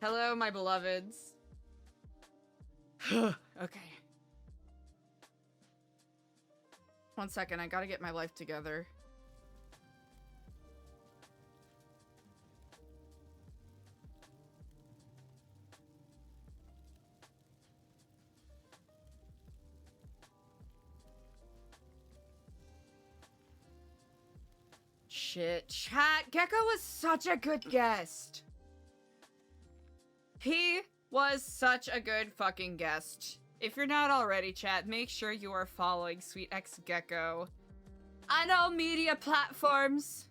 Hello, my beloveds. Okay. 1 second, I gotta get my life together. Shit, chat. Gecko was such a good guest. He was such a good fucking guest. If you're not already, chat, make sure you are following Sweet X Gecko on all media platforms,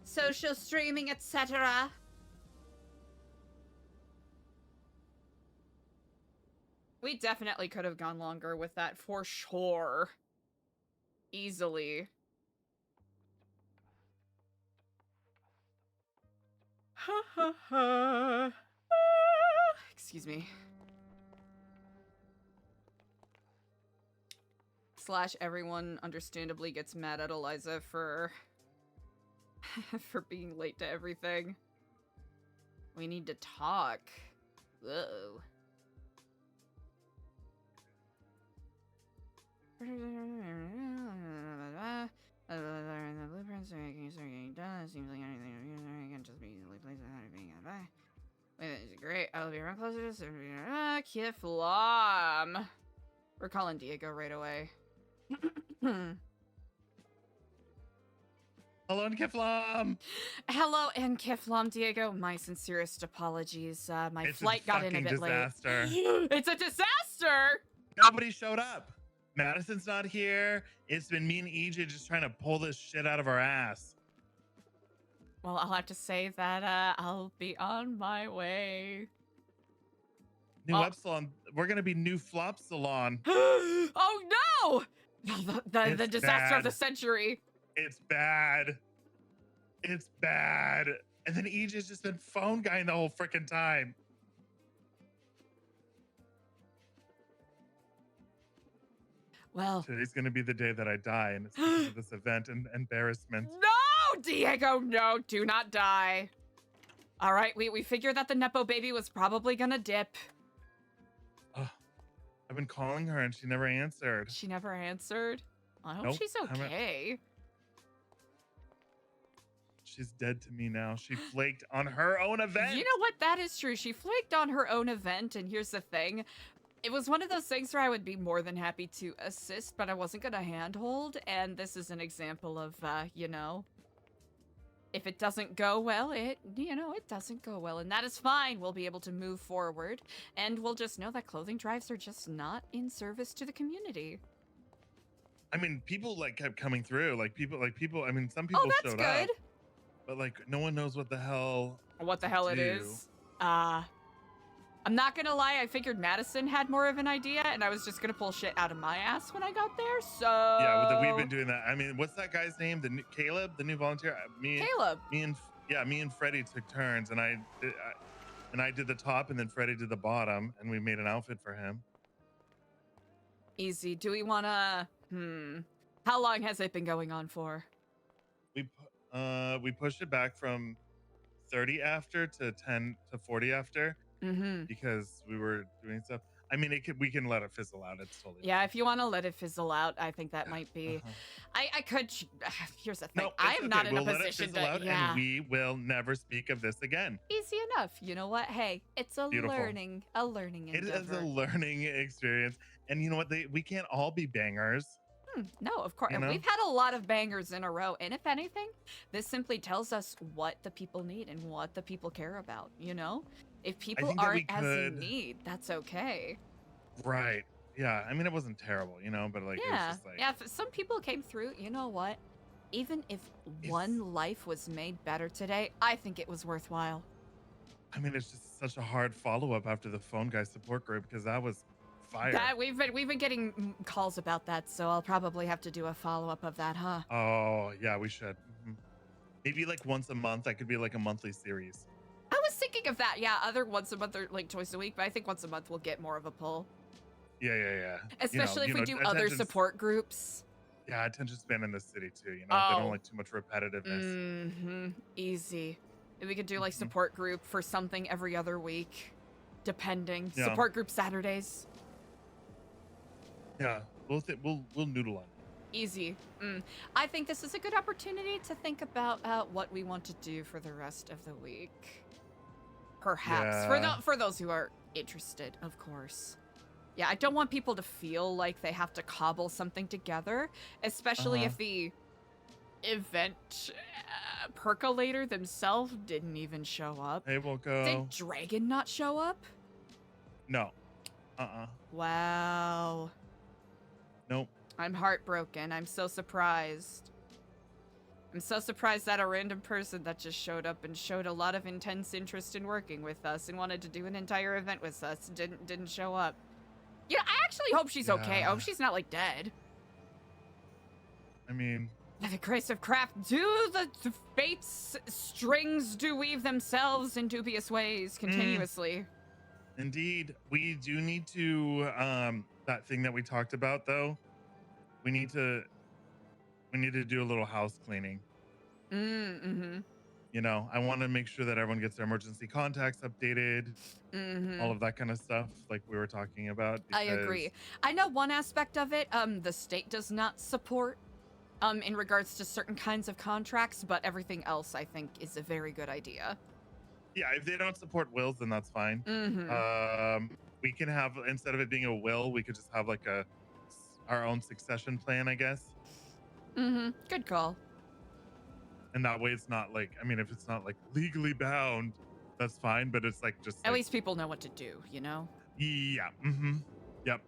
social streaming, etc. We definitely could have gone longer with that for sure. Easily. Excuse me. / everyone understandably gets mad at Eliza for for being late to everything. We need to talk. Whoa. The blueprints are getting done. It seems like anything can just be easily placed without it being a bye. Wait, is it great? I'll be around closer to this. Kiflam. We're calling Diego right away. Hello, Kiflam. Hello, and Kiflam, Diego. My sincerest apologies. My It's flight got in a bit disaster. late. It's a disaster! Nobody showed up. Madison's not here. It's been me and EJ just trying to pull this shit out of our ass. Well, I'll have to say that I'll be on my way. New Epsilon. We're going to be new Flop Salon. Oh, no! The disaster of the bad. century. It's bad. It's bad. And then EJ's just been phone guying the whole freaking time. Well, today's going to be the day that I die, and it's because of this event and embarrassment. No, Diego, no, do not die. All right, we figured that the Nepo baby was probably gonna dip. Oh, I've been calling her, and she never answered. She never answered? I hope she's okay. She's dead to me now. She flaked on her own event. You know what? That is true. She flaked on her own event, and here's the thing. It was one of those things where I would be more than happy to assist, but I wasn't going to handhold, and this is an example of, you know, if it doesn't go well, it doesn't go well, and that is fine. We'll be able to move forward, and we'll just know that clothing drives are just not in service to the community. I mean, people, kept coming through. I mean, some people showed up. But, no one knows what the hell it is. I'm not gonna lie, I figured Madison had more of an idea, and I was just gonna pull shit out of my ass when I got there, so... Yeah, we've been doing that. I mean, what's that guy's name? Caleb, the new volunteer? Caleb. Me and Freddy took turns, and I did the top, and then Freddy did the bottom, and we made an outfit for him. Easy. Do we wanna... How long has it been going on for? We pushed it back from 30 after to 10 to 40 after. Because we were doing stuff. I mean, we can let it fizzle out. It's totally fine. You want to let it fizzle out, I think that might be. I could. Here's the thing. I am not in a position to. And we will never speak of this again. Easy enough. You know what? Hey, it's a learning endeavor. It is a learning experience, and you know what? We can't all be bangers. No, of course. And we've had a lot of bangers in a row. And if anything, this simply tells us what the people need and what the people care about, you know? If people aren't as in need, that's okay. Right. Yeah. I mean, it wasn't terrible, you know, but it was just if some people came through, you know what? Even if one life was made better today, I think it was worthwhile. I mean, it's just such a hard follow-up after the phone guy support group, because that was fire. That we've been getting calls about that, so I'll probably have to do a follow-up of that, huh? Oh, yeah, we should. Maybe once a month. That could be a monthly series. I was thinking of that. Yeah, other once a month or twice a week, but I think once a month will get more of a pull. Yeah. Especially if we do other support groups. Yeah, attention span in the city too. You know, they don't like too much repetitiveness. Easy. Maybe we could do like Mhm. support group for something every other week, depending. Yeah. Support group Saturdays. Yeah. We'll noodle on it. Easy. I think this is a good opportunity to think about what we want to do for the rest of the week. Perhaps Yeah. for those who are interested, of course. Yeah, I don't want people to feel like they have to cobble something together, especially Uh-huh. if the event percolator themselves didn't even show up. Hey, we'll go. Did Dragon not show up? No. Uh-uh. Wow. Nope. I'm heartbroken. I'm so surprised. I'm so surprised that a random person that just showed up and showed a lot of intense interest in working with us and wanted to do an entire event with us didn't show up. Yeah, I actually hope she's okay. I hope she's not like dead. I mean, By the grace of craft, do the fates strings do weave themselves in dubious ways continuously. indeed, we do need to that thing that we talked about though. We need to do a little house cleaning. Mm-hmm. You know, I want to make sure that everyone gets their emergency contacts updated, all of that kind of stuff, like we were talking about. I agree. I know one aspect of it, the state does not support in regards to certain kinds of contracts, but everything else I think is a very good idea. Yeah, if they don't support wills, then that's fine. We can have, instead of it being a will, we could just have like our own succession plan, I guess. Good call. And that way it's not like, I mean, if it's not like legally bound, that's fine, but it's like just At like, least people know what to do, you know? yeah. Yep.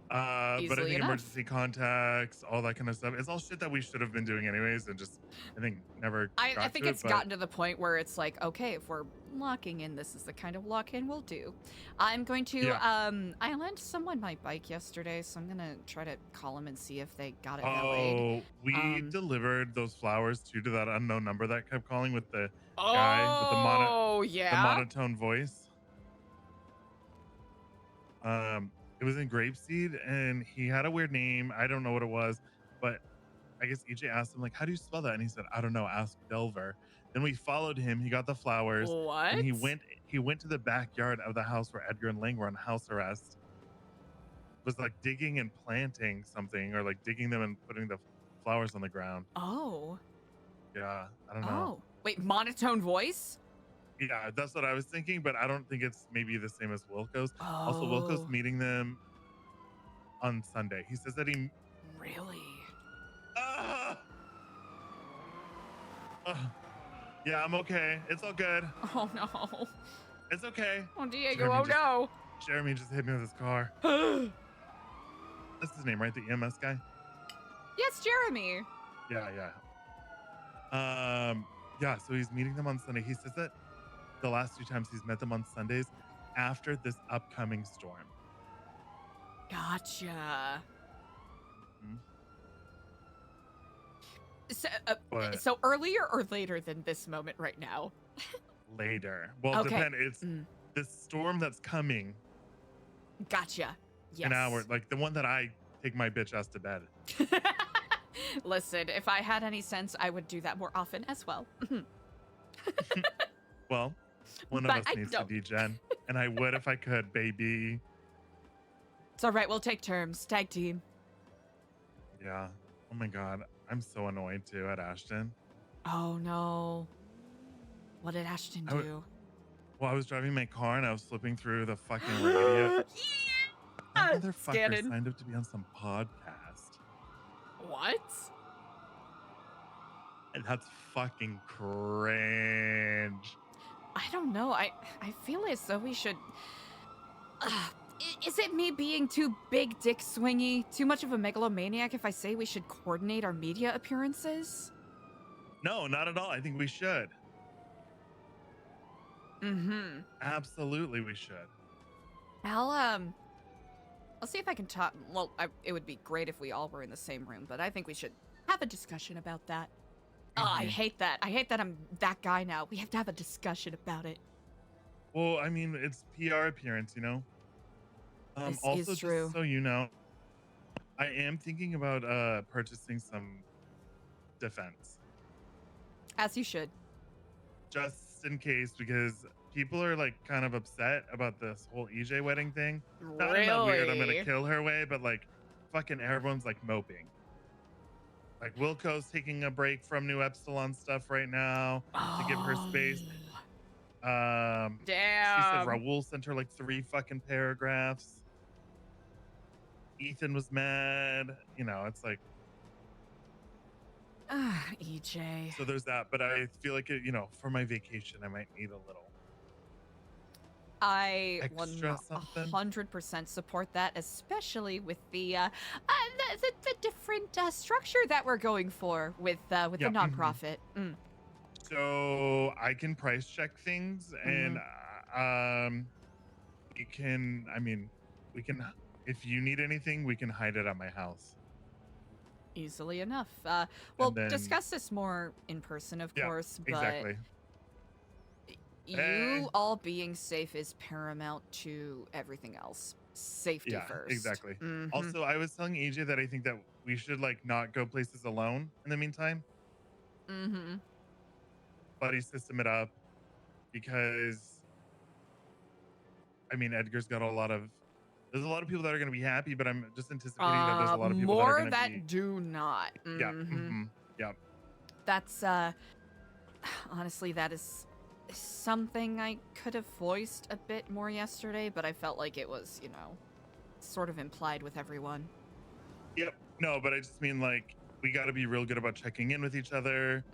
But I Easily think enough. emergency contacts, all that kind of stuff, it's all shit that we should have been doing anyways, and just I think never. I think it's gotten to the point where it's like, okay, if we're locking in, this is the kind of lock-in we'll do. I'm going to I lent someone my bike yesterday, so I'm gonna try to call them and see if they got it valeted. Oh, we delivered those flowers too to that unknown number that kept calling with the guy with the monotone voice. It was in Grapeseed, and he had a weird name. I don't know what it was, but I guess EJ asked him, like, how do you spell that? And he said, I don't know, ask Delver. Then we followed him. He got the flowers. What? And he went to the backyard of the house where Edgar and Lang were on house arrest. Was like digging and planting something, or like digging them and putting the flowers on the ground. Oh. Yeah, I don't know. Oh. Wait, monotone voice? Yeah, that's what I was thinking, but I don't think it's maybe the same as Wilco's. Oh. Also, Wilco's meeting them on Sunday. He says that he... Really? Yeah, I'm okay. It's all good. Oh, no. It's okay. Oh, Diego, oh, no. Jeremy just hit me with his car. That's his name, right? The EMS guy? Yes, Jeremy. Yeah. Yeah, so he's meeting them on Sunday. He says that the last 2 times he's met them on Sundays after this upcoming storm. Gotcha. But So earlier or later than this moment right now? later. Well, Okay. depend. It's this storm that's coming. Gotcha. Yes. An hour, like the one that I take my bitch ass to bed. Listen, if I had any sense, I would do that more often as well. Well, one of us needs to degen, and I would if I could, baby. It's all right. We'll take turns. Tag team. Yeah. Oh my God. I'm so annoyed too at Ashton. Oh no. What did Ashton do? Well, I was driving my car and I was flipping through the fucking radio. That motherfucker signed up to be on some podcast. What? And that's fucking cringe. I don't know. I feel as though we should... is it me being too big dick swingy? Too much of a megalomaniac if I say we should coordinate our media appearances? No, not at all. I think we should. Absolutely, we should. I'll see if I can talk. Well, it would be great if we all were in the same room, but I think we should have a discussion about that. Oh, I hate that. I hate that I'm that guy now. We have to have a discussion about it. Well, I mean, it's PR appearance, you know? This also, is true. just so you know, I am thinking about purchasing some defense. As you should. Just just in case, because people are like kind of upset about this whole EJ wedding thing. Not in a weird I'm gonna Really? kill her way, but like fucking everyone's like moping. Like Wilco's taking a break from New Epsilon stuff right now to give her space. She said Damn. Raul sent her like 3 fucking paragraphs. Ethan was mad. You know, it's like, EJ. so there's that. But I feel like, you know, for my vacation, I might need a little I extra something. 100% support that, especially with the different structure that we're going for with the Yeah. nonprofit. So I can price check things, and we can. I mean, we can. If you need anything, we can hide it at my house. Easily enough. We'll then- discuss this more in person, of Yeah, course, but Exactly. you all being safe is paramount to everything else. Safety Yeah, first. exactly. Mhm. Also, I was telling AJ that I think that we should like not go places alone in the meantime. Buddy system it up, because I mean Edgar's got there's a lot of people that are going to be happy, but I'm just anticipating that there's a lot of people that are more going to that be do not. yeah. Yeah. That's honestly, that is something I could have voiced a bit more yesterday, but I felt like it was, you know, sort of implied with everyone. Yep. No, but I just mean like we got to be real good about checking in with each other.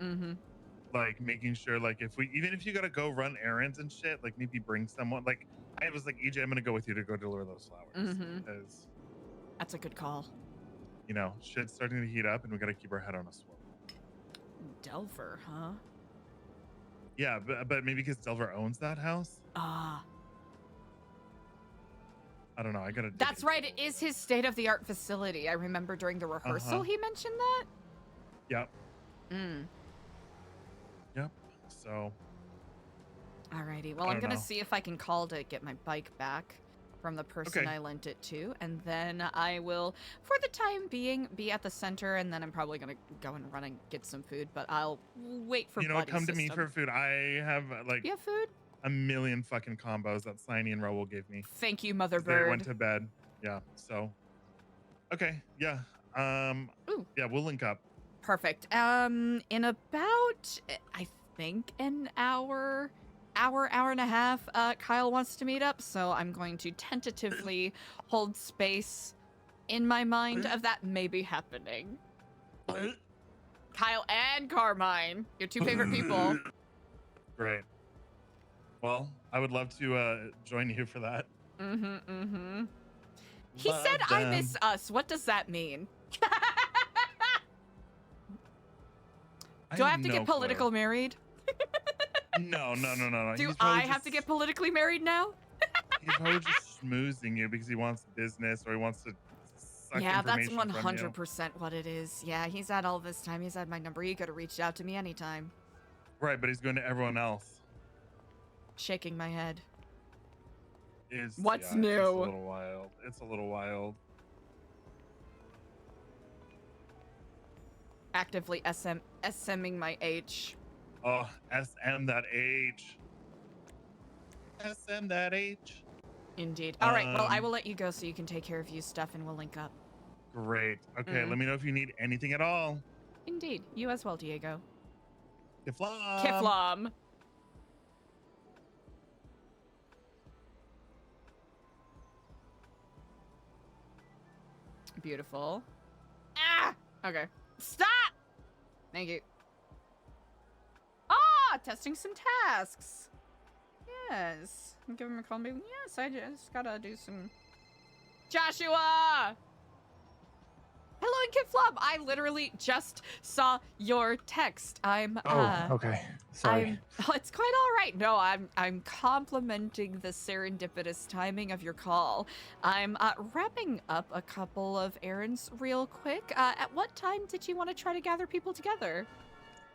Like making sure, like even if you got to go run errands and shit, like maybe bring someone. Like I was like, EJ, I'm gonna go with you to go deliver those flowers, because That's a good call. you know shit's starting to heat up, and we got to keep our head on a swivel. Delver, huh? Yeah, but maybe because Delver owns that house. Ah. I don't know. I gotta. That's right. It is his state-of-the-art facility. I remember during the rehearsal he mentioned that. Yep. Mm. Yep. So. Alrighty. Well, I'm gonna see if I can call to get my bike back from the person I lent it to, and then I will, for the time being, be at the center, and then I'm probably gonna go and run and get some food. But I'll wait for. You know what? Buddy Come to me system. for food. I have like. You have food? A million fucking combos that Sliny and Raul gave me. Thank you, Mother They Bird. went to bed. Yeah. So. Okay. Yeah. Ooh. Yeah. We'll link up. Perfect. In about, I think, an hour and a half, Kyle wants to meet up, so I'm going to tentatively hold space in my mind of that maybe happening. Kyle and Carmine, your 2 favorite people. Great. Well, I would love to join you for that. He said, I miss us. What does that mean? Do I have to get political married? No. Do I have to get politically married now? He's probably just schmoozing you because he wants business, or he wants to suck Yeah, that's information from you. 100% what it is. Yeah, he's had all this time. He's had my number. He could have reached out to me anytime. Right, but he's going to everyone else. Shaking my head. What's new? It's a little wild. It's a little wild. Actively SMing my H. Oh, SM that H. SM that H. Indeed. All right, well, I will let you go so you can take care of you stuff, and we'll link up. Great. Okay, let me know if you need anything at all. Indeed. You as well, Diego. Kiflam. Kiflam. Beautiful. Ah! Okay. Stop! Thank you. Ah! Testing some tasks. Yes. Give him a call. Maybe. Yes, I just gotta do some. Joshua! Hello, Kiflam. I literally just saw your text. Okay. Sorry. It's quite all right. No, I'm complimenting the serendipitous timing of your call. I'm wrapping up a couple of errands real quick. At what time did you want to try to gather people together?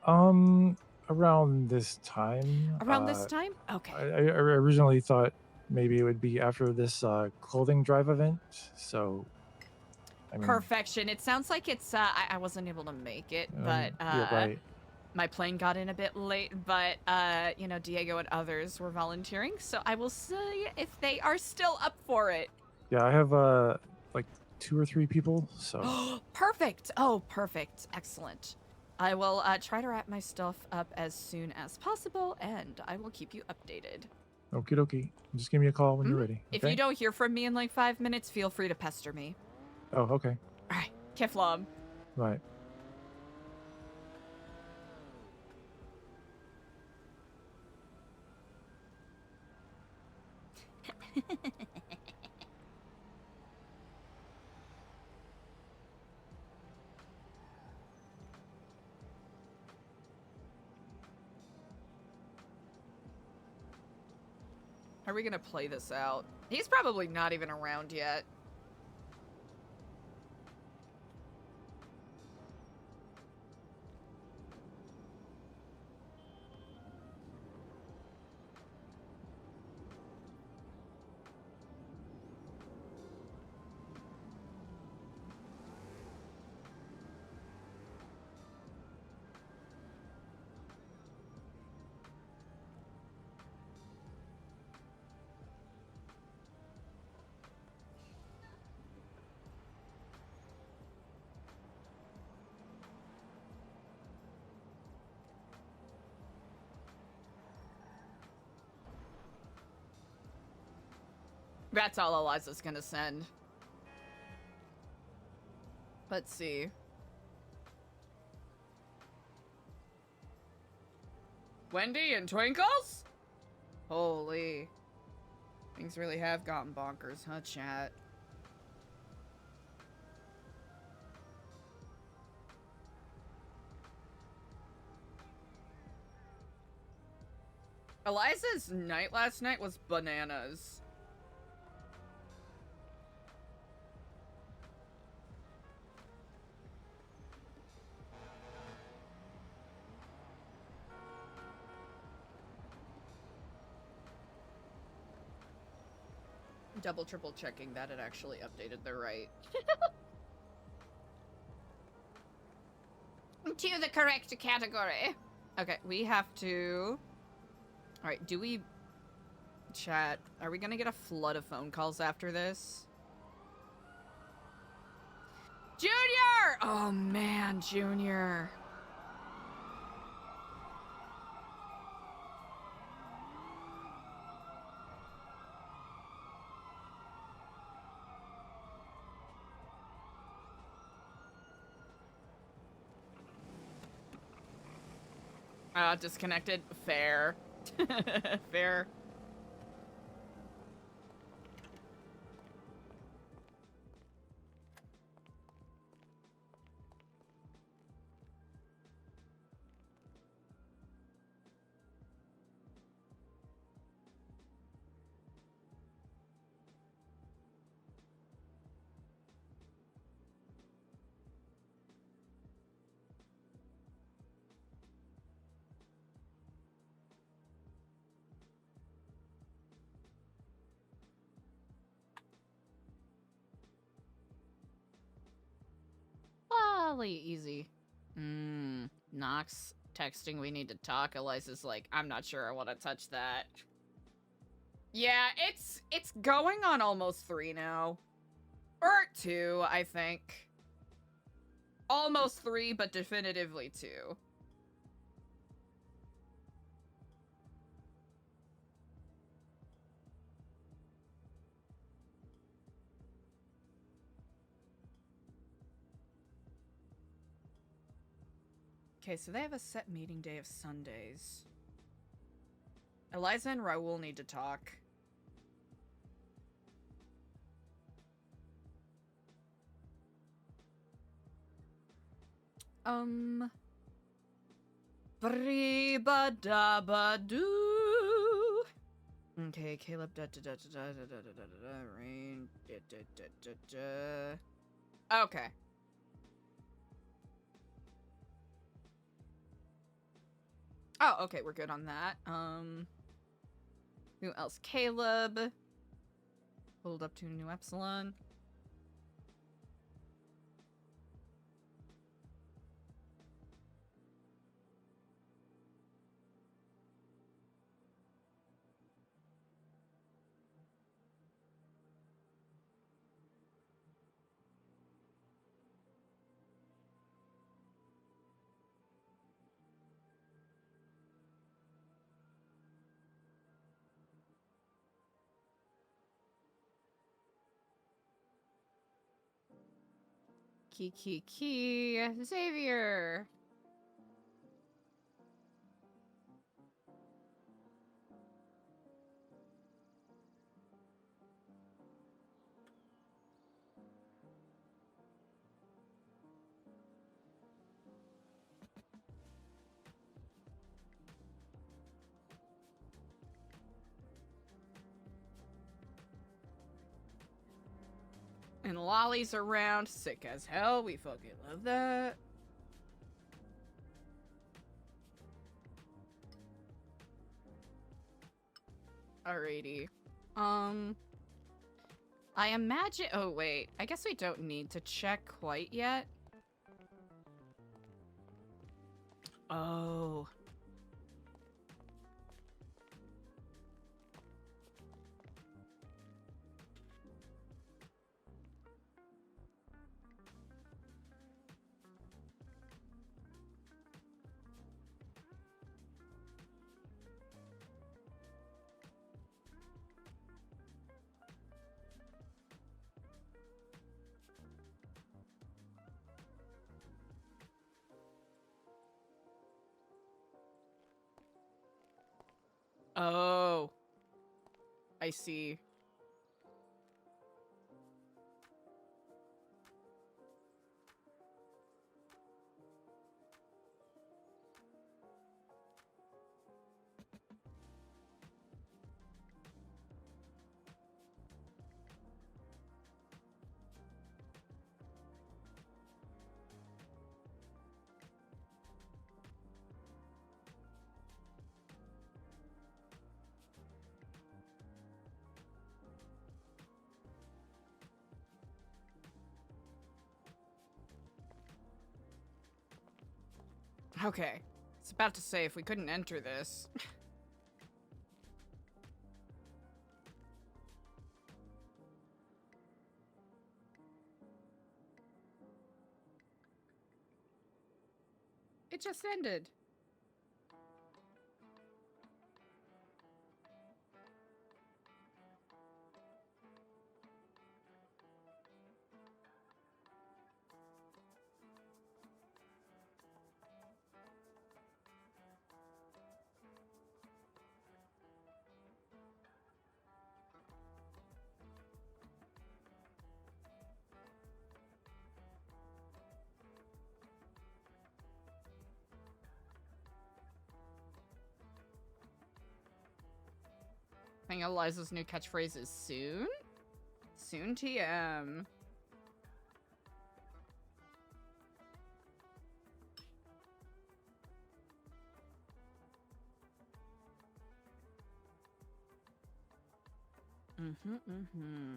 Around this time. Around this time? Okay. I originally thought maybe it would be after this clothing drive event. So. I mean, Perfection. It sounds like it's. I wasn't able to make it, but. You're right. My plane got in a bit late, but, you know, Diego and others were volunteering, so I will see if they are still up for it. Yeah, I have like 2 or 3 people, so Perfect! Oh, perfect. Excellent. I will try to wrap my stuff up as soon as possible, and I will keep you updated. okie dokie. Just give me a call when you're ready. If Okay? you don't hear from me in like 5 minutes, feel free to pester me. Oh, okay. Alright, Keflam. Right. How are we gonna play this out? He's probably not even around yet. That's all Eliza's gonna send. Let's see. Wendy and Twinkles? Holy. Things really have gotten bonkers, huh, chat? Eliza's night last night was bananas. Double triple checking that it actually updated the right. To the correct category. Okay, we have to... Alright, do we... Chat, are we gonna get a flood of phone calls after this? Junior! Oh man, Junior. Disconnected. Fair. Fair. Easy. Knox texting we need to talk. Eliza's like, I'm not sure I want to touch that. Yeah, it's going on almost 3 now. Or 2, I think. Almost 3, but definitively 2. Okay, so they have a set meeting day of Sundays. Eliza and Raul need to talk. Bree-ba-da-ba-doo. Okay, Caleb Rain Okay. Oh, okay, we're good on that. Who else? Caleb. Pulled up to New Epsilon. Key. Xavier. And Lolly's around, sick as hell. We fucking love that. Alrighty. I imagine. Oh, wait. I guess we don't need to check quite yet. Oh. Oh. I see. Okay. It's about to say if we couldn't enter this. It just ended. I think Eliza's new catchphrase is soon? Soon TM. Mm-hmm.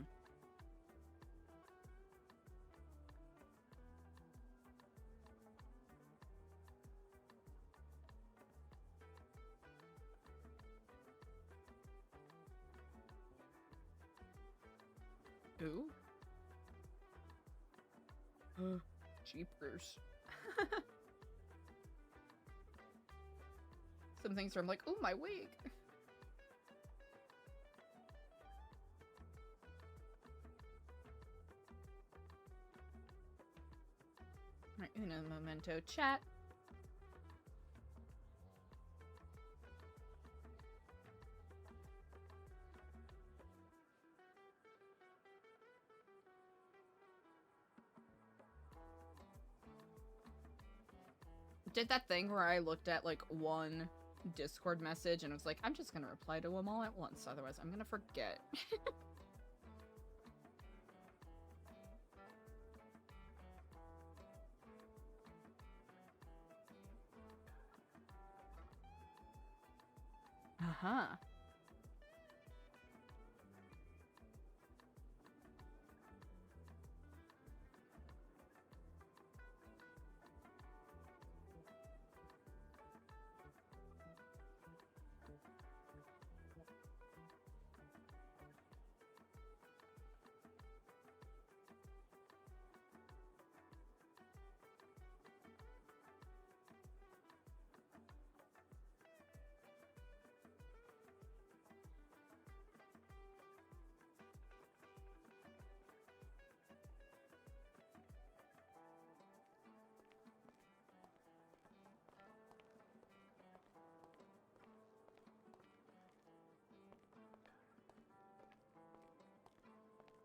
Ooh. Jeepers. Some things where I'm like, ooh, my wig. Right, uno momento chat. Did that thing where I looked at like one Discord message and was like, I'm just gonna reply to them all at once, otherwise I'm gonna forget. Uh-huh.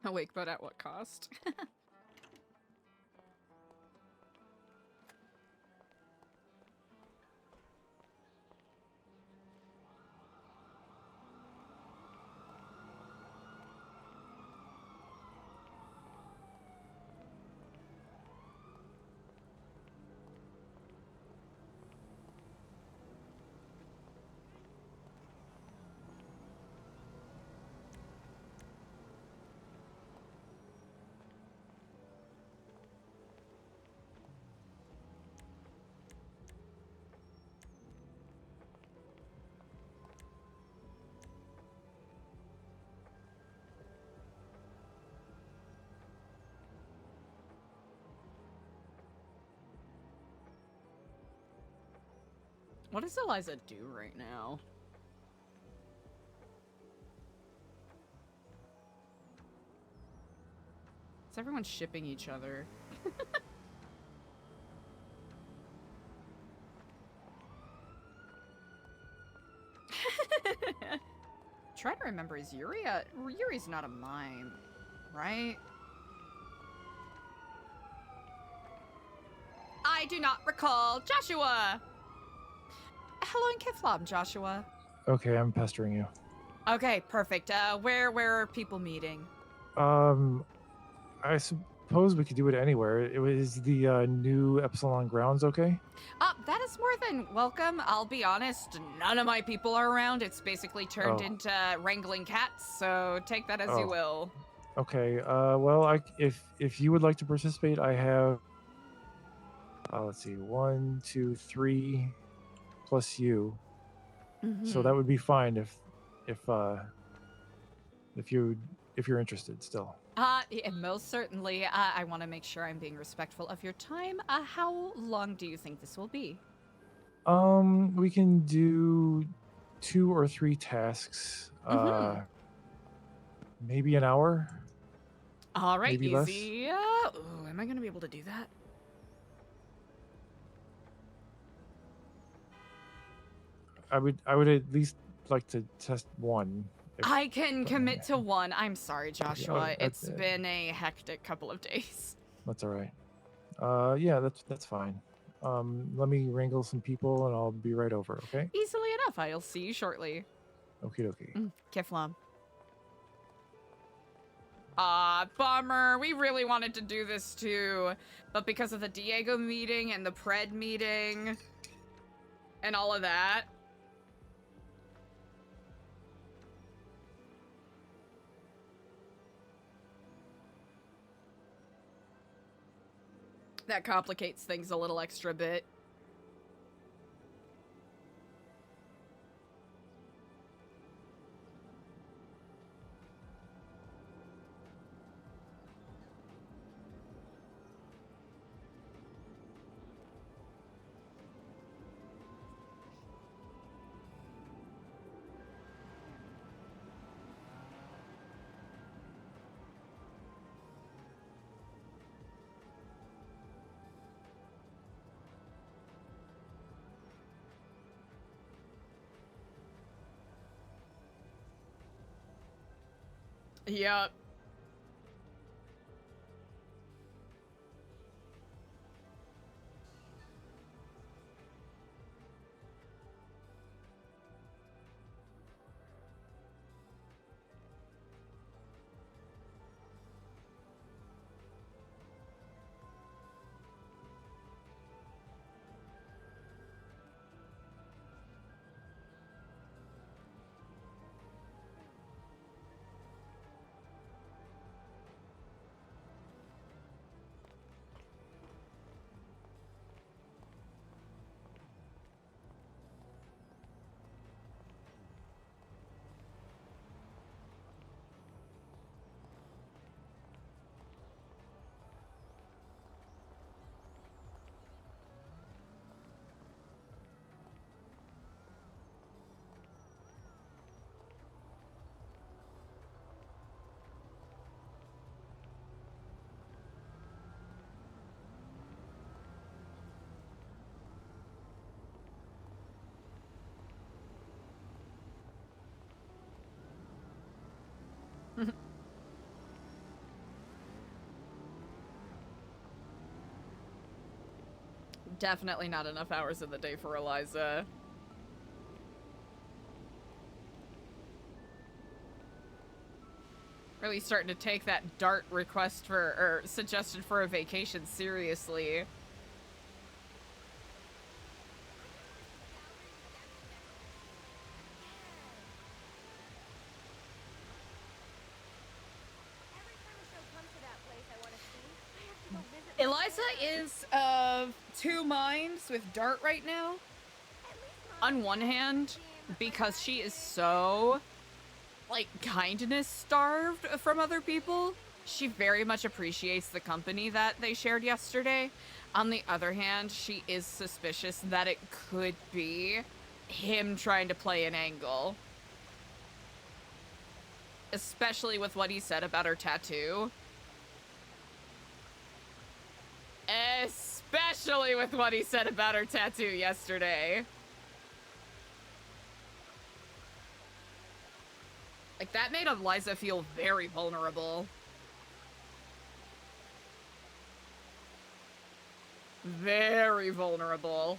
Awake, but at what cost? What does Eliza do right now? Is everyone shipping each other? Try to remember, is Yuri's not a mime, right? I do not recall. Joshua! Hello in Kiflom, Joshua. Okay, I'm pestering you. Okay, perfect. Where are people meeting? I suppose we could do it anywhere. It was the new Epsilon grounds, okay? That is more than welcome. I'll be honest, none of my people are around. It's basically turned into wrangling cats, so take that as you will. Okay. Well, if you would like to participate, I have. Let's see, 1, 2, 3, plus you. So that would be fine if you're interested still. Yeah, most certainly. I want to make sure I'm being respectful of your time. How long do you think this will be? We can do 2 or 3 tasks. Maybe an hour. All right, maybe easy. Ooh, am I gonna be able to do that? I would at least like to test one. I can commit to 1. I'm sorry, Joshua. It's been a hectic couple of days. That's all right. Yeah, that's fine. Let me wrangle some people and I'll be right over, okay? Easily enough. I'll see you shortly. Okie dokie. Kiflam. Bummer. We really wanted to do this too, but because of the Diego meeting and the Pred meeting and all of that. That complicates things a little extra bit. Yep. Definitely not enough hours in the day for Eliza. Really starting to take that dart request for, or suggestion for a vacation seriously. Eliza is of two minds with Dart right now. On one hand, because she is so, like, kindness starved from other people, she very much appreciates the company that they shared yesterday. On the other hand, she is suspicious that it could be him trying to play an angle. Especially with what he said about her tattoo. Especially with what he said about her tattoo yesterday. Like, that made Eliza feel very vulnerable. Very vulnerable.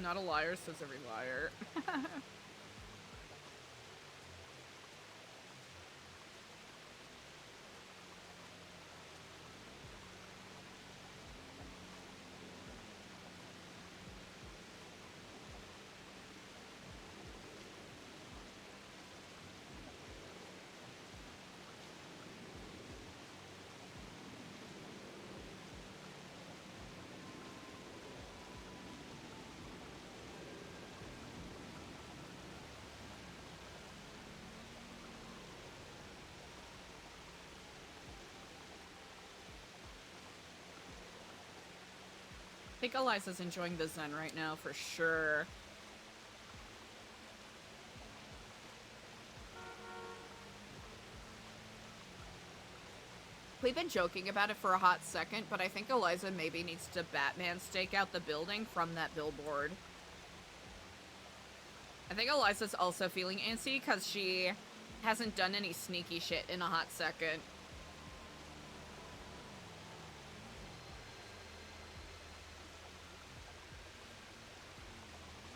Not a liar, says every liar. I think Eliza's enjoying the Zen right now, for sure. We've been joking about it for a hot second, but I think Eliza maybe needs to Batman stake out the building from that billboard. I think Eliza's also feeling antsy because she hasn't done any sneaky shit in a hot second.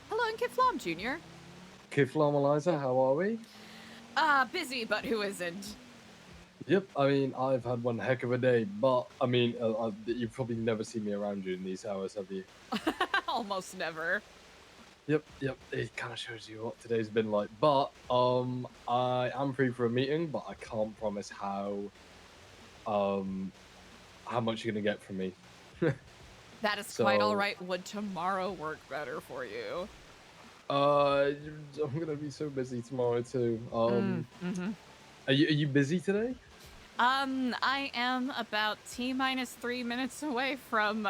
Hello, and Kiflam Jr. Kiflam, Eliza, how are we? Busy, but who isn't? Yep, I mean, I've had one heck of a day, but, I mean, you've probably never seen me around during these hours, have you? Almost never. Yep, it kind of shows you what today's been like, but, I am free for a meeting, but I can't promise how much you're gonna get from me. That is quite alright. Would tomorrow work better for you? I'm gonna be so busy tomorrow, too. Are you busy today? I am about T-minus 3 minutes away from,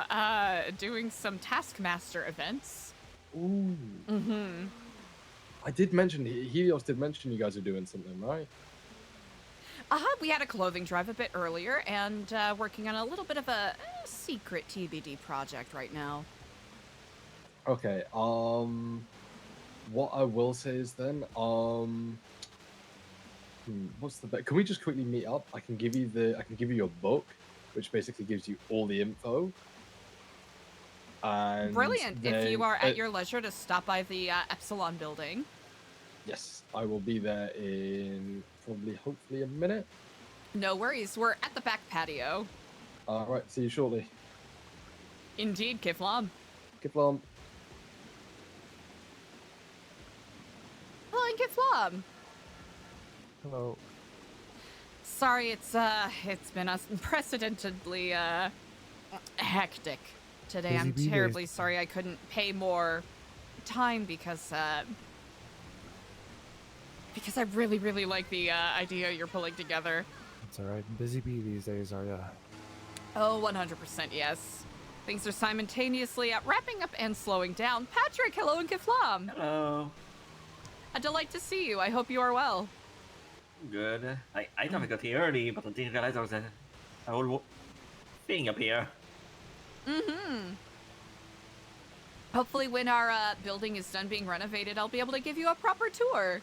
doing some Taskmaster events. Ooh. I did mention, Helios did mention you guys are doing something, right? We had a clothing drive a bit earlier, and, working on a little bit of a secret TBD project right now. Okay, what I will say is then, what's the bet? Can we just quickly meet up? I can give you your book, which basically gives you all the info. And brilliant. then, if you are at your leisure to stop by the Epsilon building. Yes, I will be there in hopefully a minute. No worries. We're at the back patio. All right, see you shortly. Indeed, Kiflam. Kiflam. Hello, Kiflam. Hello. Sorry, it's been unprecedentedly hectic today. Busy I'm bee terribly days. sorry I couldn't pay more time because because I really, really like the idea you're pulling together. It's all right. Busy bee these days, are ya? Oh, 100% yes. Things are simultaneously wrapping up and slowing down. Patrick, hello and Kiflam. Hello. A delight to see you. I hope you are well. Good. I thought I got here early, but I didn't realize there was a whole thing up here. Mm-hmm. Hopefully when our building is done being renovated, I'll be able to give you a proper tour.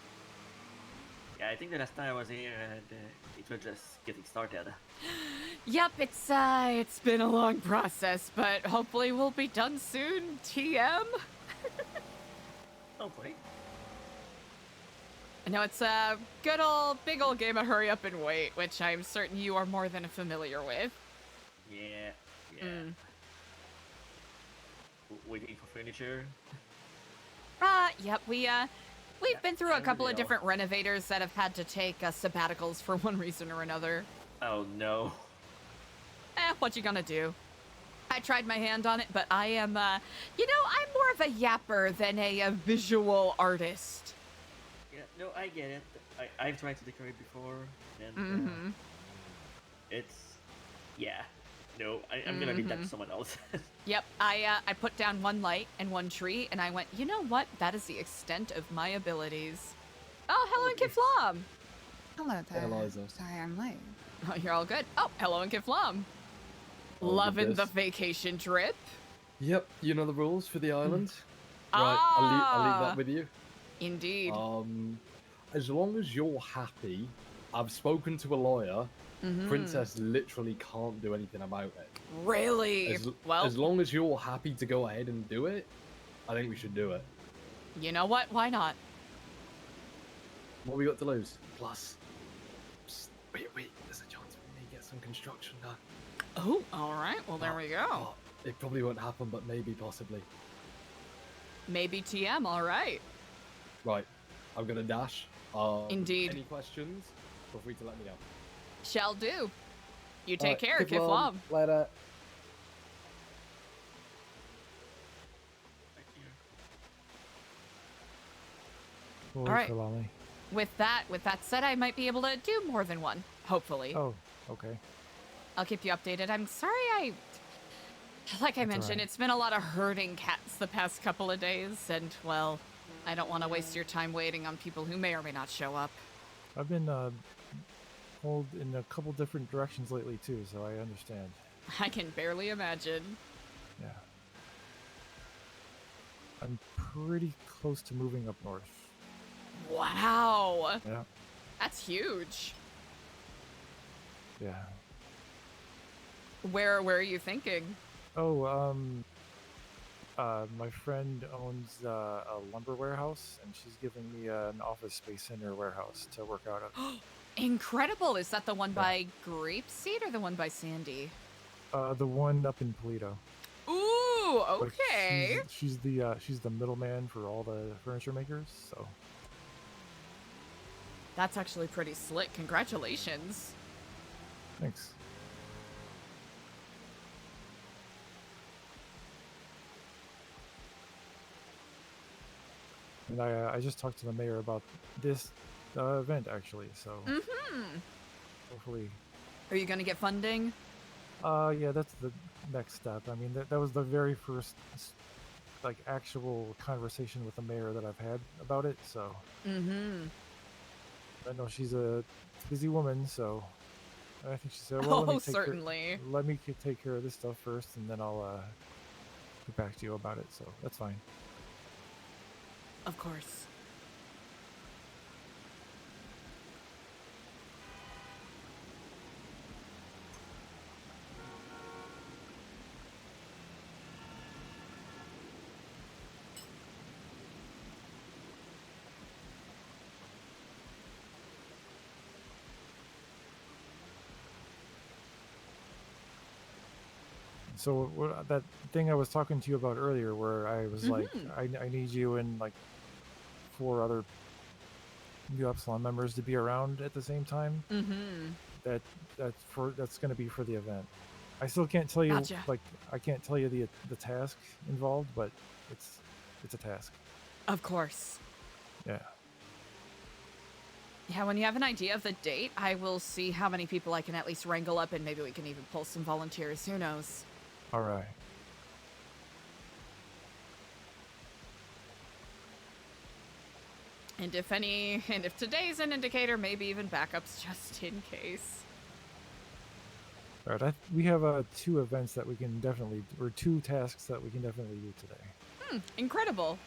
Yeah, I think the last time I was here, it was just getting started. Yep, it's been a long process, but hopefully we'll be done soon, TM. Hopefully. I know it's a good old, big old game of hurry up and wait, which I'm certain you are more than familiar with. Yeah. Mm. Waiting for furniture. Yep, we've been through a couple of different renovators that have had to take sabbaticals for one reason or another. Oh no. What you gonna do? I tried my hand on it, but I am, I'm more of a yapper than a visual artist. Yeah, no, I get it. I've tried to decorate before, and no, I'm gonna leave that to someone else. Yep, I put down one light and one tree, and I went, you know what? That is the extent of my abilities. Oh, hello, and Kiflam. Hello there. Hey, Eliza. Sorry I'm late. Oh, you're all good. Oh, hello, and Kiflam. Oh, Loving the goodness. vacation trip. Yep, you know the rules for the island. Right, Ah. I'll leave that with you. Indeed. As long as you're happy, I've spoken to a lawyer. Mhm. Princess literally can't do anything about it. Really? As long as you're happy to go ahead and do it, I think we should do it. You know what? Why not? What we got to lose? Plus, psst, wait, there's a chance we may get some construction done. Oh, all right. Well, there we go. Oh, it probably won't happen, but maybe, possibly. Maybe TM. All right. Right, I'm gonna dash. Indeed. Any questions? Feel free to let me know. Shall do. You take Alright, care, Kiflam. Kiflam. Later. We'll All wait right. for Lolly. With that said, I might be able to do more than one. Hopefully. Oh, okay. I'll keep you updated. I'm sorry like I mentioned, alright. it's been a lot of herding cats the past couple of days, and, well, I don't want to waste your time waiting on people who may or may not show up. I've been pulled in a couple different directions lately too, so I understand. I can barely imagine. Yeah. I'm pretty close to moving up north. Wow. Yeah. That's huge. Yeah. Where are you thinking? Oh, my friend owns a lumber warehouse, and she's giving me an office space in her warehouse to work out of. Incredible. Is that the one by Grapeseed or the one by Sandy? The one up in Toledo. Ooh, But okay. she's the middleman for all the furniture makers, so. That's actually pretty slick. Congratulations. Thanks. And I just talked to the mayor about this event actually, so Mm-hmm. hopefully. Are you going to get funding? Yeah, that's the next step. I mean, that was the very first like actual conversation with the mayor that I've had about it. So Mm-hmm. I know she's a busy woman, so I think she said, "Well, Oh, certainly. Let me take care of this stuff first, and then I'll get back to you about it." So that's fine. Of course. So that thing I was talking to you about earlier, where I was like, I need you and like 4 other New Epsilon members to be around at the same time. Mm-hmm. That's going to be for the event. I still can't tell you Gotcha. like I can't tell you the task involved, but it's a task. Of course. Yeah. Yeah, when you have an idea of the date, I will see how many people I can at least wrangle up, and maybe we can even pull some volunteers. Who knows? All right. And if today's an indicator, maybe even backups just in case. All right. We have 2 events that we can definitely, or 2 tasks that we can definitely do today. Incredible.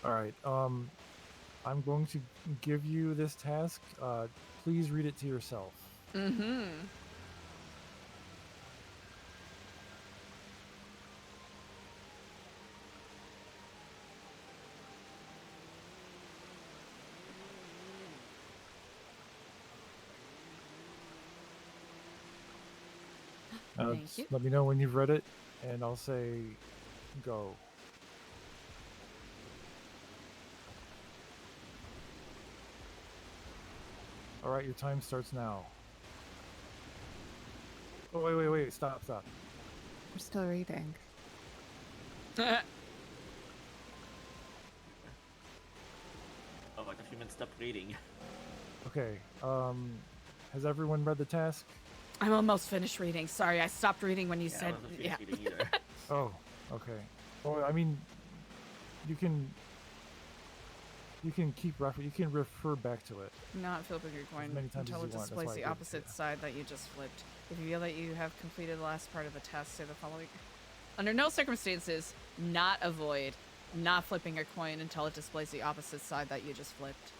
All right. I'm going to give you this task. Please read it to yourself. Mm-hmm. Thank Just you. let me know when you've read it, and I'll say go. All right, your time starts now. Oh, wait. Stop. We're still reading. Oh my gosh, you meant stop reading. Okay. Has everyone read the task? I'm almost finished reading. Sorry, I stopped reading when you Yeah, I said. wasn't Yeah. finished reading either. Oh, okay. Well, I mean, you can refer back to it. Not flipping your coin many times until as it you want, that's displays why I the gave it to opposite you. side that you just flipped. If you feel that you have completed the last part of the task, say the following. Under no circumstances, not avoid not flipping a coin until it displays the opposite side that you just flipped.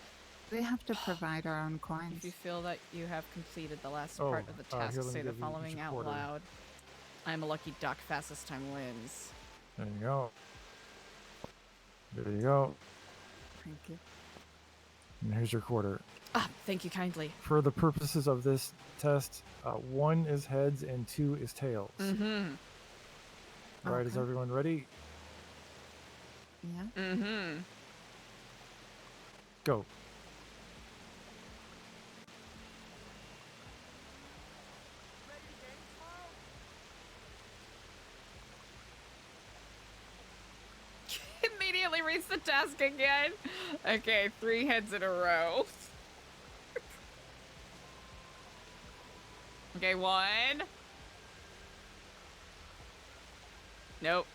We have to provide our own If coins. you feel that you have completed the last Oh, part of the task, here, let me say the give you each following a out quarter. loud. I am a lucky duck, fastest time wins. There you go. There you go. Thank you. And here's your quarter. Ah, thank you kindly. For the purposes of this test, 1 is heads and 2 is tails. Mm-hmm. All right, is Okay. everyone ready? Yeah. Mm-hmm. Go. Immediately reads the task again. Okay, 3 heads in a row. Okay, 1. Nope.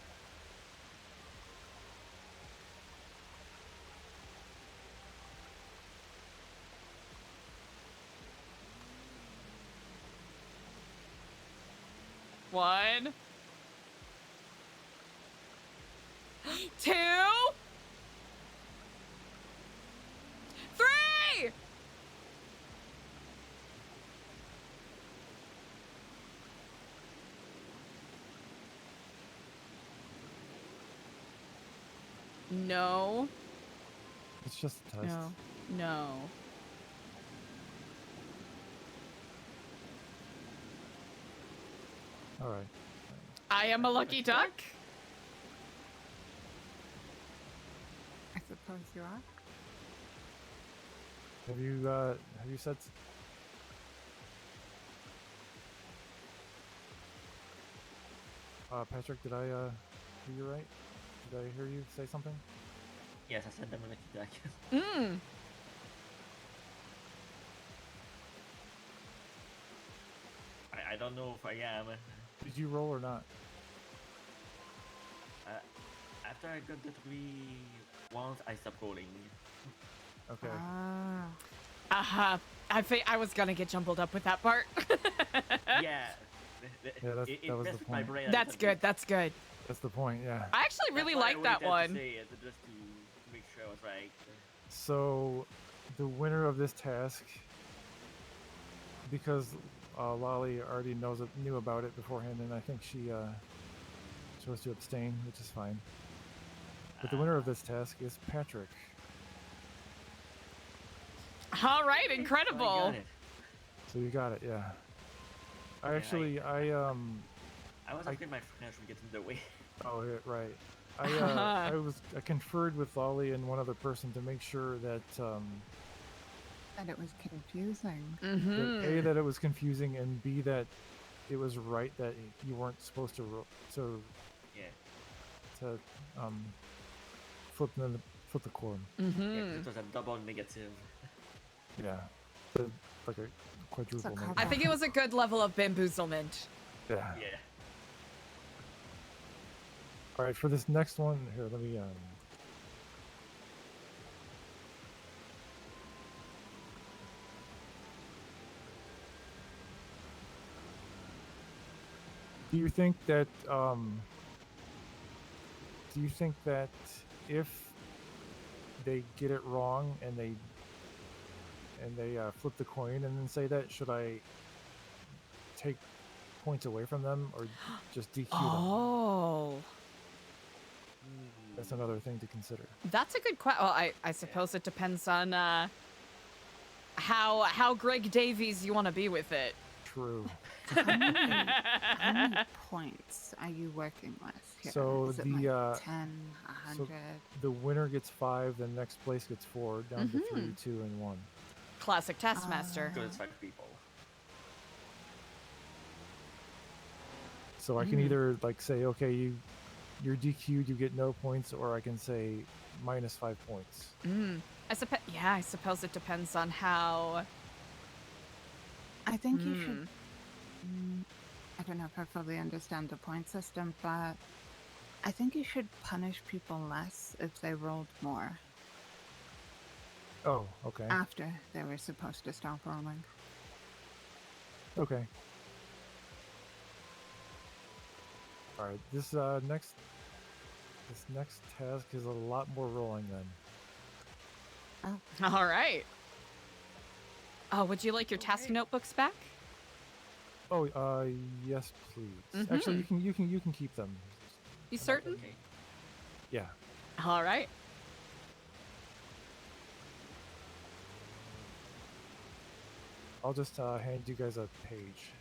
One. 2. 3. No. It's just a test. No. No. All right. I am a lucky duck. I suppose you are. Have you said? Patrick, did I hear you right? Did I hear you say something? Yes, I said I'm a lucky duck. Mm. I don't know if I am. Did you roll or not? After I got the 3 ones, I stopped rolling. Okay. Ah. Aha. I was gonna get jumbled up with that part. Yeah. Yeah, that was messed the with my point. brain a That's little good. bit. That's good. That's the point. Yeah. I actually really That's why I like that waited to one. say it, just to make sure I was right. So, the winner of this task, because Lolly already knew about it beforehand, and I think she chose to abstain, which is fine. But the winner of this task is Patrick. All right, I incredible. got it. So you got it, yeah. Okay, I was afraid my French would get in the way. oh yeah, right. I conferred with Lolly and one other person to make sure that And it was confusing. Mm-hmm. that A, that it was confusing, and B, that it was right that you weren't supposed to Yeah. flip the coin. Yeah, 'cause Mm-hmm. it was a double negative. Yeah. Like a quadruple. cop I think it was a good level of bamboozlement. Yeah. Yeah. All right, for this next one, here, let me do you think that if they get it wrong and they flip the coin and then say that, should I take points away from them or just DQ them? Oh, That's another thing to consider. that's a good question. Well, I suppose it depends on how Greg Davies you want to be with it. True. How many points are you working with here? So Is it the, like 10, 100? The winner gets 5, the next place gets 4, down to 3, 2, and 1. Classic Taskmaster. Good as 5 people. So I can either like say, okay, you're DQ'd, you get no points, or I can say minus 5 points. I suppose it depends on how. I think you should. I don't know if I fully understand the point system, but I think you should punish people less if they rolled more Oh, okay. after they were supposed to stop rolling. Okay. All right. This next task is a lot more rolling then. All right. Oh, would you like your task notebooks back? Oh, yes, please. Actually, you can keep them. You certain? Okay. Yeah. All right. I'll just hand you guys a page.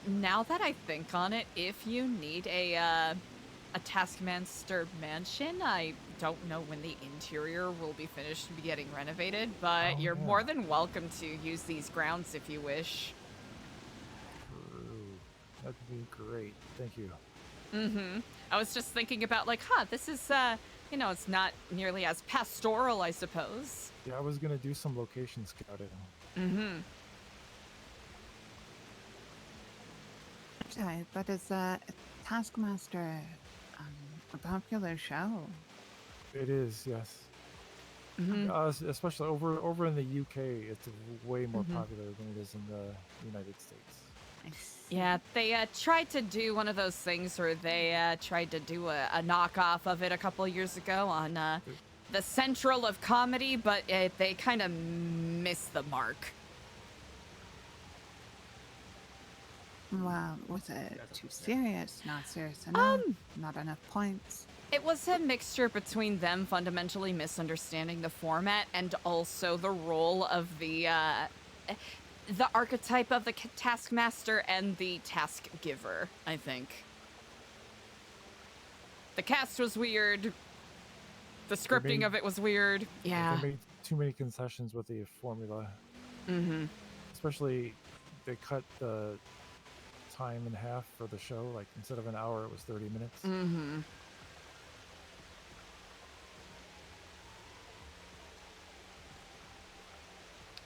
Now that I think on it, if you need a Taskmaster mansion, I don't know when the interior will be finished and be getting renovated, but Oh, you're yeah. more than welcome to use these grounds if you wish. True. That'd be great. Thank you. I was just thinking about like, this is it's not nearly as pastoral, I suppose. Yeah, I was gonna do some location scouting. Sorry, but is Taskmaster a popular show? It is, yes. Especially over in the UK, it's way more popular than it is in the United States. I see. Yeah, they tried to do one of those things where they tried to do a knockoff of it a couple years ago on the Central of Comedy, but they kind of missed the mark. Well, was it too serious? Not serious enough? Not enough points? It was a mixture between them fundamentally misunderstanding the format and also the role of the archetype of the Taskmaster and the task giver, I think. The cast was weird. The scripting of it was weird. Yeah. They made too many concessions with the formula. Especially, they cut the time in half for the show. Like, instead of an hour, it was 30 minutes.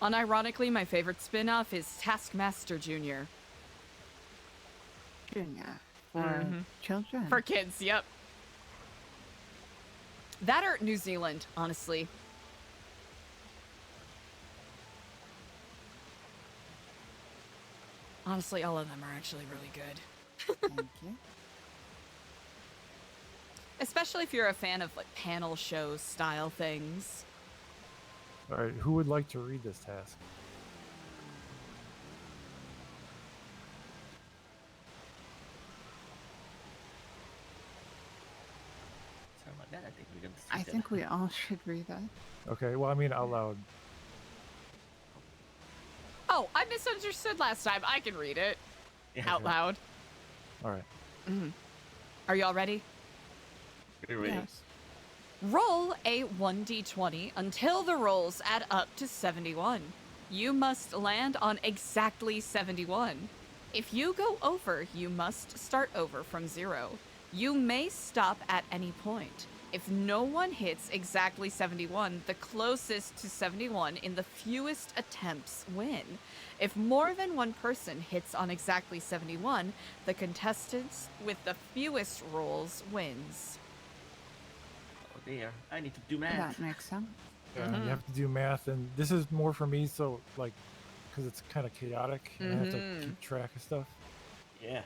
Unironically, my favorite spin-off is Taskmaster Junior. Junior. For children? For kids, yep. That or New Zealand, honestly. Honestly, all of them are actually really good. Thank you. Especially if you're a fan of like panel show style things. All right, who would like to read this task? Sorry about that. I think we're gonna. I think we all should read that. Okay, well, I mean out loud. Oh, I misunderstood last time. I can read it out loud. All right. Are you all ready? We're ready. Yes. Roll a 1d20 until the rolls add up to 71. You must land on exactly 71. If you go over, you must start over from 0. You may stop at any point. If no one hits exactly 71, the closest to 71 in the fewest attempts win. If more than one person hits on exactly 71, the contestants with the fewest rolls wins. Oh dear, I need to do math. That makes sense. Yeah, you have to do math, and this is more for me, so like, because it's kind of chaotic, and I have to keep track of stuff. Yeah.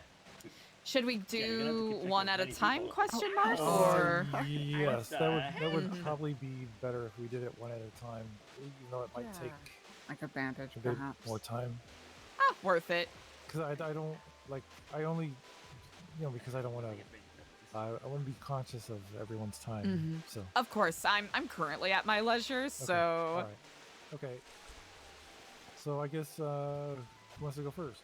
Should we Yeah, you're gonna have to do keep track one of at a many time? people. Question Oh, mark or Yes, What that would the heck? probably be better if we did it one at a time, even though it might Yeah. take Like a bandage, a bit perhaps. more time. worth it? Because I don't like I only, because I don't want to. I want to be conscious of everyone's time. So Of course, I'm currently at my leisure, so all right, okay. So I guess who wants to go first?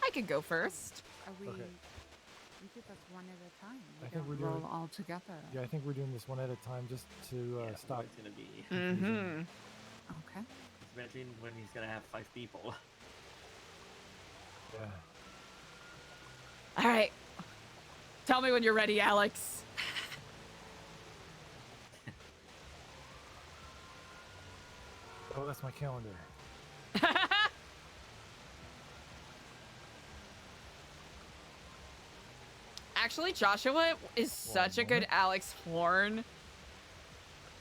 I could go first. Are we? Okay. We do this one at a time. We I think don't we're roll doing- all together. Yeah, I think we're doing this one at a time just to Yeah, stop. It's gonna be. Mm-hmm. Okay. Imagine when he's gonna have 5 people. Yeah. All right. Tell me when you're ready, Alex. Oh, that's my calendar. Actually, Joshua is such a good moment. Alex Horn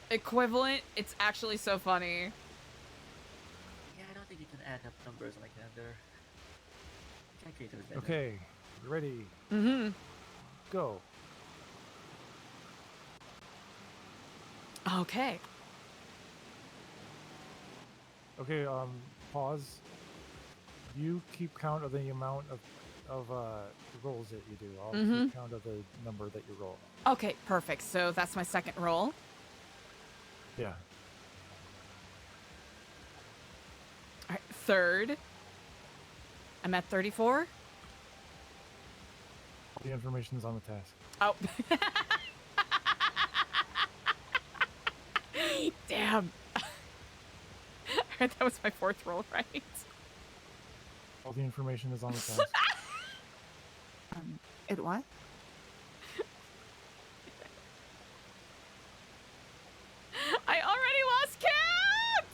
equivalent. It's actually so funny. Yeah, I don't think you can add up numbers on a calendar. Calculator is better. Okay, you ready? Mm-hmm. Go. Okay. Okay, pause. You keep count of the amount of rolls that you do. I'll keep count of the number that you roll. Okay, perfect. So that's my second roll. Yeah. All right, third. I'm at 34. The information's on the task. Oh. Damn. That was my fourth roll, right? All the information is on the task. It what? I already lost count!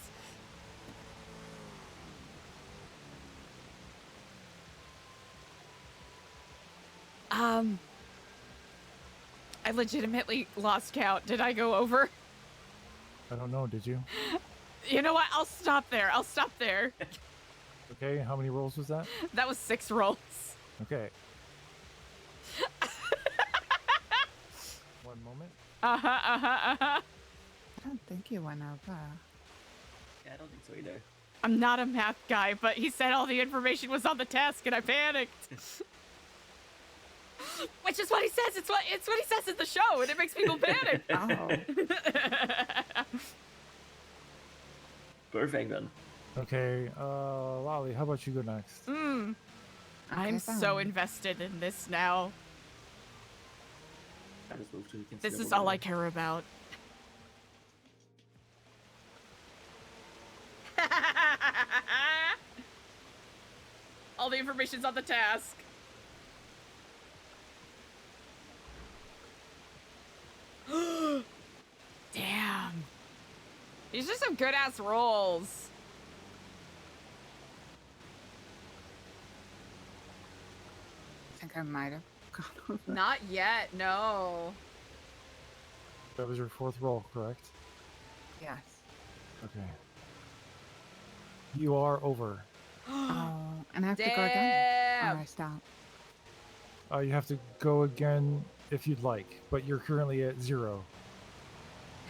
I legitimately lost count. Did I go over? I don't know, did you? You know what? I'll stop there. I'll stop there. Okay, how many rolls was that? That was 6 rolls. Okay. One moment. I don't think you went over. Yeah, I don't think so either. I'm not a math guy, but he said all the information was on the task and I panicked. Which is what he says. It's what he says in the show, and it makes people panic. Oh. Perfect then. Okay, Lolly, how about you go next? I'm Okay, so fine. invested in this now. I just moved to the This is considerable all I order. care about. All the information's on the task. Damn. These are some good ass rolls. I think I might have gone over. Not yet, no. That was your fourth roll, correct? Yes. Okay. You are over. Oh, and I have to go again? Or I Damn. stop? You have to go again if you'd like, but you're currently at 0.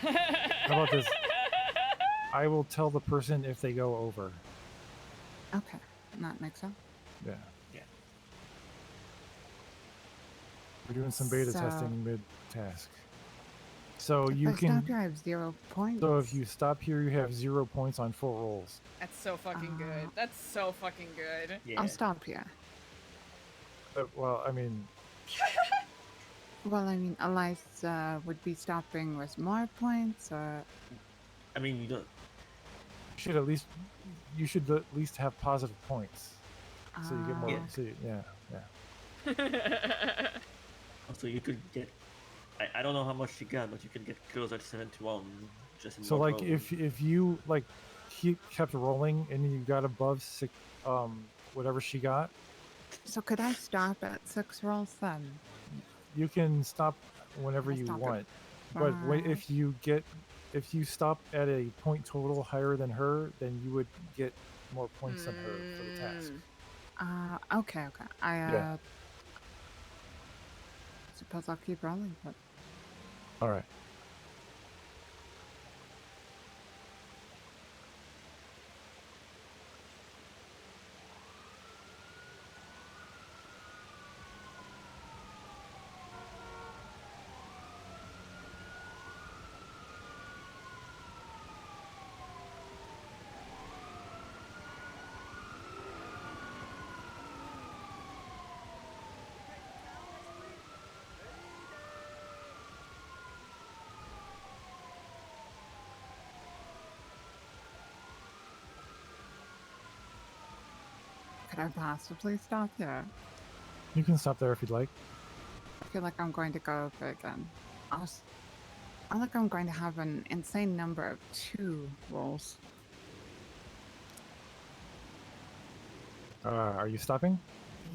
How about this? I will tell the person if they go over. Okay. That makes sense. Yeah. Yeah. We're doing some beta So- testing mid-task. So If you I can. stop here, I have 0 points. So if you stop here, you have 0 points on 4 rolls. That's so fucking good. That's so fucking good. Yeah. I'll stop here. Well, I mean, Well, I mean, Eliza would be stopping with more points, or... I mean, you don't. you should at least have positive points, so you get more. Yeah. So yeah. Also, you could get. I don't know how much she got, but you can get closer to 71 just in So one like roll. if you like kept rolling and you got above six, whatever she got, So could I stop at 6 rolls then? you can stop whenever I'll you stop at want. But five. if you stop at a point total higher than her, then you would get more points than her for the task. Okay. Yeah. Suppose I'll keep rolling, but All right. could I possibly stop there? You can stop there if you'd like. I feel like I'm going to go over again. I feel like I'm going to have an insane number of 2 rolls. Are you stopping?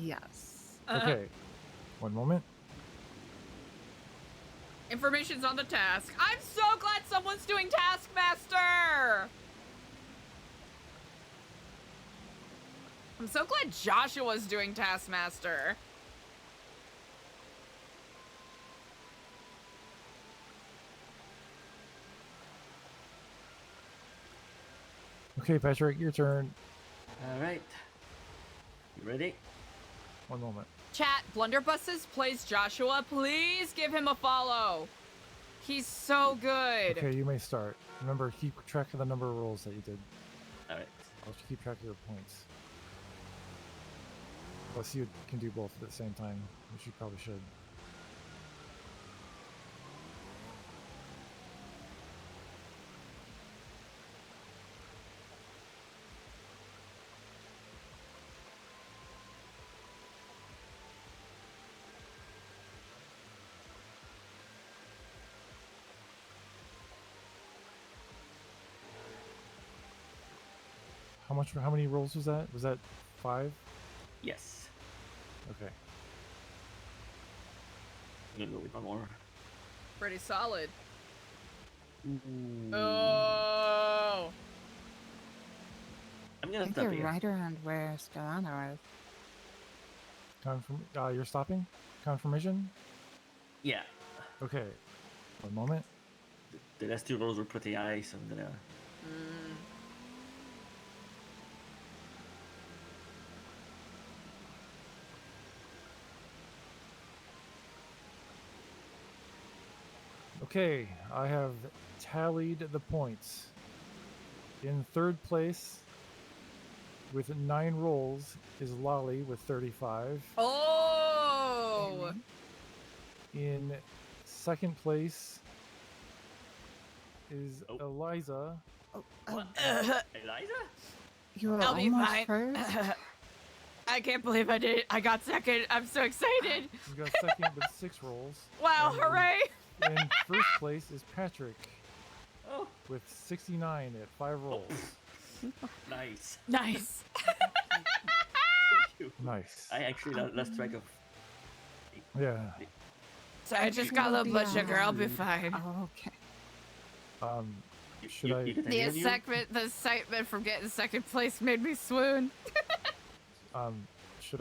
Yes. Okay. One moment. Information's on the task. I'm so glad someone's doing Taskmaster! I'm so glad Joshua's doing Taskmaster. Okay, Patrick, your turn. All right. You ready? One moment. Chat, Blunderbusses plays Joshua. Please give him a follow. He's so good. Okay, you may start. Remember, keep track of the number of rolls that you did. All right. I'll just keep track of your points. Unless you can do both at the same time, which you probably should. How many rolls was that? Was that 5? Yes. Okay. I'm gonna go with one more. Pretty solid. Ooh. Oh. I'm I gonna think stop you're here. right around where Stellano is. You're stopping? Confirmation? Yeah. Okay. One moment. The last 2 rolls were pretty high, so I'm gonna. Okay, I have tallied the points. In third place, with 9 rolls, is Lolly with 35. Oh. In second place is Oh. Eliza. What? Eliza? You were I'll be almost fine. first. I can't believe I did it. I got second. I'm so excited. You got second with 6 rolls. Wow, And hooray. In first place is Patrick Oh, with 69 at 5 rolls. nice. Nice. Thank you. Nice. I actually lost track of. Yeah. So I just got a little blood sugar. I'll be fine. Oh, okay. Should I? You get The any of you? excitement from getting second place made me swoon. Should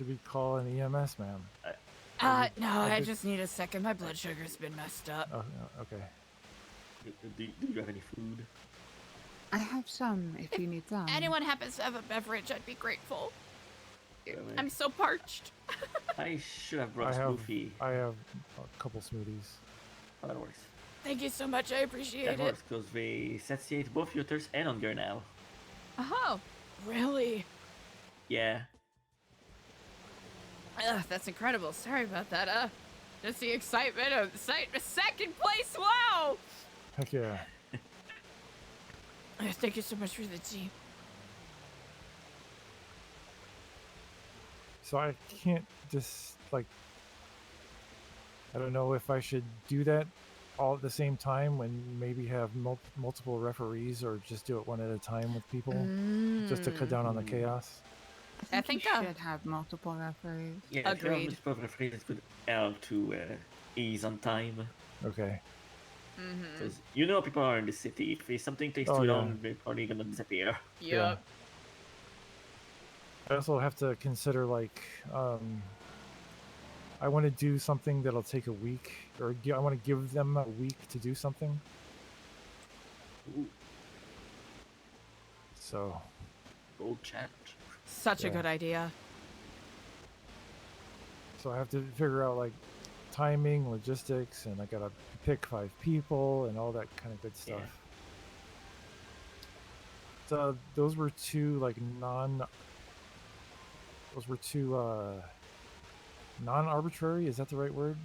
we call an EMS, ma'am? No, I just need a second. My blood sugar's been messed up. Oh, okay. Do you have any food? I have some if you need some. Anyone happens to have a beverage, I'd be grateful. Wait, I'm so parched. I should have brought a smoothie. I have a couple smoothies. Oh, that works. Thank you so much. I appreciate That it. works because we satiate both your thirst and hunger now. Oh, really? Yeah. That's incredible. Sorry about that. Just the excitement of second place. Wow. Heck yeah. Thank you so much for the tea. So I can't just like I don't know if I should do that all at the same time when maybe have multiple referees, or just do it one at a time with people, just to cut down on the chaos. I I think, think, you should have multiple referees. Yeah, if you have Agreed. multiple referees, it could help to ease on time. Okay. Because you know people are in the city. If something takes Oh, too yeah. long, they're probably gonna disappear. Yep. I also have to consider, like, I want to do something that'll take a week, or I want to give them a week to do something. Ooh, So, bold challenge. Such a Yeah. good idea. so I have to figure out, like, timing, logistics, and I gotta pick 5 people and all that kind of good stuff. Yeah. So those were two, like, non-arbitrary, is that the right word?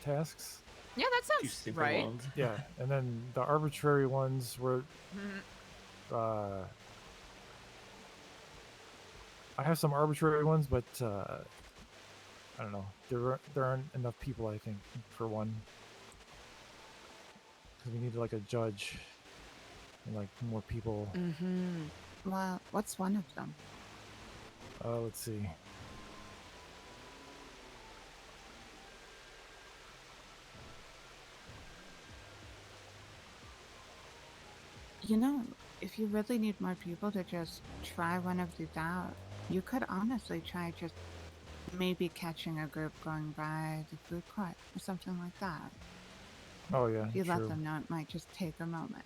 Tasks? Yeah, that Two sounds simple right. ones. Yeah, and then the arbitrary ones were Mhm. I have some arbitrary ones, but I don't know. There aren't enough people, I think, for one. Because we need, like, a judge and, like, more people. Well, what's one of them? Let's see. You know, if you really need more people to just try one of these out, you could honestly try just maybe catching a group going by the food court or something like that. Oh yeah, If you true. let them know, it might just take a moment.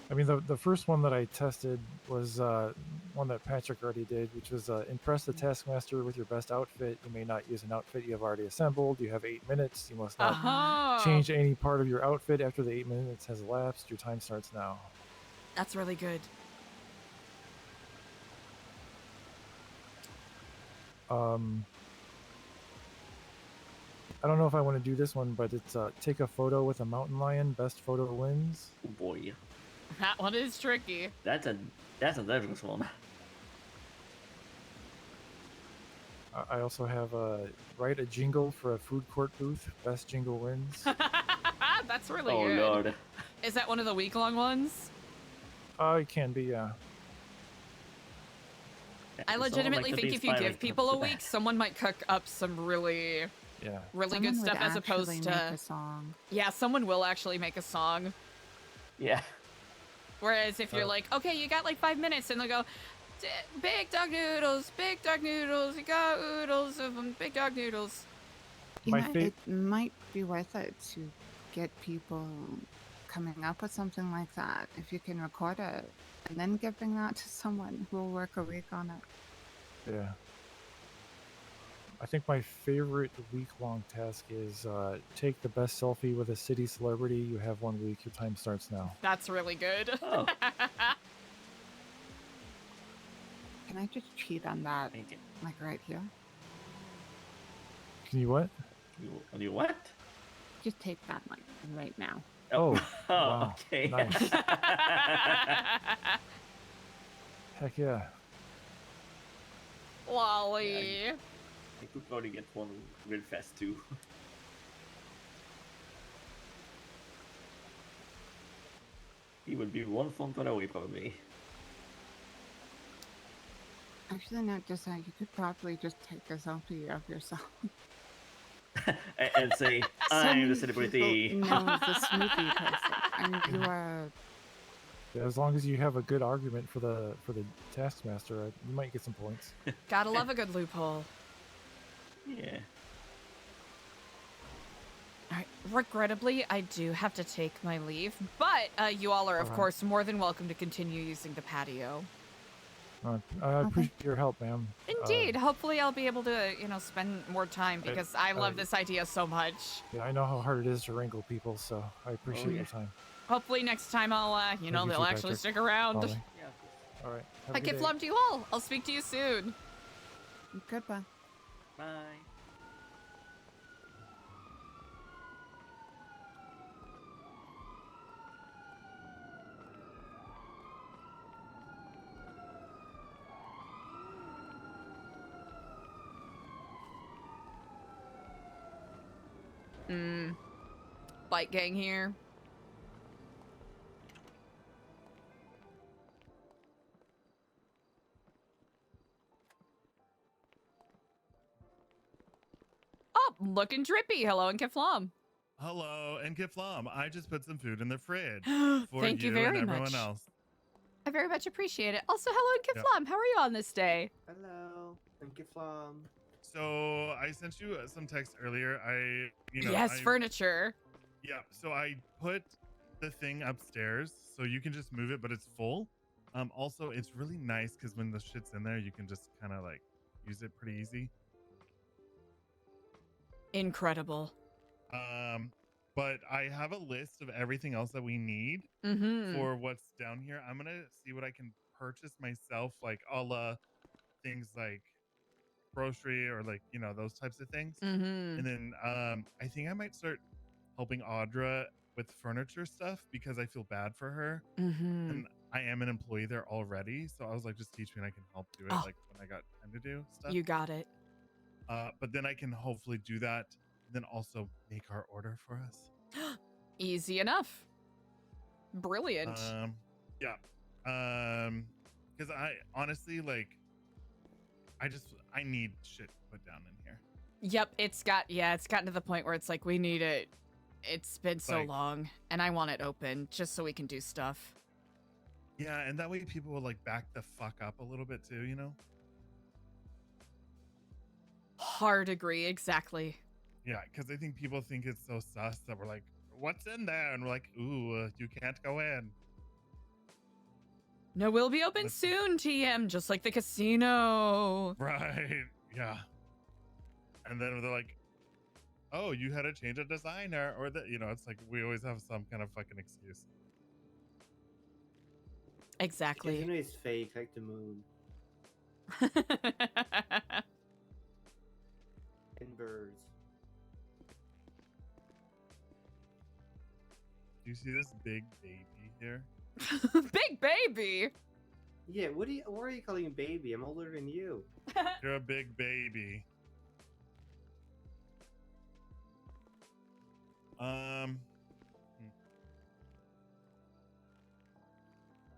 I mean, the first one that I tested was one that Patrick already did, which was impress the Taskmaster with your best outfit. You may not use an outfit you have already assembled. You have 8 minutes. You must not Uh-huh. change any part of your outfit after the 8 minutes has elapsed. Your time starts now. That's really good. I don't know if I want to do this one, but it's take a photo with a mountain lion. Best photo wins. Oh boy, That one is tricky. that's a dangerous one. I also have write a jingle for a food court booth. Best jingle wins. That's really Oh good. lord. Is that one of the week-long ones? It can be, yeah. I It's all legitimately like the think if you inspiring give people a comes to week, someone might cook up some really, Yeah. really Someone good would stuff as actually opposed make to... a song. Yeah, someone will actually make a song. that. Yeah. Whereas if you're like, okay, you got like 5 minutes, and they'll go, big dog noodles, you got oodles of them, big dog noodles. You My know, fa- it might be worth it to get people coming up with something like that. If you can record it and then giving that to someone who will work a week on it. Yeah. I think my favorite week-long task is take the best selfie with a city celebrity. You have 1 week. Your time starts now. That's really good. Oh. Can I just cheat on that, Thank you. like right here? Can you what? You what? Just take that, like right now. Oh, Oh, wow. okay. Nice. Heck yeah. Lolly. I could probably get one real fast too. He would be one phone call away probably. Actually, no, just you could probably just take a selfie of yourself. And say, So I'm many the celebrity. people know the smoothie person, and you are. Yeah, as long as you have a good argument for the Taskmaster, you might get some points. Gotta love a good loophole. Yeah. Alright, regrettably, I do have to take my leave, but you all are, of Alright. course, more than welcome to continue using the patio. I appreciate your help, ma'am. Indeed. Hopefully I'll be able to, spend more time because I love I- this idea so much. Yeah, I know how hard it is to wrangle people, so I appreciate yeah. your time. Hopefully next time I'll, you they'll too, actually Patrick. stick around. Molly. Yeah, of course. All right. Have I a good give day. love to you all. I'll speak to you soon. Goodbye. Bye. Bike gang here. Oh, looking drippy. Hello, and Keflam. Hello, and Kiflam. I just put some food in the fridge for Thank you very and everyone much. else. I very much appreciate it. Also, hello, and Keflam. How are you on this day? Hello, I'm Giflam. So I sent you some text earlier. Yes, furniture. Yeah, so I put the thing upstairs so you can just move it, but it's full. Also, it's really nice because when the shit's in there, you can just kind of like use it pretty easy. Incredible. But I have a list of everything else that we need for what's down here. I'm gonna see what I can purchase myself, like a la things like grocery or like those types of things. And then I think I might start helping Audra with furniture stuff because I feel bad for her. And I am an employee there already, so I was like, just teach me and I can help do it like when I got time to do stuff. You got it. But then I can hopefully do that, and then also make our order for us. Easy enough. Brilliant. Yeah. Because I honestly I need shit put down in here. Yep, it's gotten to the point where it's like we need it. It's been so long, and I want it open just so we can do stuff. Yeah, and that way people will like back the fuck up a little bit too, Hard agree, exactly. Yeah, because I think people think it's so sus that we're like, what's in there? And we're like, ooh, you can't go in. No, we'll be open soon, TM, just like the casino. Right, yeah. And then they're like, oh, you had to change a designer, or that, it's like we always have some kind of fucking excuse. Exactly. Casino is fake, like the moon. And birds. Do you see this big baby here? Big baby. Yeah, what are you calling baby? I'm older than you. You're a big baby.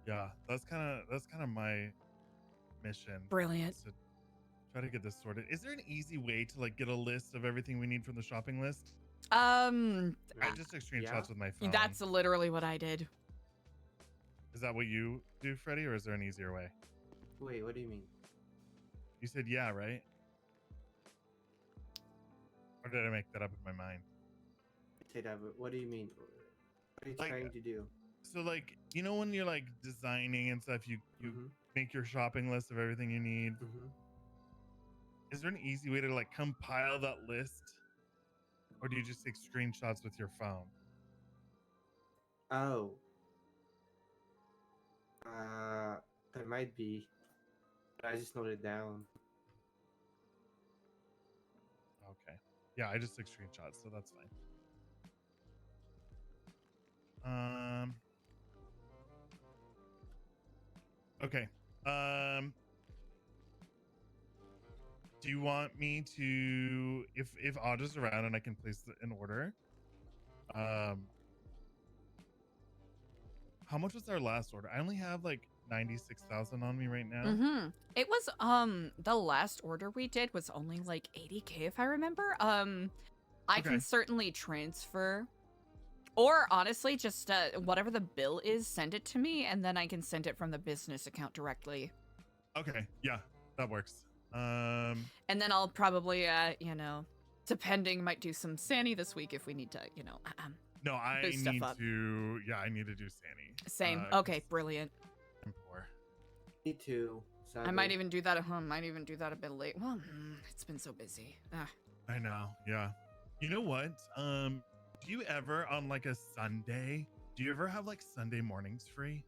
Yeah, that's kind of my mission. Brilliant. To try to get this sorted. Is there an easy way to like get a list of everything we need from the shopping list? I just took screenshots with my phone. That's literally what I did. Is that what you do, Freddy, or is there an easier way? Wait, what do you mean? You said yeah, right? Or did I make that up in my mind? Say that, but what do you mean? What are you trying to do? So like, when you're like designing and stuff, you make your shopping list of everything you need. Is there an easy way to like compile that list? Or do you just take screenshots with your phone? Oh. There might be. But I just noted it down. Okay. Yeah, I just took screenshots, so that's fine. Okay. Do you want me to, if Audra's around and I can place an order? How much was our last order? I only have like 96,000 on me right now. It was the last order we did was only like 80K if I remember. I can certainly transfer, or honestly just whatever the bill is, send it to me and then I can send it from the business account directly. Okay, yeah, that works. And then I'll probably depending, might do some Sani this week if we need to, no, I boost stuff need up. to. Yeah, I need to do Sani. Same. Okay, brilliant. I'm poor. Me too. Sadly. I might even do that at home. Might even do that a bit late. Well, it's been so busy. I know. Yeah. You know what? Do you ever on like a Sunday? Do you ever have like Sunday mornings free?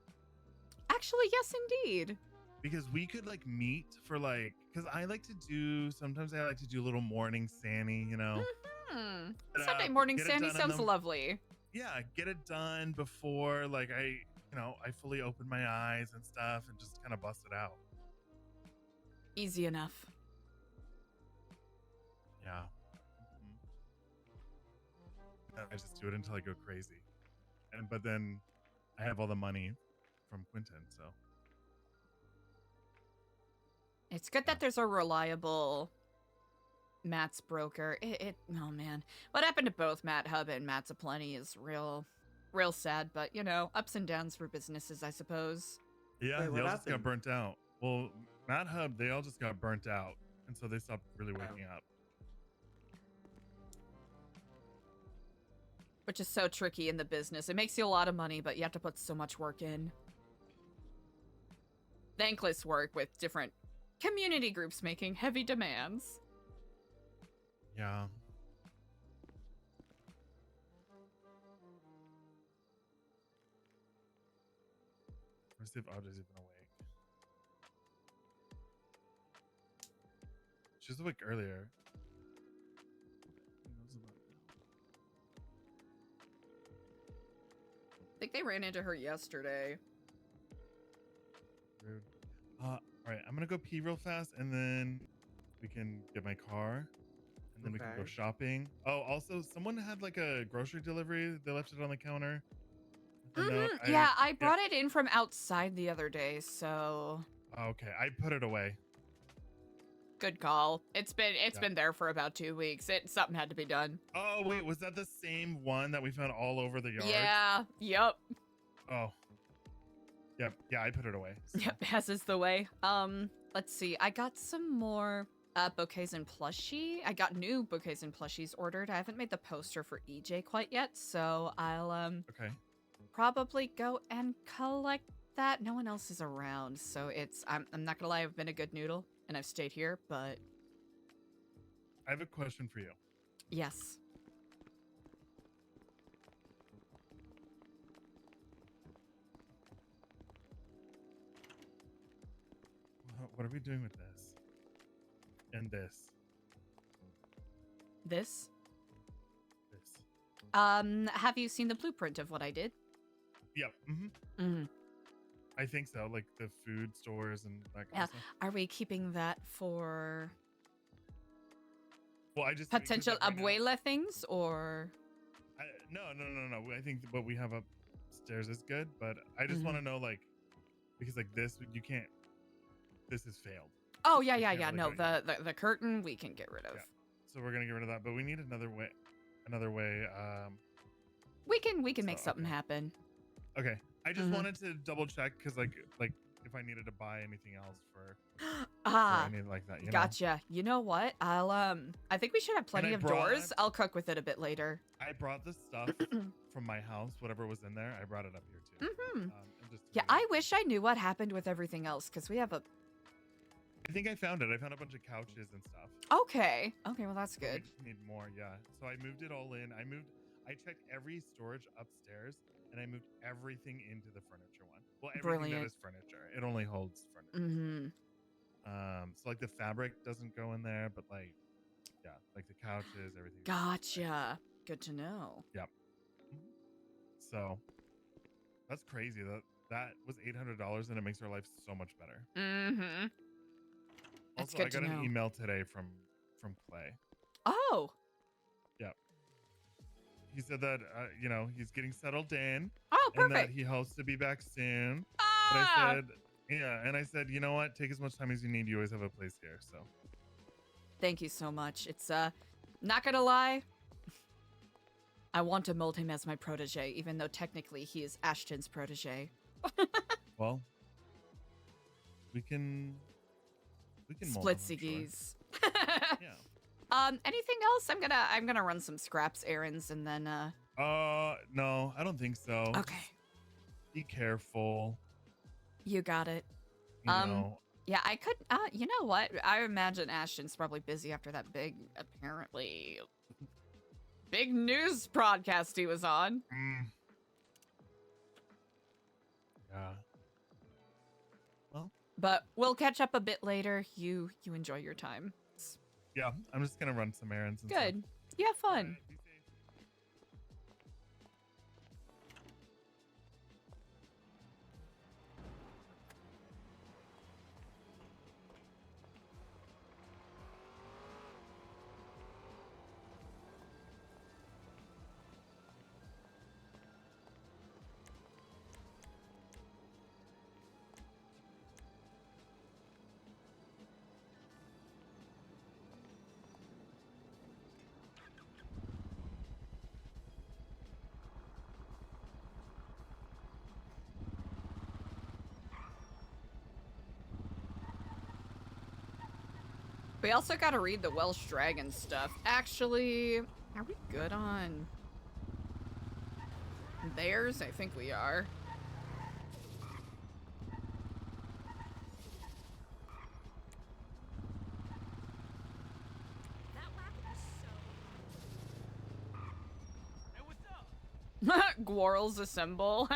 Actually, yes, indeed. Because we could like meet for like, because I like to do. Sometimes I like to do a little morning Sani. Sunday morning Sani sounds lovely. Yeah, get it done before like I fully open my eyes and stuff and just kind of bust it out. Easy enough. Yeah. And I just do it until I go crazy. But then I have all the money from Quentin, so It's good that there's a reliable Matt's broker. Oh man, what happened to both Matt Hub and Matt's Aplenty is real sad. But you know, ups and downs for businesses, I suppose. yeah, Wait, they what all just got happened? burnt out. Well, Matt Hub, they all just got burnt out, and so they stopped really waking up. Which is so tricky in the business. It makes you a lot of money, but you have to put so much work in. Thankless work with different community groups making heavy demands. Yeah. Let's see if Audra's even awake. She was awake earlier. Who knows about I think they ran into her yesterday. Rude. All right, I'm gonna go pee real fast, and then we can get my car, and then we can go Okay. shopping. Oh, also, someone had like a grocery delivery. They left it on the counter. A note. Yeah, I brought it in from outside the other day, so Okay, I put it away. good call. It's been there for about 2 weeks. Something had to be done. Oh wait, was that the same one that we found all over the yard? Yeah. Yep. Oh. Yep. Yeah, I put it away. So. Yep. As is the way. Let's see. I got some more bouquets and plushie. I got new bouquets and plushies ordered. I haven't made the poster for EJ quite yet, so I'll Okay. probably go and collect that. No one else is around, so I'm not gonna lie, I've been a good noodle and I've stayed here, but I have a question for you. yes. What are we doing with this? And this. This. This. Have you seen the blueprint of what I did? Yep. Mm-hmm. I think so. Like the food stores and that kind Yeah. of stuff. Are we keeping that for Well, I just potential because, like, right now- abuela things, or? No. I think what we have upstairs is good, but I just want to know, like, because like this, you can't. This has failed. Oh You can't really no. do it The curtain we can get rid of. Yeah. So we're gonna get rid of that, but we need another way. We can make So, something okay. happen. Okay. I just Mhm. wanted to double check because like if I needed to buy anything else for Ah, anything like that, you know? gotcha. You know what? I think we should have plenty I of doors. brought- I'll cook with it a bit later. I brought the stuff from my house, whatever was in there. I brought it up here too. Mm-hmm. And just Yeah, I wish I knew what happened with everything else, because we have a. I think I found it. I found a bunch of couches and stuff. Okay. Okay, well that's But we good. just need more, yeah. So I moved it all in. I checked every storage upstairs, and I moved everything into the furniture one. Well, everything Brilliant. that is furniture. It only holds furniture. Mm-hmm. So like the fabric doesn't go in there, but like, yeah, like the couches, everything. Gotcha. Good to know. So that's crazy. That was $800, and it makes our life so much better. Mm-hmm. That's Also, good I got to an know. email today from Clay. Oh. He said that he's getting settled in, Oh, and that perfect. he hopes to be back soon. But I Ah. said, yeah, and I said, you know what? Take as much time as you need. You always have a place here. So Thank you so much. It's not gonna lie, I want to mold him as my protege, even though technically he is Ashton's protege. well, we can mold Split him, I'm sure. Siggies. Yeah. Anything else? I'm gonna run some scraps errands and then No, I don't think so. okay. Be careful. You got it. You know. Yeah, I could you know what? I imagine Ashton's probably busy after that apparently big news broadcast he was on. Yeah. Well, But we'll catch up a bit later. You enjoy your time. yeah. I'm just gonna run some errands. And stuff. Good. You have fun. Alright, be safe. We also gotta read the Welsh Dragon stuff. Actually, are we good on theirs? I think we are. Gwarls assemble.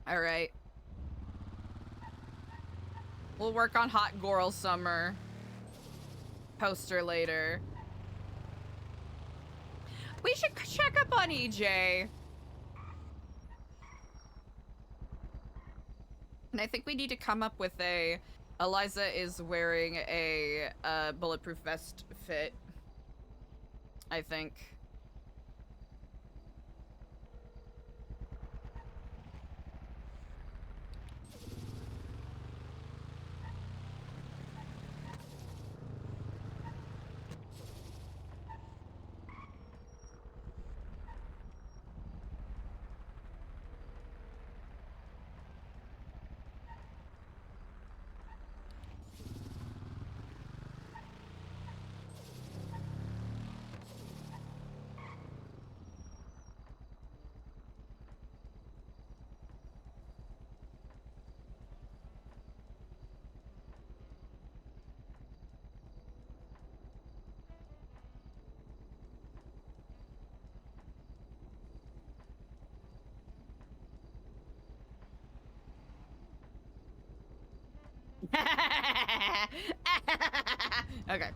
All right. We'll work on Hot Goral Summer poster later. We should check up on EJ. And I think we need to come up with a... Eliza is wearing a bulletproof vest fit. I think. Okay.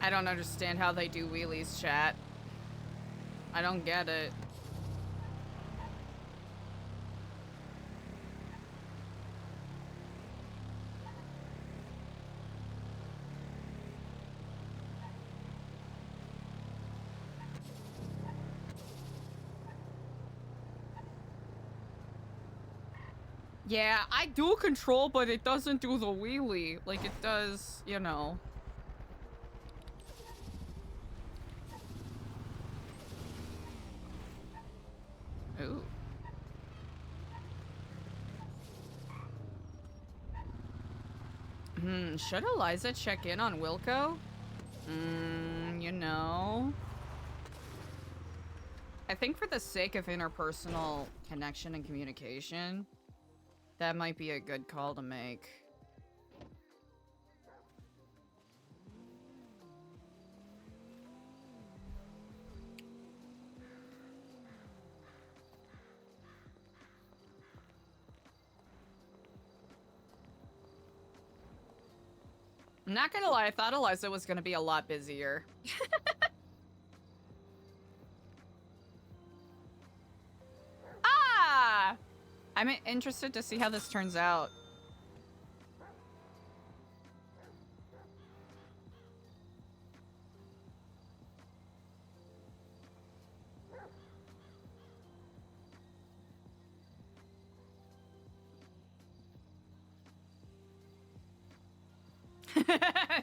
I don't understand how they do wheelies, chat. I don't get it. Yeah, I do control, but it doesn't do the wheelie. Like it does, you know. Ooh. Should Eliza check in on Wilco? You know. I think for the sake of interpersonal connection and communication, that might be a good call to make. I'm not gonna lie, I thought Eliza was gonna be a lot busier. Ah! I'm interested to see how this turns out.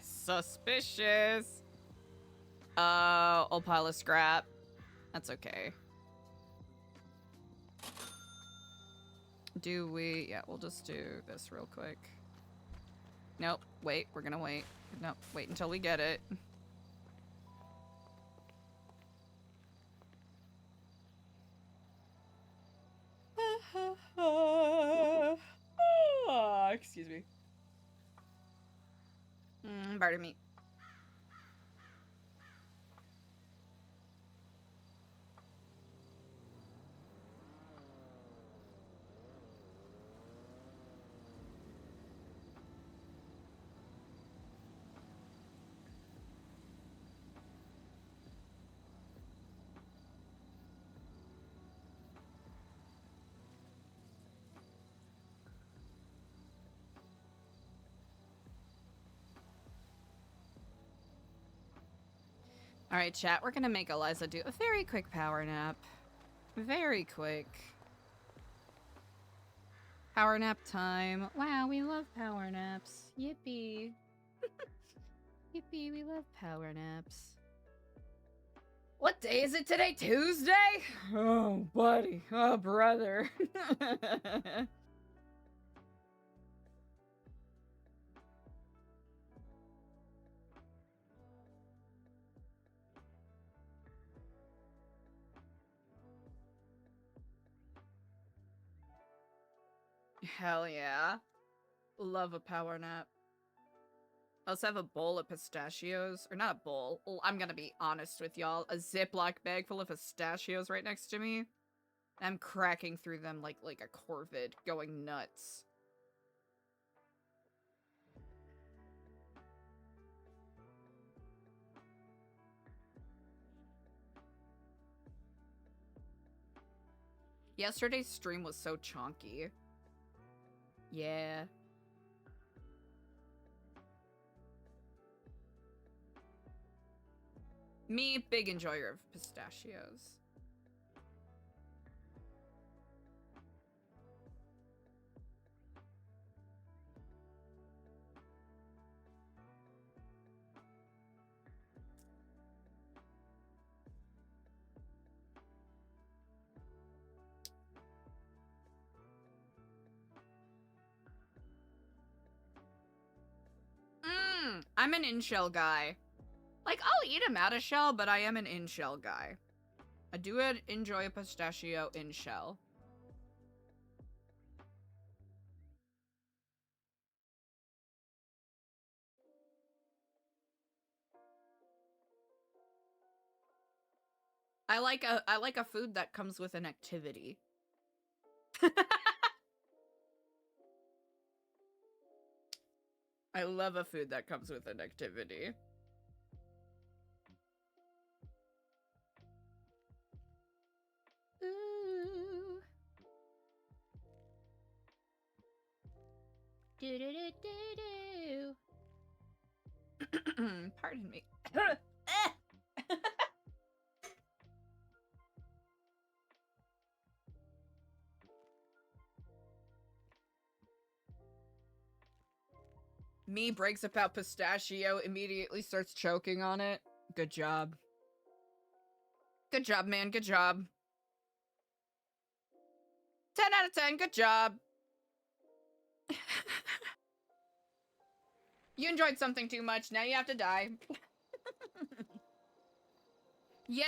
Suspicious. Old pile of scrap. That's okay. Do we? Yeah, we'll just do this real quick. Nope. Wait, we're gonna wait. Nope. Wait until we get it. Excuse me. Pardon me. All right, chat, we're gonna make Eliza do a very quick power nap. Very quick. Power nap time. Wow, we love power naps. Yippee. Yippee, we love power naps. What day is it today? Tuesday? Oh, buddy. Oh, brother. Hell yeah. Love a power nap. I also have a bowl of pistachios. Or not a bowl. I'm gonna be honest with y'all. A Ziploc bag full of pistachios right next to me. I'm cracking through them like a corvid, going nuts. Yesterday's stream was so chonky. Yeah. Me, big enjoyer of pistachios. I'm an in-shell guy. Like, I'll eat them out of shell, but I am an in-shell guy. I do enjoy a pistachio in shell. I like a food that comes with an activity. I love a food that comes with an activity. Ooh. Do do do do do. Pardon me. Me breaks about pistachio, immediately starts choking on it. Good job. Good job, man. Good job. 10 out of 10. Good job. You enjoyed something too much. Now you have to die. Yeah.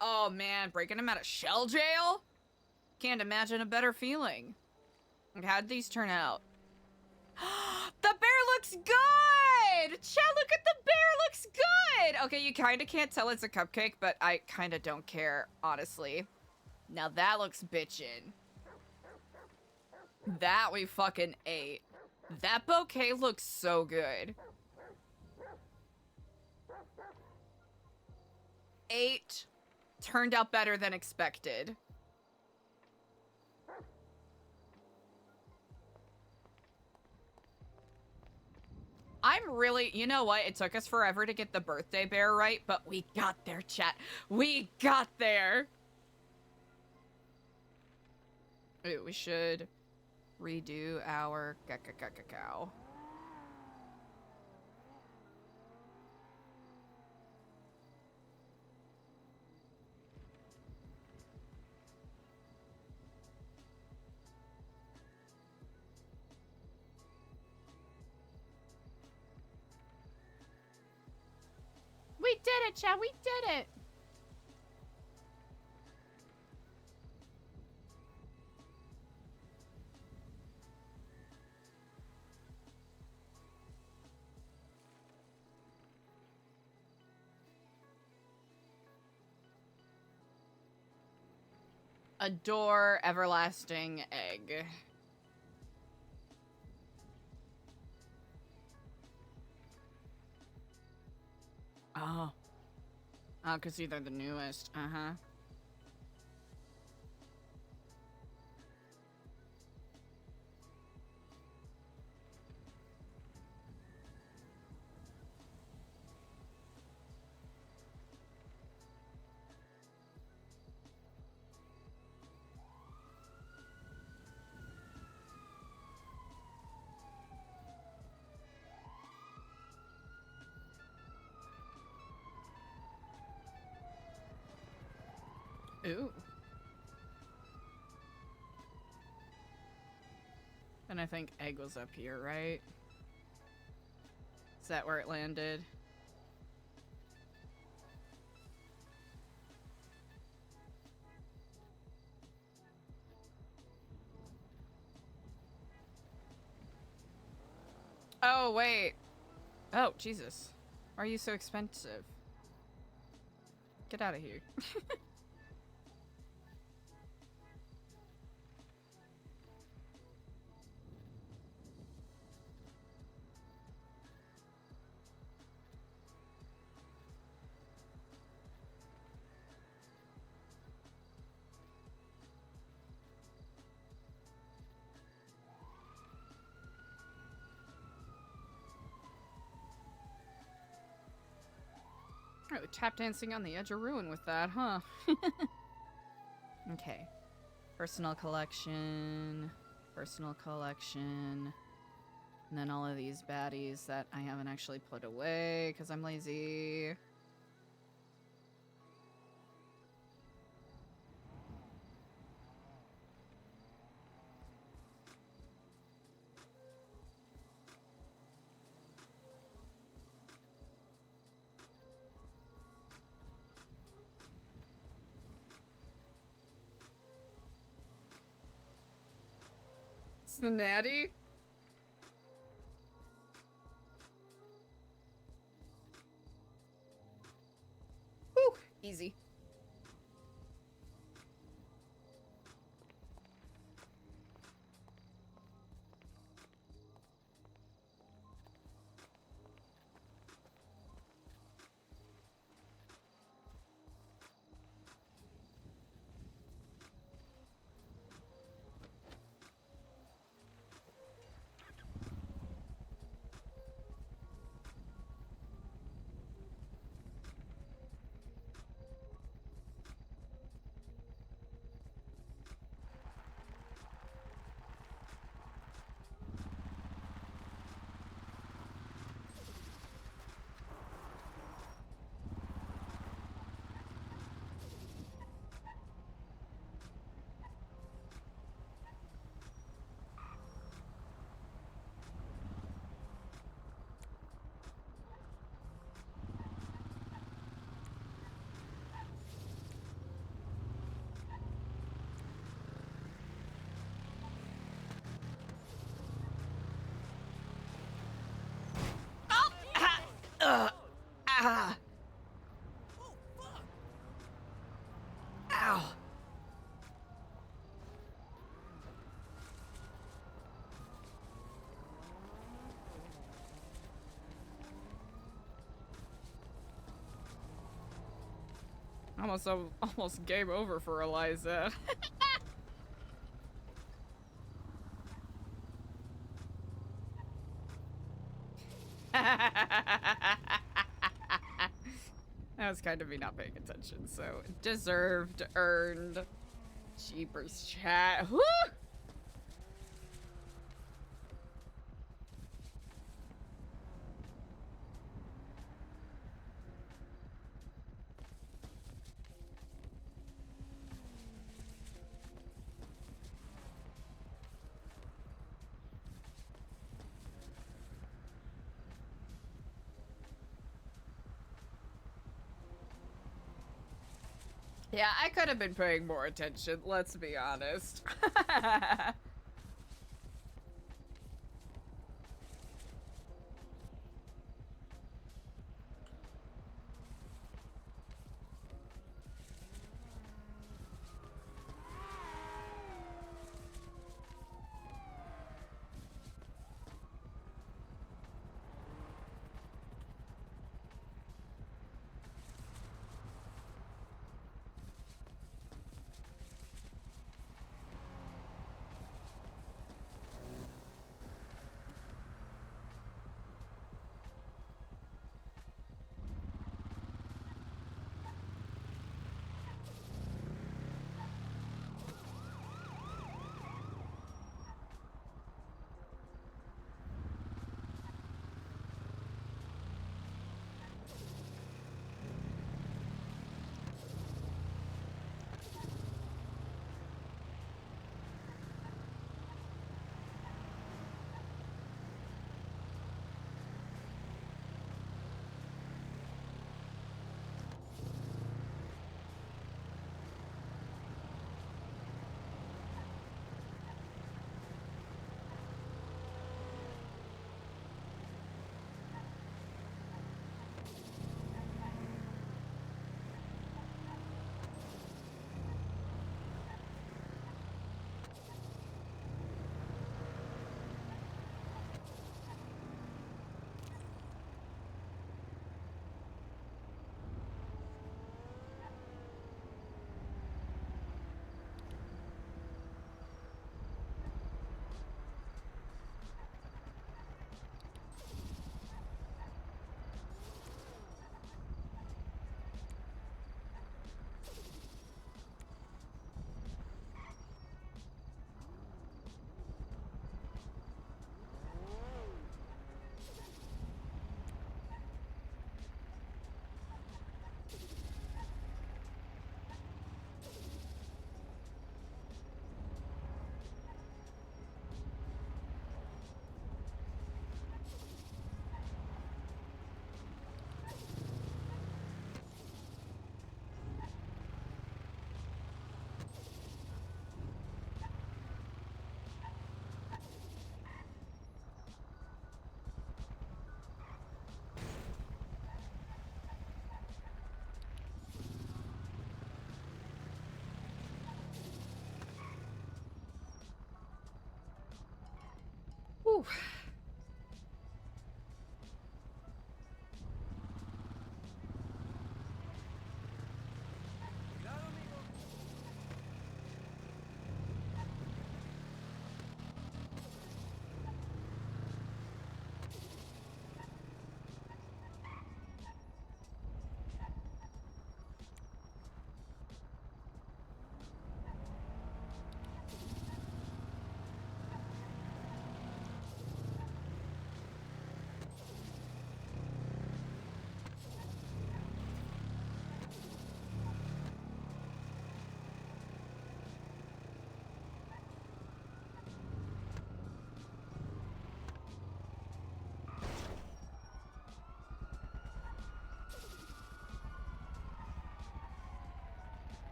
Oh, man. Breaking him out of shell jail? Can't imagine a better feeling. How'd these turn out? The bear looks good! Chat, look at the bear looks good! Okay, you kind of can't tell it's a cupcake, but I kind of don't care, honestly. Now that looks bitchin'. That we fucking ate. That bouquet looks so good. 8 turned out better than expected. I'm really, you know what? It took us forever to get the birthday bear right, but we got there, chat. We got there. Ooh, we should redo our cow. We did it, chat. We did it. Adore everlasting egg. Oh. Oh, because they're the newest. Uh-huh. Ooh. And I think egg was up here, right? Is that where it landed? Oh, wait. Oh, Jesus. Why are you so expensive? Get out of here. Oh, tap dancing on the edge of ruin with that, huh? Okay. Personal collection. Personal collection. And then all of these baddies that I haven't actually put away because I'm lazy. It's the natty. Whew, easy. Ah! Ow! Almost game over for Eliza. That was kind of me not paying attention, so deserved, earned. Jeepers chat. Woo! Yeah, I could have been paying more attention, let's be honest. Whew.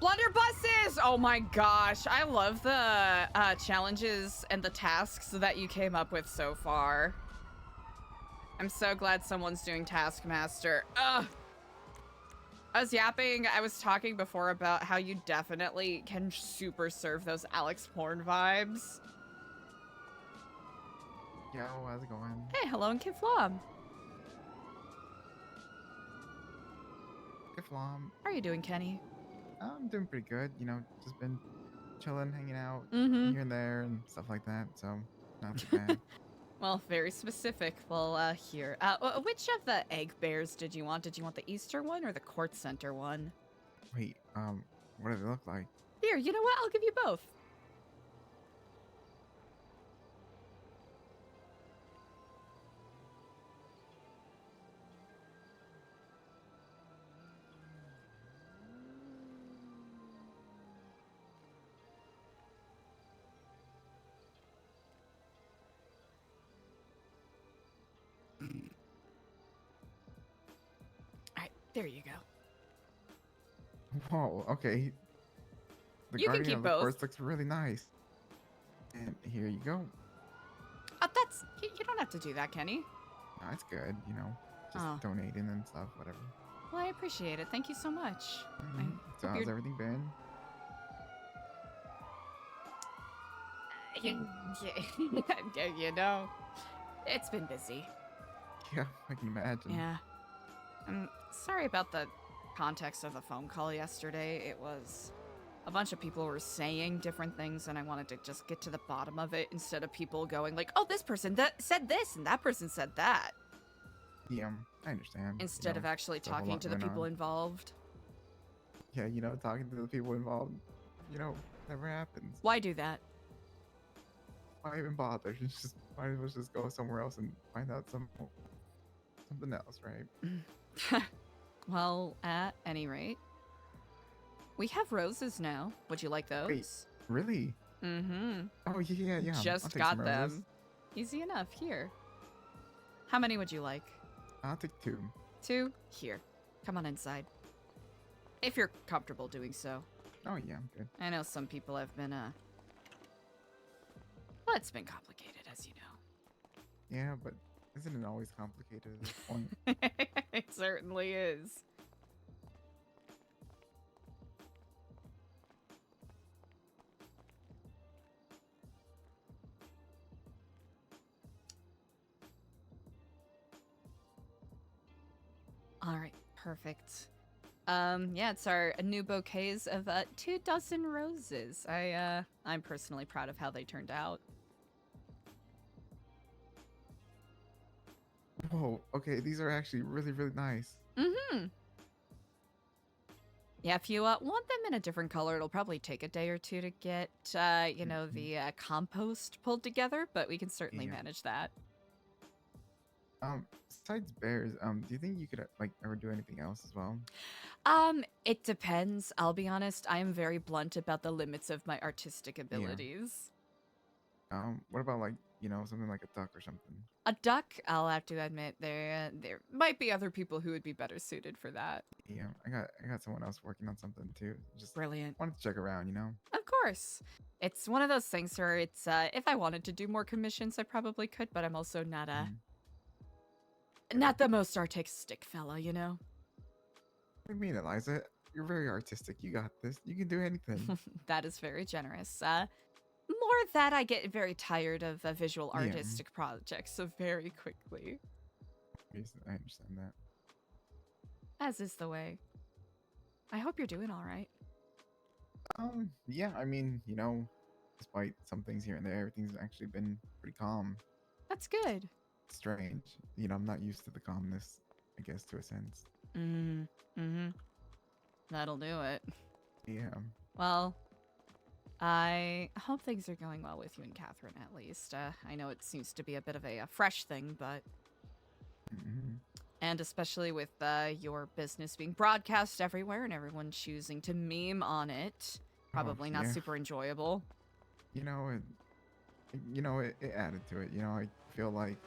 Blunderbusses! Oh my gosh, I love the challenges and the tasks that you came up with so far. I'm so glad someone's doing Taskmaster. Ugh. I was talking before about how you definitely can super serve those Alex porn vibes. Yo, how's it going? Hey, hello and Kid Flom. Flom. How are you doing, Kenny? I'm doing pretty good. You know, just been chilling, hanging out Mm-hmm. here and there and stuff like that. So not too bad. Well, very specific. Well, here. Which of the egg bears did you want? Did you want the Easter one or the Court Center one? Wait, what do they look like? Here, you know what? I'll give you both. Alright, there you go. Whoa, okay. The You can Guardian keep of the both. Course looks really nice. And here you go. That's... You don't have to do that, Kenny. Oh, that's good, you know. Just Oh. donating and stuff, whatever. Well, I appreciate it. Thank you so much. Mhm. So hope how's you're- everything been? You know, it's been busy. Yeah, I can imagine. Yeah. I'm sorry about the context of the phone call yesterday. It was a bunch of people were saying different things, and I wanted to just get to the bottom of it instead of people going like, "Oh, this person that said this and that person said that," Yeah, I understand. instead of actually there's a whole talking lot to the going people on. involved. Yeah, you know, talking to the people involved, you know, never happens. Why do that? Why even bother? Just might as well just go somewhere else and find out something else, right? Well, at any rate, we have roses now. Would you like those? Wait. Really? Mm-hmm. Oh yeah, yeah. I'll Just take got some roses. them. Easy enough. Here. How many would you like? I'll take 2. 2? Here. Come on inside. If you're comfortable doing so. Oh yeah, I'm good. I know some people have been, well, it's been complicated, as you know. Yeah, but isn't it always complicated at this point? It certainly is. All right, perfect. Yeah, it's our new bouquets of 24 roses. I'm personally proud of how they turned out. Whoa, okay, these are actually really, really nice. Mm-hmm. Yeah, if you want them in a different color, it'll probably take a day or two to get, you know, the compost pulled together, but we can certainly Yeah. manage that. Besides bears, do you think you could like ever do anything else as well? It depends. I'll be honest, I am very blunt about the limits of my artistic abilities. What about like, you know, something like a duck or something? A duck, I'll have to admit, there might be other people who would be better suited for that. Yeah, I got someone else working on something too. Just Brilliant. wanted to check around, you know? Of course. It's one of those things where it's, if I wanted to do more commissions, I probably could, but I'm also not not the most artistic fella, you know? What do you mean, Eliza? You're very artistic. You got this. You can do anything. That is very generous. More that I get very tired of visual Yeah. artistic projects so very quickly, Yes, I understand that. as is the way. I hope you're doing all right. Yeah, I mean, you know, despite some things here and there, everything's actually been pretty calm. That's good. Strange. You know, I'm not used to the calmness, I guess, to a sense. Mm-hmm. That'll do it. Yeah. Well, I hope things are going well with you and Catherine, at least. I know it seems to be a bit of a fresh thing, but... Mhm. And especially with your business being broadcast everywhere and everyone choosing to meme on it. Probably not yeah. super enjoyable. You know, it added to it. You know, I feel like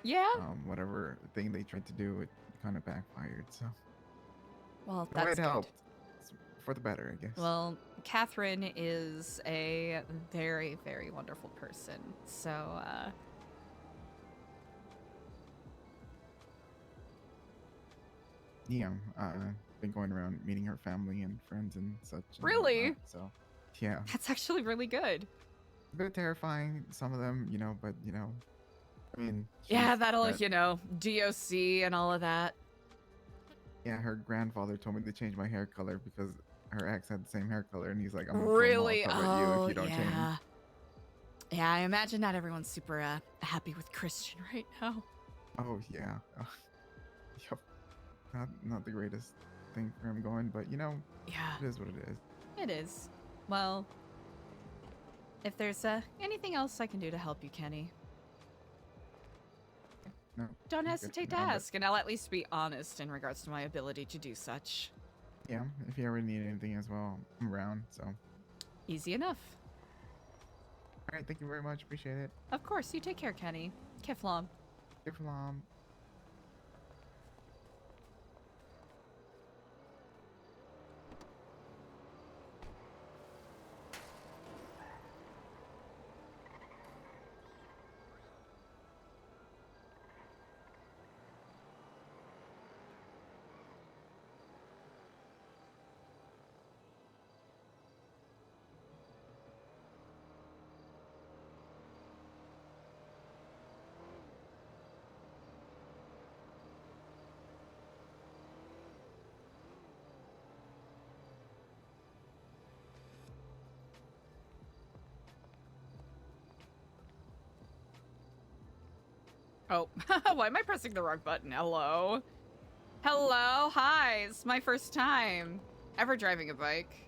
Yeah? whatever thing they tried to do, it kind of backfired. So Well, no, that's it good. helped. It's for the better, I guess. Well, Catherine is a very, very wonderful person. So, yeah, been going around meeting her family and friends and such. And Really? whatnot, so, yeah, that's actually really good. a bit terrifying, some of them, you know, but you know, I mean, Yeah, she's that'll, got- you know, DOC and all of that. Yeah, her grandfather told me to change my hair color because her ex had the same hair color, and he's like, I'm gonna throw Really? Molotov at you if you don't change. Yeah. Yeah, I imagine not everyone's super happy with Christian right now. Oh yeah. Yep. Not the greatest thing for him going, but you know, Yeah, it is what it is. it is. Well, if there's anything else I can do to help you, Kenny, No. don't I'm good hesitate for to now, but ask, and I'll at least be honest in regards to my ability to do such. yeah, if you ever need anything as well, I'm around. So, all Easy enough. right, thank you very much. Appreciate it. Of course, you take care, Kenny. Kiflom. Give mom. Oh, why am I pressing the wrong button? Hello? Hello? Hi, it's my first time ever driving a bike.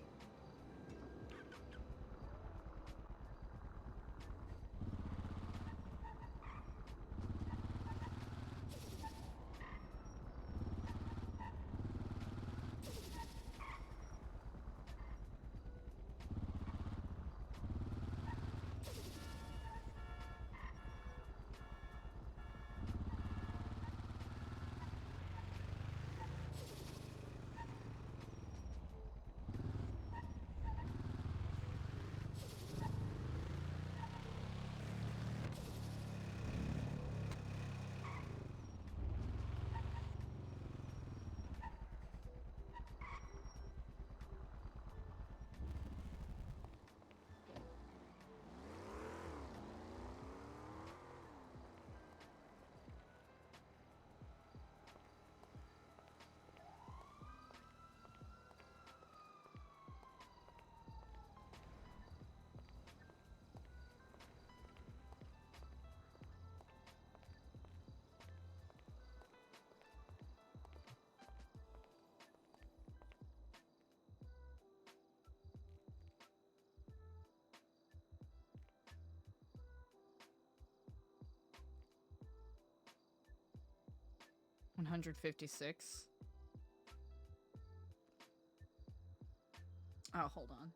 $156. Oh, hold on.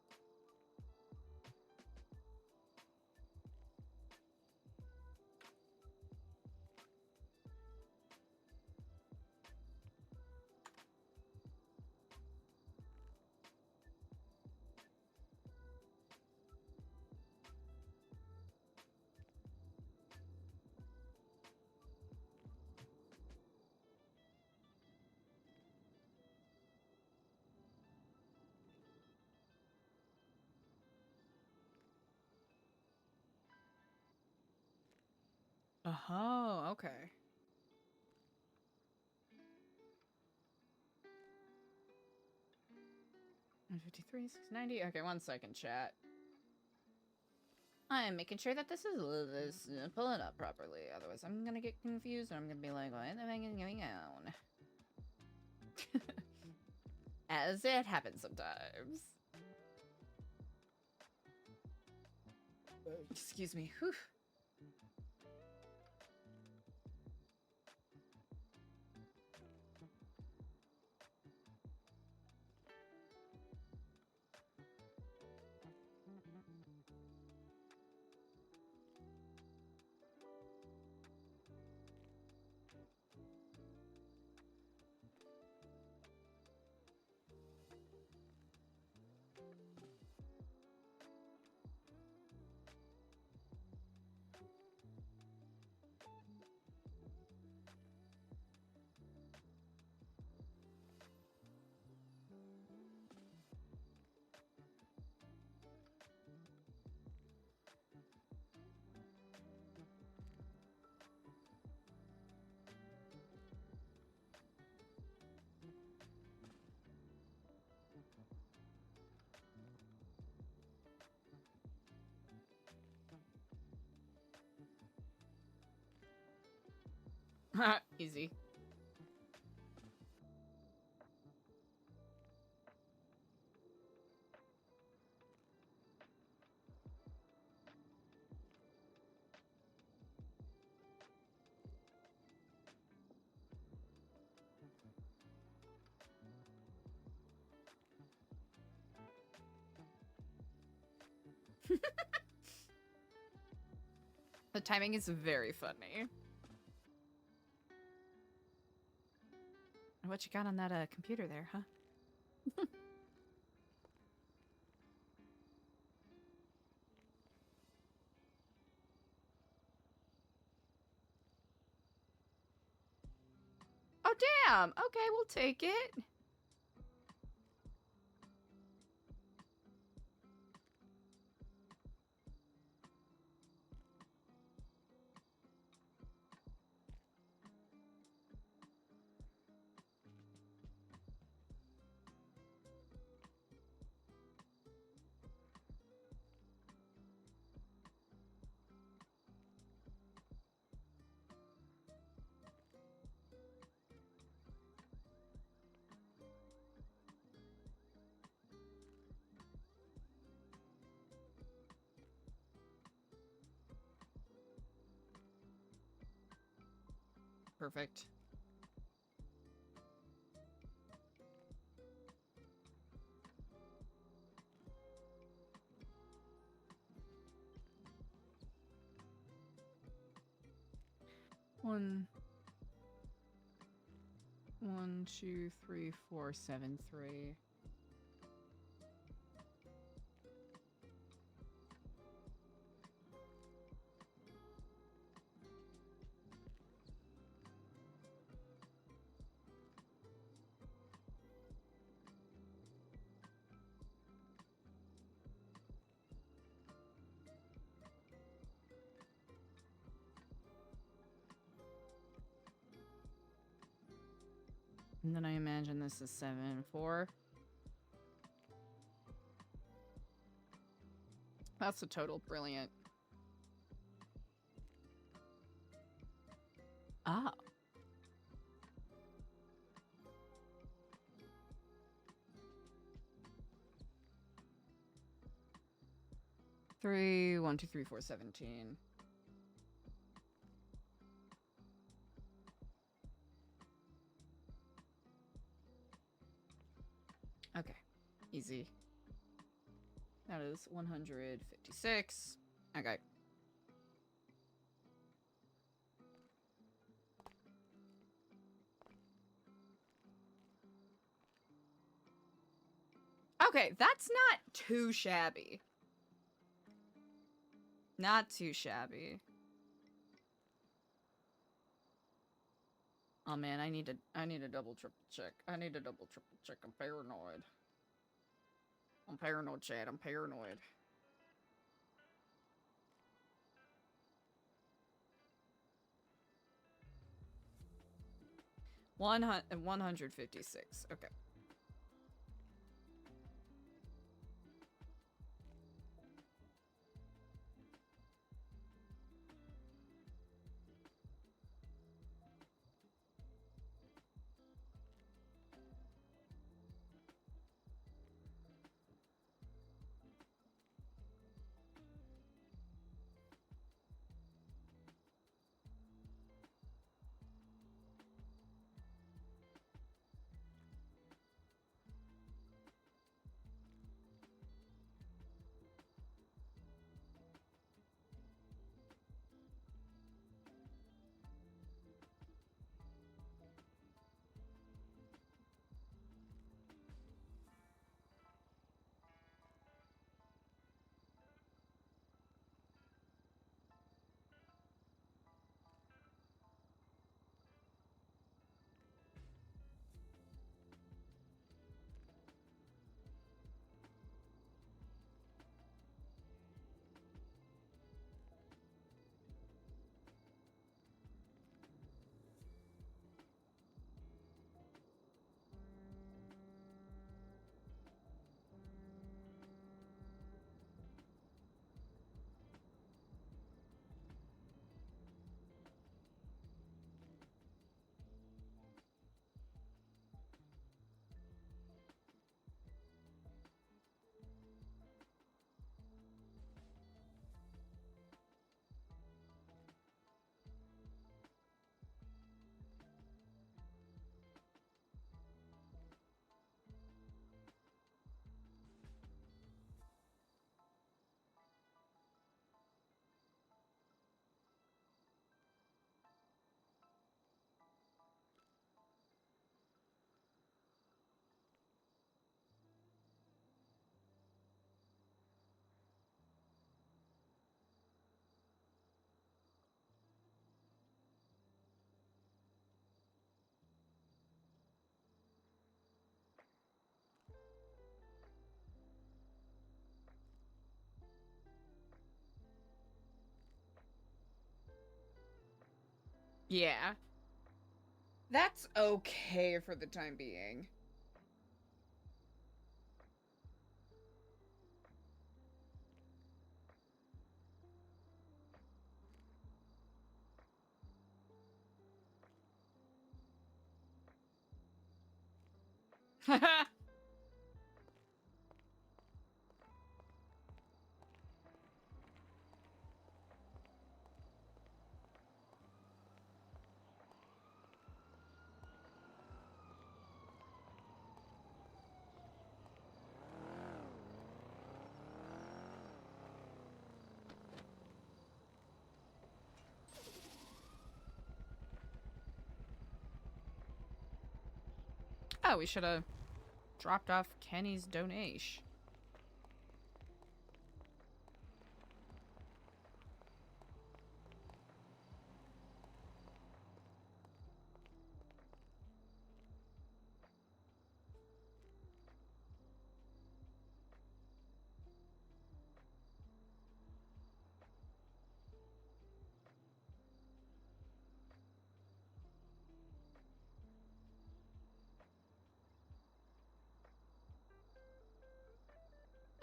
Oh, okay. 153, 690. Okay, 1 second, chat. I'm making sure that this is pulling up properly. Otherwise, I'm gonna get confused and I'm gonna be like, what the heck is going on? As it happens sometimes. Excuse me. Whew. Easy. The timing is very funny. What you got on that computer there, huh? Oh, damn! Okay, we'll take it. Perfect. One, 2, 3, 4, 7, 3. And then I imagine this is 7, 4. That's a total. Brilliant. Ah. Three, 1, 2, 3, 4, 17. Okay, easy. That is 156. Okay. Okay, that's not too shabby. Not too shabby. Oh man, I need to double triple check. I need to double triple check. I'm paranoid. I'm paranoid, Chad. I'm paranoid. One 156. Okay. Yeah. That's okay for the time being. Oh, we should have dropped off Kenny's donation.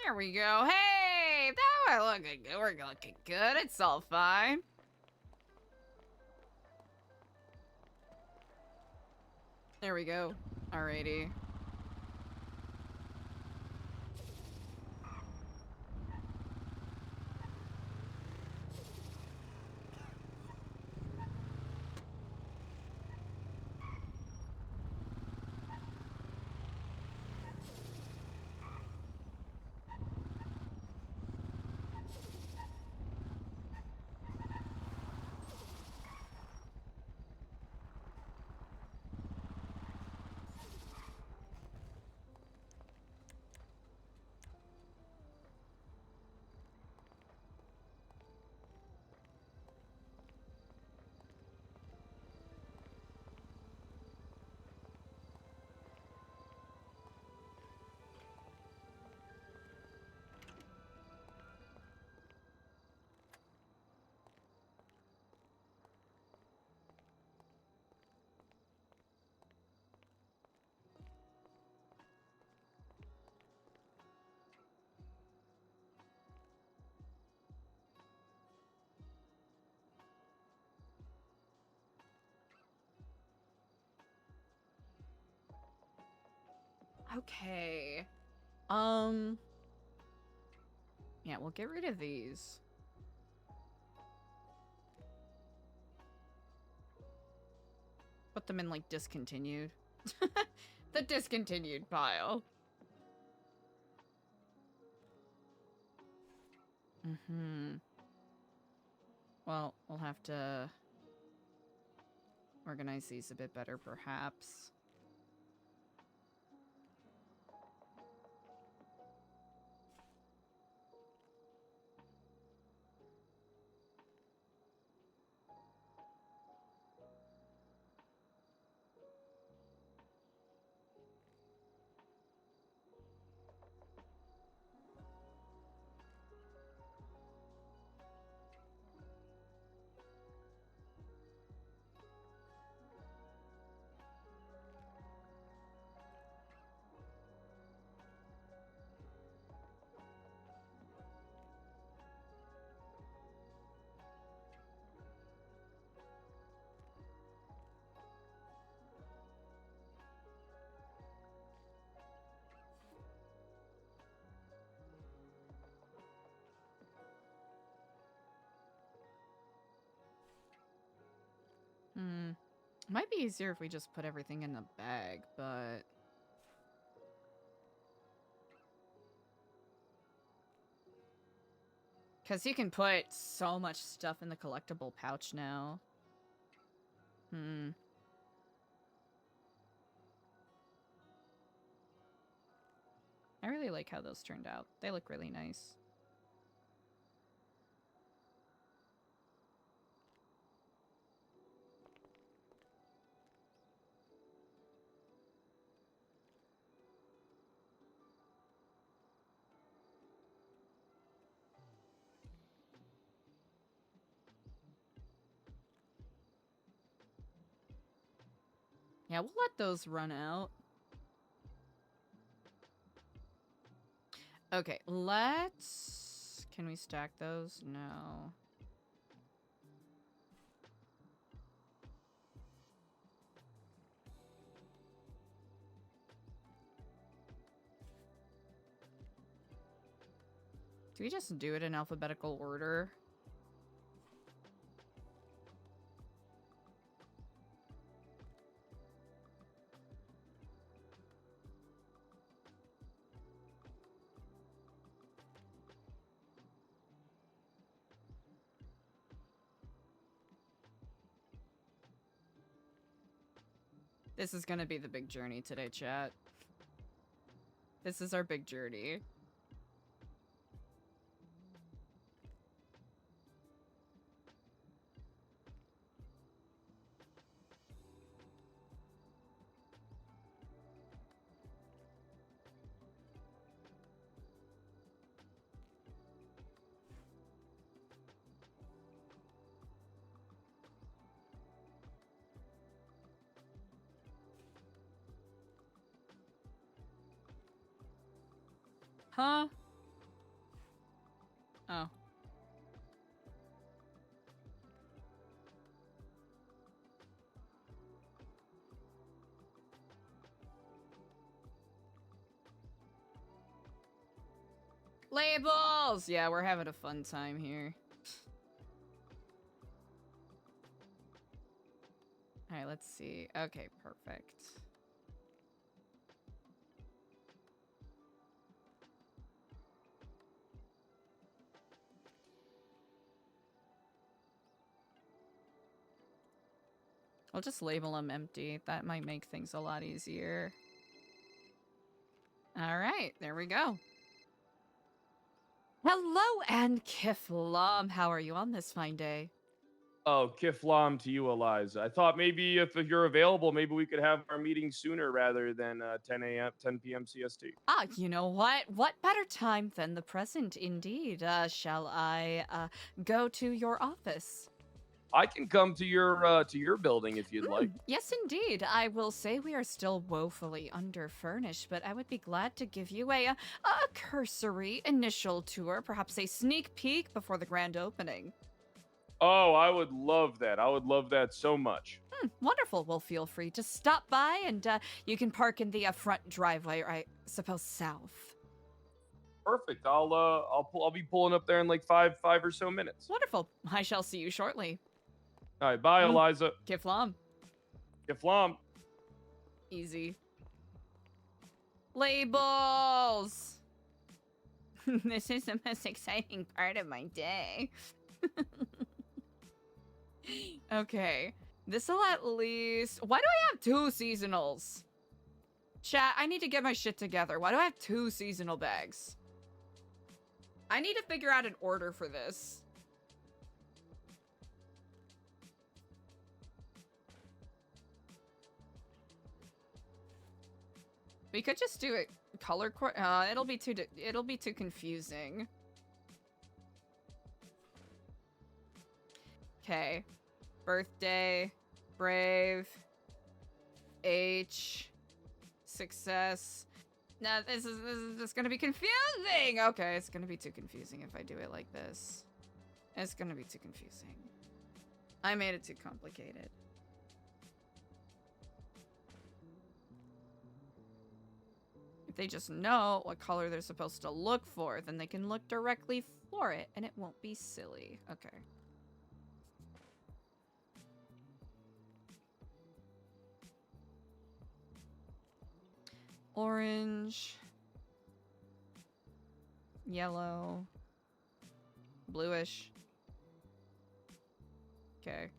There we go. Hey, that we're looking good. We're looking good. It's all fine. There we go. Alrighty. Okay. Yeah, we'll get rid of these. Put them in, like, discontinued. The discontinued pile. Mm-hmm. Well, we'll have to organize these a bit better, perhaps. Might be easier if we just put everything in the bag, but... Because you can put so much stuff in the collectible pouch now. I really like how those turned out. They look really nice. Yeah, we'll let those run out. Okay, let's... Can we stack those? No. Do we just do it in alphabetical order? This is gonna be the big journey today, chat. This is our big journey. Huh? Oh. Labels! Yeah, we're having a fun time here. Alright, let's see. Okay, perfect. I'll just label them empty. That might make things a lot easier. Alright, there we go. Hello, and Kiflam. How are you on this fine day? Oh, Kiflam to you, Eliza. I thought maybe if you're available, maybe we could have our meeting sooner rather than 10 p.m. CST. Ah, you know what? What better time than the present, indeed. Shall I go to your office? I can come to your building if you'd like. Yes, indeed. I will say we are still woefully underfurnished, but I would be glad to give you a cursory initial tour, perhaps a sneak peek before the grand opening. Oh, I would love that. I would love that so much. Wonderful. Well, feel free to stop by, and you can park in the front driveway, or I suppose south. Perfect. I'll be pulling up there in like five or so minutes. Wonderful. I shall see you shortly. All right, bye, Eliza. Kiflam. Kiflam. Easy. Labels! This is the most exciting part of my day. Okay. This'll at least... Why do I have 2 seasonals? Chat, I need to get my shit together. Why do I have 2 seasonal bags? I need to figure out an order for this. We could just do it color it'll be too confusing. Okay. Birthday, brave, H, success. No, this is just gonna be confusing. Okay, it's gonna be too confusing if I do it like this. It's gonna be too confusing. I made it too complicated. If they just know what color they're supposed to look for, then they can look directly for it, and it won't be silly. Okay. Orange. Yellow. Bluish. Okay.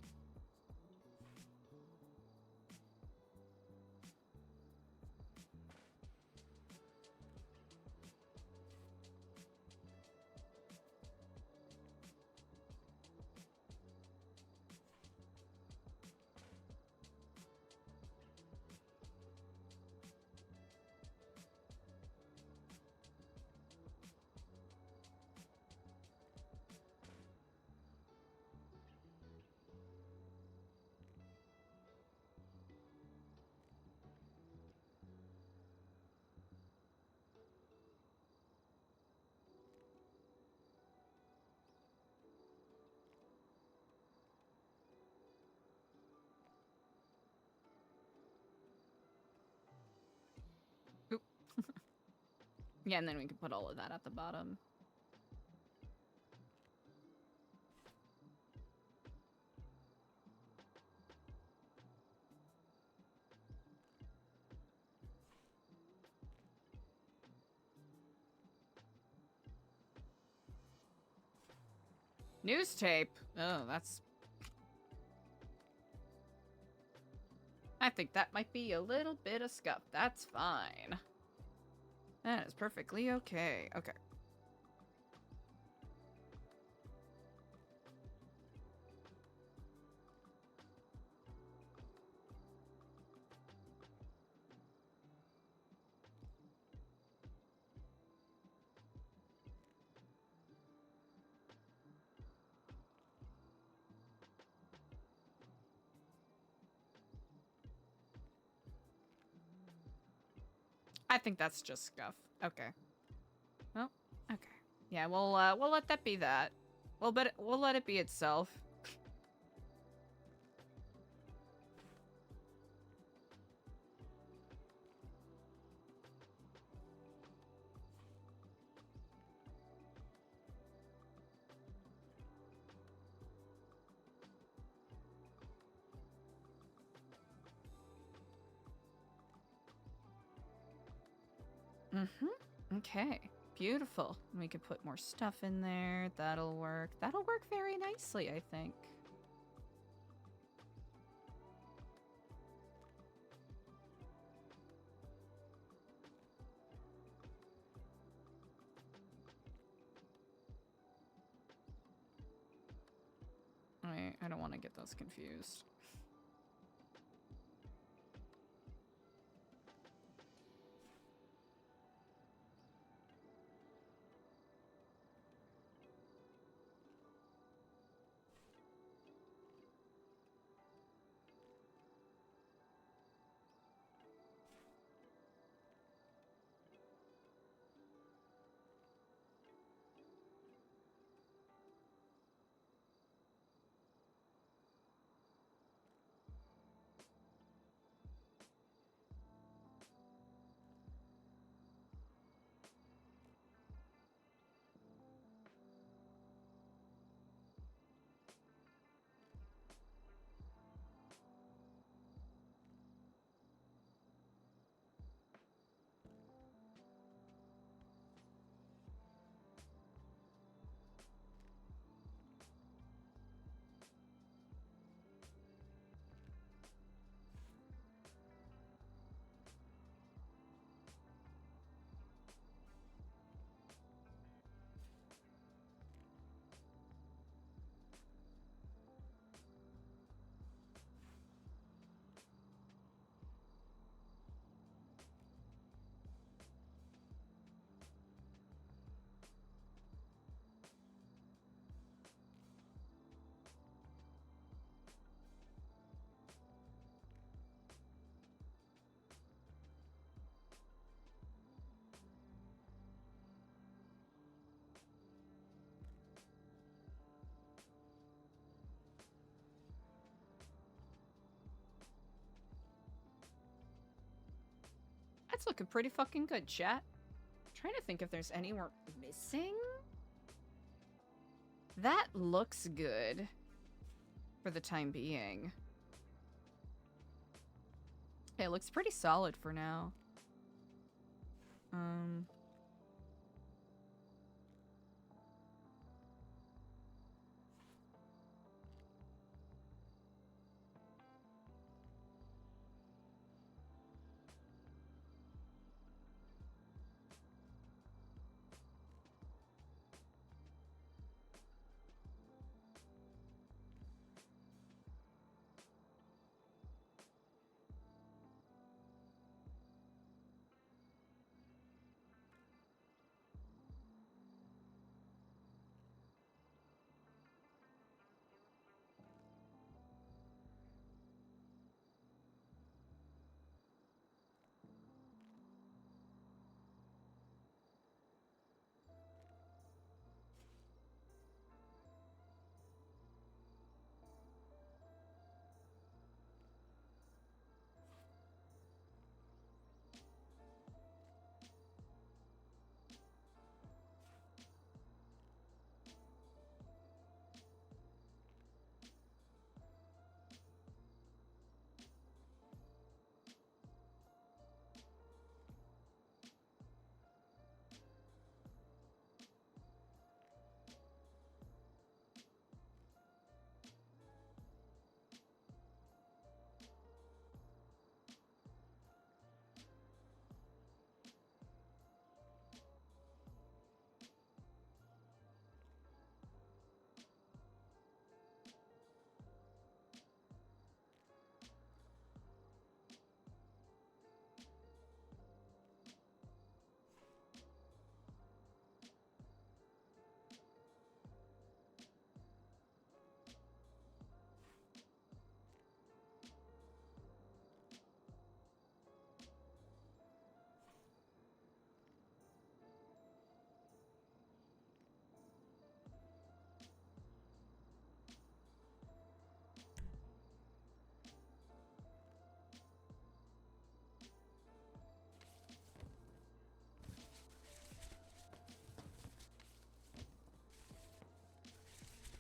Yeah, and then we can put all of that at the bottom. News tape. Oh, that's... I think that might be a little bit of scuff. That's fine. That is perfectly okay. Okay. I think that's just scuff. Okay. Well, okay. Yeah, we'll let that be that. We'll let it be itself. Mm-hmm. Okay. Beautiful. We could put more stuff in there. That'll work. That'll work very nicely, I think. I don't want to get those confused. That's looking pretty fucking good, chat. Trying to think if there's anywhere missing. That looks good for the time being. It looks pretty solid for now.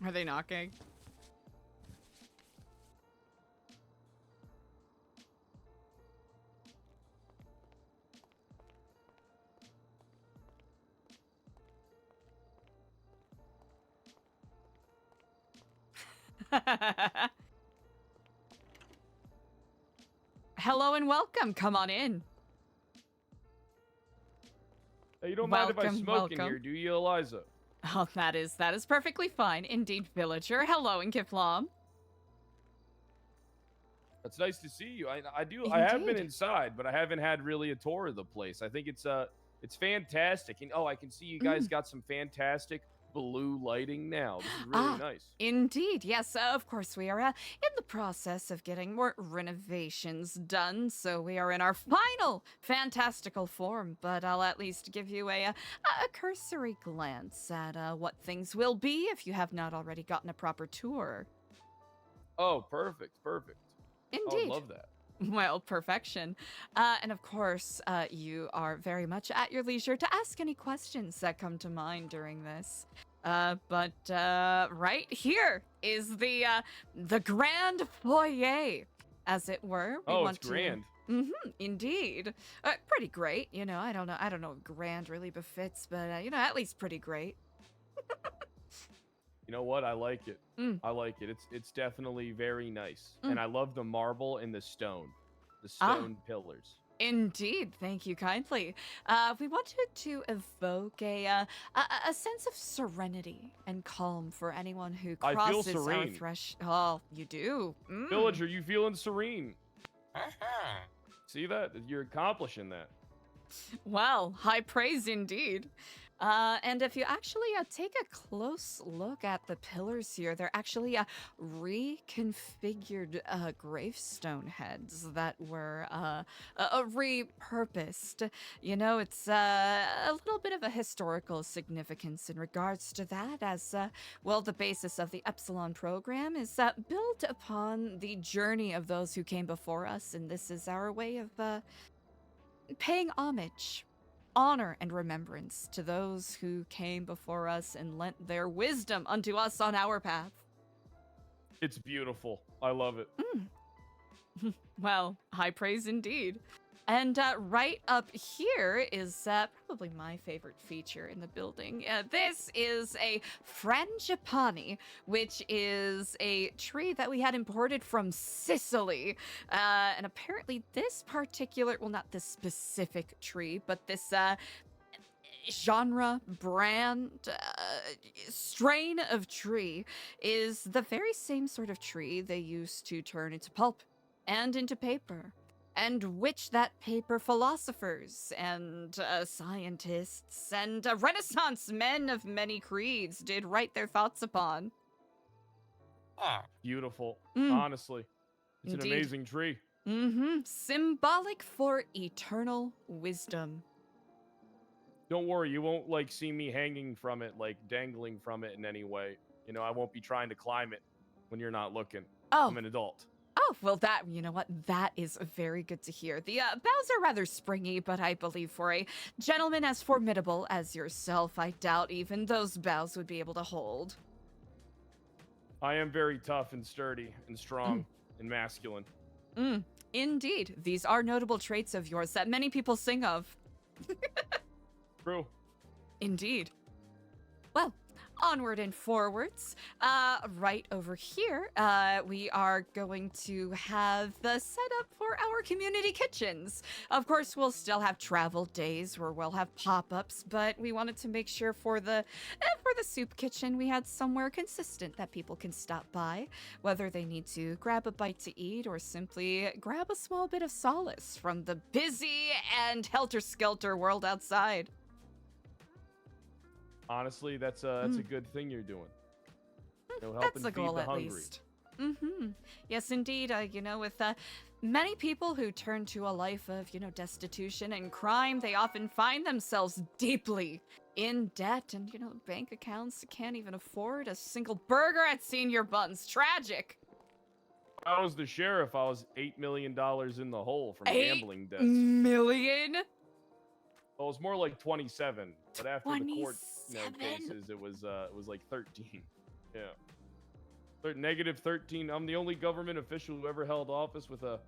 Are they knocking? Hello and welcome. Come on in. Hey, you don't mind if I Welcome, smoke in welcome. here, do you, Eliza? Oh, that is perfectly fine. Indeed, villager. Hello, and Kiflam. It's nice to see you. I have been Indeed. inside, but I haven't had really a tour of the place. I think it's fantastic. And I can see you guys got some fantastic blue lighting now. This is really nice. Indeed, yes. Of course, we are in the process of getting more renovations done, so we are in our final fantastical form. But I'll at least give you a cursory glance at what things will be if you have not already gotten a proper tour. Oh, perfect. I Indeed. would love that. Well, perfection. And of course, you are very much at your leisure to ask any questions that come to mind during this. But right here is the grand foyer, as it were. It's grand. Indeed. Pretty great. I don't know if grand really befits, but at least pretty great. You know what? I like it. I like it. It's definitely very nice. And I love the marble and the stone pillars. Indeed, thank you kindly. We wanted to evoke a sense of serenity and calm for anyone who I feel crosses our serene. threshold. Oh, you do? Villager, you feeling serene? See that? You're accomplishing that. Well, high praise indeed. And if you actually take a close look at the pillars here, they're actually reconfigured gravestone heads that were repurposed. It's a little bit of a historical significance in regards to that, as, the basis of the Epsilon program is built upon the journey of those who came before us, and this is our way of paying homage, honor, and remembrance to those who came before us and lent their wisdom unto us on our path. It's beautiful. I love it. Well, high praise indeed. And right up here is probably my favorite feature in the building. This is a frangipani, which is a tree that we had imported from Sicily. And apparently this particular, well, not this specific tree, but this genre, brand, strain of tree is the very same sort of tree they used to turn into pulp and into paper, and which that paper philosophers and scientists and Renaissance men of many creeds did write their thoughts upon. Beautiful. Honestly. It's Indeed. an amazing tree. Symbolic for eternal wisdom. Don't worry, you won't see me hanging from it, dangling from it in any way. I won't be trying to climb it when you're not looking. Oh. I'm an adult. Oh, well, you know what? That is very good to hear. The boughs are rather springy, but I believe for a gentleman as formidable as yourself, I doubt even those boughs would be able to hold. I am very tough and sturdy and strong and masculine. Indeed. These are notable traits of yours that many people sing of. True. Indeed. Well, onward and forwards. Right over here, we are going to have the setup for our community kitchens. Of course, we'll still have travel days where we'll have pop-ups, but we wanted to make sure for the soup kitchen we had somewhere consistent that people can stop by, whether they need to grab a bite to eat or simply grab a small bit of solace from the busy and helter-skelter world outside. Honestly, that's a good thing you're doing. Helping That's the feed goal, the at hungry. least. Yes, indeed. With many people who turn to a life of, destitution and crime, they often find themselves deeply in debt, and, bank accounts can't even afford a single burger at Senior Buns. Tragic. If I was the sheriff, I was $8 million in the hole from gambling debts. Million? Well, it was more like 27, but after the court 27? cases, it was like 13. Yeah. Negative 13. I'm the only government official who ever held office with a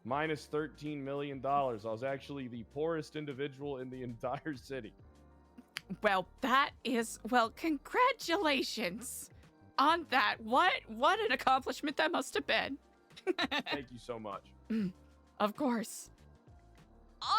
minus $13 million. I was actually the poorest individual in the entire city. Well, congratulations on that. What an accomplishment that must have been. Thank you so much. Of course.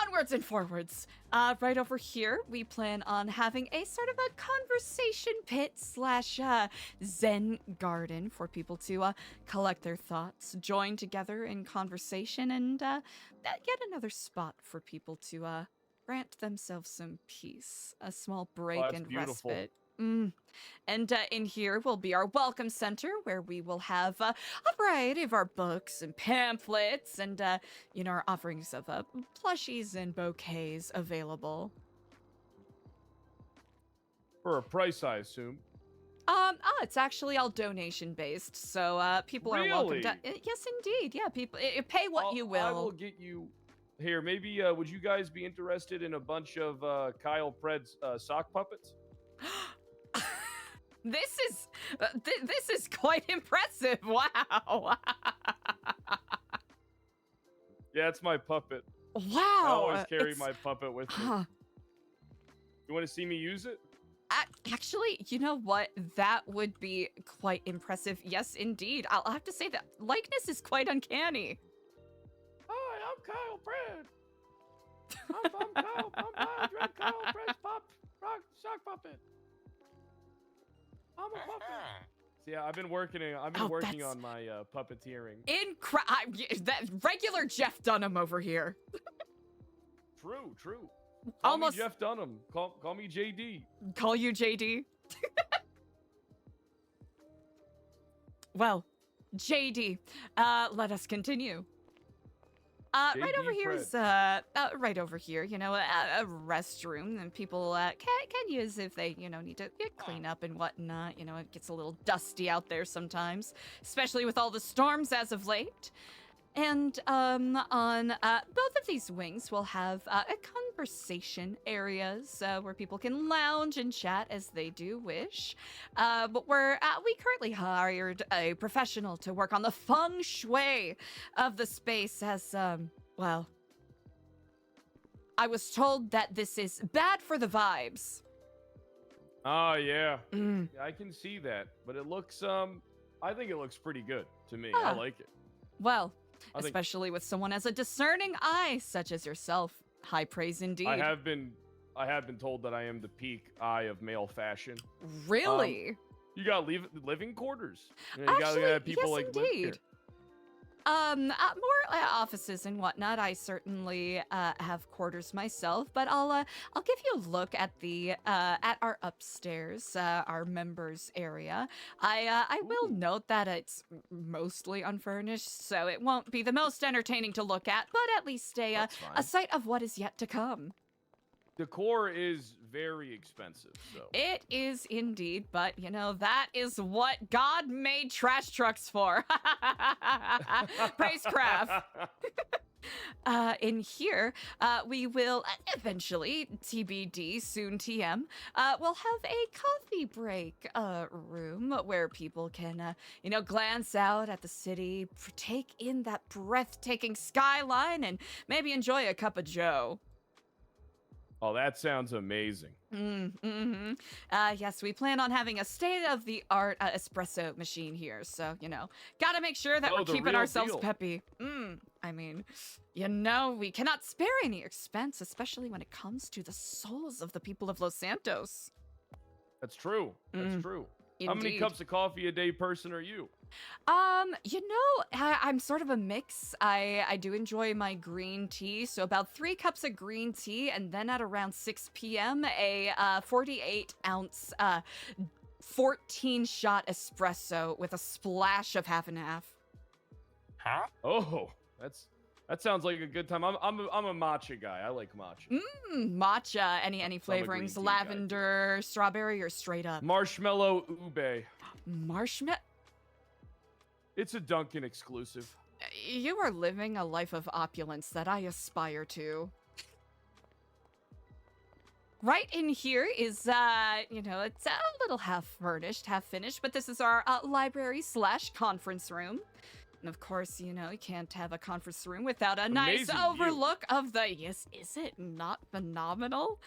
Onwards and forwards. Right over here, we plan on having a sort of a conversation pit / Zen garden for people to collect their thoughts, join together in conversation, and get another spot for people to grant themselves some peace, a small break that's and beautiful. respite. And in here will be our welcome center, where we will have a variety of our books and pamphlets and, our offerings of plushies and bouquets available. For a price, I assume. It's actually all donation based, so people are welcome to. Yes, indeed. Yeah, people pay what you will. I will get you. Here, maybe would you guys be interested in a bunch of Kyle Pred's sock puppets? This is quite impressive. Wow. Yeah, it's my puppet. Wow. I always carry my puppet with me. You want to see me use it? Actually, you know what? That would be quite impressive. Yes, indeed. I'll have to say that likeness is quite uncanny. Hi, I'm Kyle Pred. I'm Kyle Pred's sock puppet. I'm a puppet. So yeah, I've been working on my puppeteering. That regular Jeff Dunham over here. True. Call Almost me Jeff Dunham. Call me JD. Call you JD. Well, JD, let us continue. Right over here is right over here, a restroom, and people can use if they, need to clean up and whatnot. It gets a little dusty out there sometimes, especially with all the storms as of late. And on both of these wings, we'll have conversation areas where people can lounge and chat as they do wish. But we currently hired a professional to work on the feng shui of the space as, I was told that this is bad for the vibes. Oh, yeah. I can see that. But it looks, I think it looks pretty good to me. I like it. Well, especially with someone as a discerning eye, such as yourself. High praise indeed. I have been told that I am the peak eye of male fashion. Really? You got living quarters. You Actually, got people yes, live here. indeed. More offices and whatnot. I certainly have quarters myself, but I'll give you a look at the at our upstairs, our members area. I will note that it's mostly unfurnished, so it won't be the most entertaining to look at, but at least a sight of what is yet to come. Decor is very expensive, so. It is indeed, but that is what God made trash trucks for. Praise craft. In here, we will eventually, TBD, soon TM, we'll have a coffee break room where people can, glance out at the city, take in that breathtaking skyline, and maybe enjoy a cup of joe. Oh, that sounds amazing. Yes, we plan on having a state-of-the-art espresso machine here, so, gotta make sure that we're keeping ourselves peppy. I mean, we cannot spare any expense, especially when it comes to the souls of the people of Los Santos. That's true. That's true. Indeed. How many cups of coffee a day person are you? I'm sort of a mix. I do enjoy my green tea, so about 3 cups of green tea, and then at around 6 p.m., a 48-ounce, 14-shot espresso with a splash of half and half. Huh? Oh, that sounds like a good time. I'm a matcha guy. I like matcha. Matcha. Any flavorings? Lavender, strawberry, or straight up? Marshmallow ube. Marshmallow? It's a Dunkin' exclusive. You are living a life of opulence that I aspire to. right in here is, it's a little half furnished, half finished, but this is our library / conference room. And of course, you can't have a conference room without a nice Amazing view. overlook of the, yes, is it not phenomenal?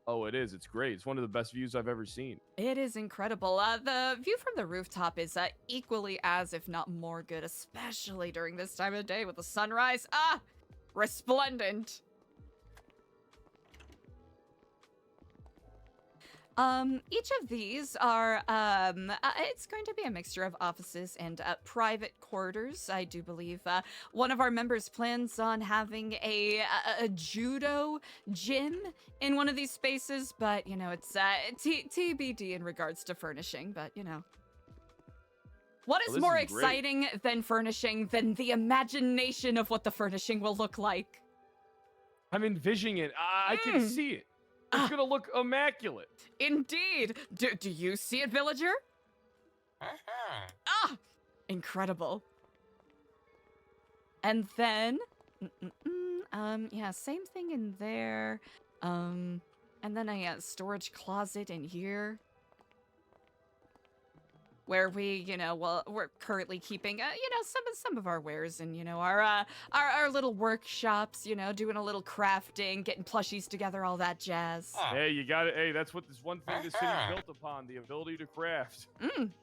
Oh, it is. It's great. It's one of the best views I've ever seen. It is incredible. The view from the rooftop is equally as, if not more good, especially during this time of day with the sunrise. Resplendent. Each of these are, it's going to be a mixture of offices and private quarters. I do believe one of our members plans on having a judo gym in one of these spaces, but, it's TBD in regards to furnishing, but, What is this more is great. exciting than furnishing than the imagination of what the furnishing will look like? I'm envisioning it. I can see it. It's gonna look immaculate. Indeed. Do you see it, villager? Incredible. And then, yeah, same thing in there. And then a storage closet in here. Where we, we're currently keeping, some of our wares and, our little workshops, doing a little crafting, getting plushies together, all that jazz. Hey, you got it. Hey, that's what this one thing this city's built upon, the ability to craft.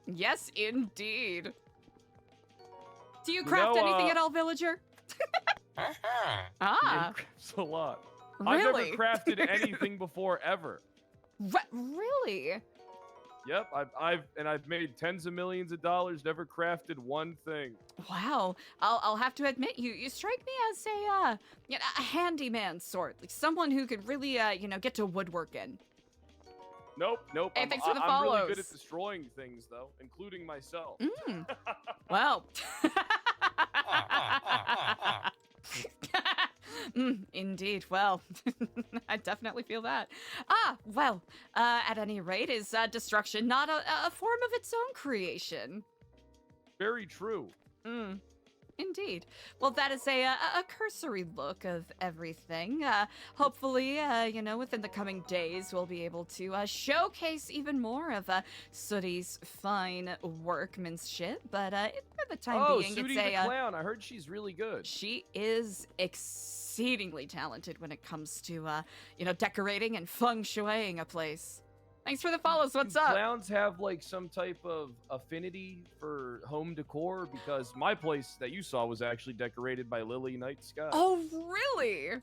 Yes, indeed. Do you craft anything at all, villager? He crafts a lot. Really? I've never crafted anything before, ever. Really? Yep, I've made tens of millions of dollars, never crafted one thing. Wow, I'll have to admit, you strike me as a handyman sort, like someone who could really get to woodworking. Nope. Hey, thanks for the I'm really follows. good at destroying things, though, including myself. Well. Indeed. Well, I definitely feel that. Well, at any rate, is destruction not a form of its own creation? Very true. Indeed. Well, that is a cursory look of everything. Hopefully, within the coming days, we'll be able to showcase even more of Sooty's fine workmanship. But for the time being, Sooty it's the clown. I heard she's really good. She is exceedingly talented when it comes to, decorating and feng shuiing a place. Thanks for the follows. What's up? Clowns have like some type of affinity for home decor because my place that you saw was actually decorated by Lily Night Sky. Oh, really?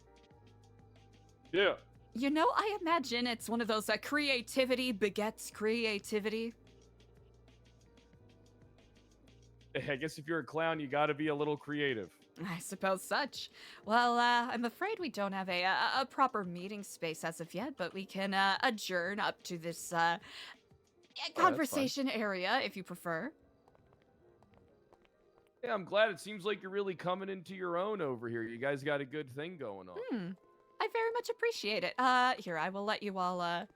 Yeah. I imagine it's one of those creativity begets creativity. I guess if you're a clown, you got to be a little creative. I suppose such. Well, I'm afraid we don't have a proper meeting space as of yet, but we can adjourn up to this conversation area if you prefer. Yeah, I'm glad. It seems like you're really coming into your own over here. You guys got a good thing going on. I very much appreciate it. Here, I will let you all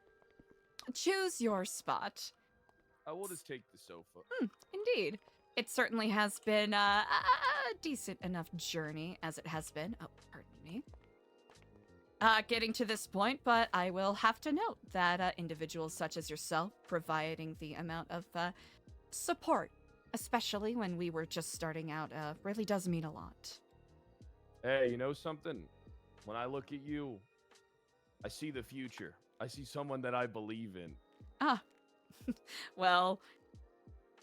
choose your spot. I will just take the sofa. Indeed. It certainly has been a decent enough journey as it has been. Oh, pardon me. Getting to this point, but I will have to note that individuals such as yourself providing the amount of support, especially when we were just starting out, really does mean a lot. Hey, you know something? When I look at you, I see the future. I see someone that I believe in. Well,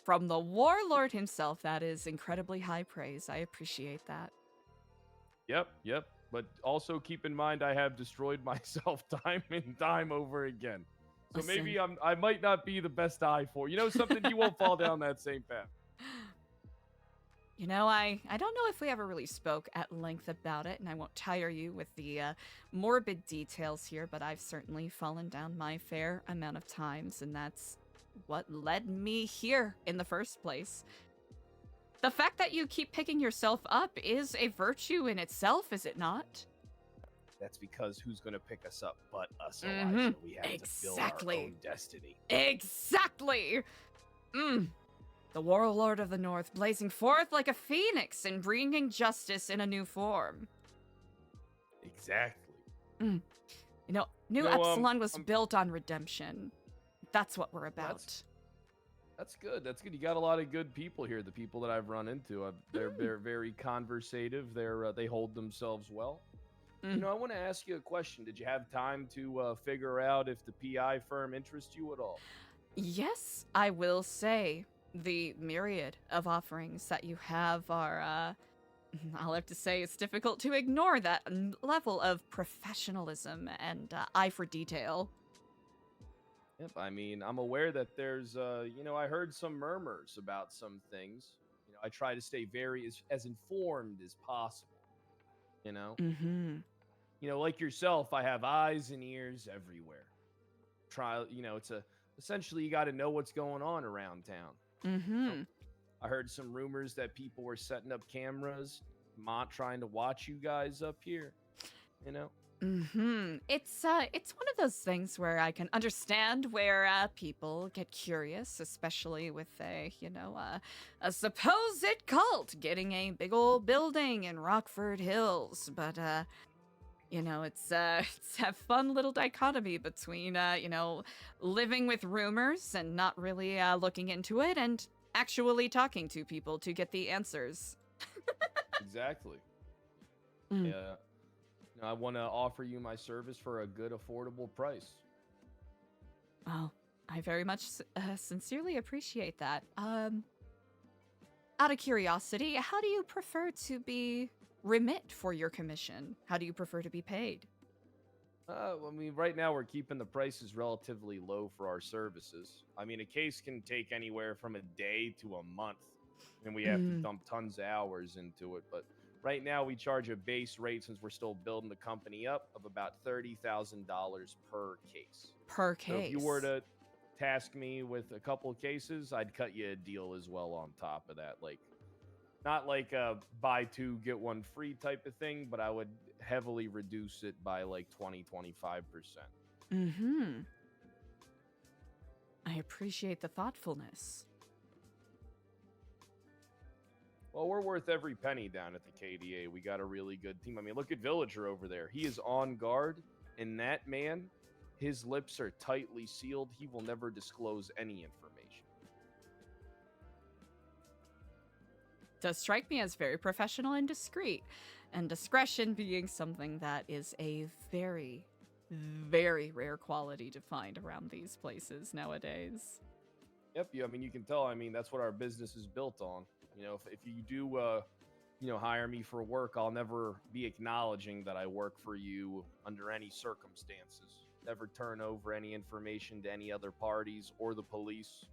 from the warlord himself, that is incredibly high praise. I appreciate that. Yep. But also keep in mind I have destroyed myself time and time over again. So Listen. maybe I might not be the best eye for. You know something? You won't fall down that same path. I don't know if we ever really spoke at length about it, and I won't tire you with the morbid details here, but I've certainly fallen down my fair amount of times, and that's what led me here in the first place. The fact that you keep picking yourself up is a virtue in itself, is it not? That's because who's going to pick us up but us, Eliza? We have to build our own destiny. Exactly! The warlord of the north blazing forth like a phoenix and bringing justice in a new form. Exactly. New You know, Epsilon was I'm- built on redemption. That's what we're about. That's good. That's good. You got a lot of good people here. The people that I've run into, they're very conversative. They hold themselves well. You know, I want to ask you a question. Did you have time to figure out if the PI firm interests you at all? Yes, I will say the myriad of offerings that you have are, I'll have to say it's difficult to ignore that level of professionalism and eye for detail. Yep. I mean, I'm aware that there's, I heard some murmurs about some things. You know, I try to stay as informed as possible. You know, Mm-hmm. Like yourself, I have eyes and ears everywhere. Essentially you got to know what's going on around town. Mm-hmm. I heard some rumors that people were setting up cameras, trying to watch you guys up here. Mm-hmm. It's one of those things where I can understand where people get curious, especially with a supposed cult getting a big old building in Rockford Hills. But it's a fun little dichotomy between living with rumors and not really looking into it, and actually talking to people to get the answers. Exactly. Mm. Yeah. I want to offer you my service for a good, affordable price. Well, I very much sincerely appreciate that. Out of curiosity, how do you prefer to be remit for your commission? How do you prefer to be paid? I mean, right now we're keeping the prices relatively low for our services. I mean, a case can take anywhere from a day to a month, and we have to dump tons of hours into it. But right now we charge a base rate, since we're still building the company up, of about $30,000 per case. Per case. So if you were to task me with a couple of cases, I'd cut you a deal as well on top of that. Not like a buy two, get one free type of thing, but I would heavily reduce it by 20-25%. Mm-hmm. I appreciate the thoughtfulness. Well, we're worth every penny down at the KDA. We got a really good team. I mean, look at Villager over there. He is on guard, and that man, his lips are tightly sealed. He will never disclose any information. Does strike me as very professional and discreet, and discretion being something that is a very, very rare quality to find around these places nowadays. Yep, I mean, you can tell. I mean, that's what our business is built on. If you do, hire me for work, I'll never be acknowledging that I work for you under any circumstances. Never turn over any information to any other parties or the police.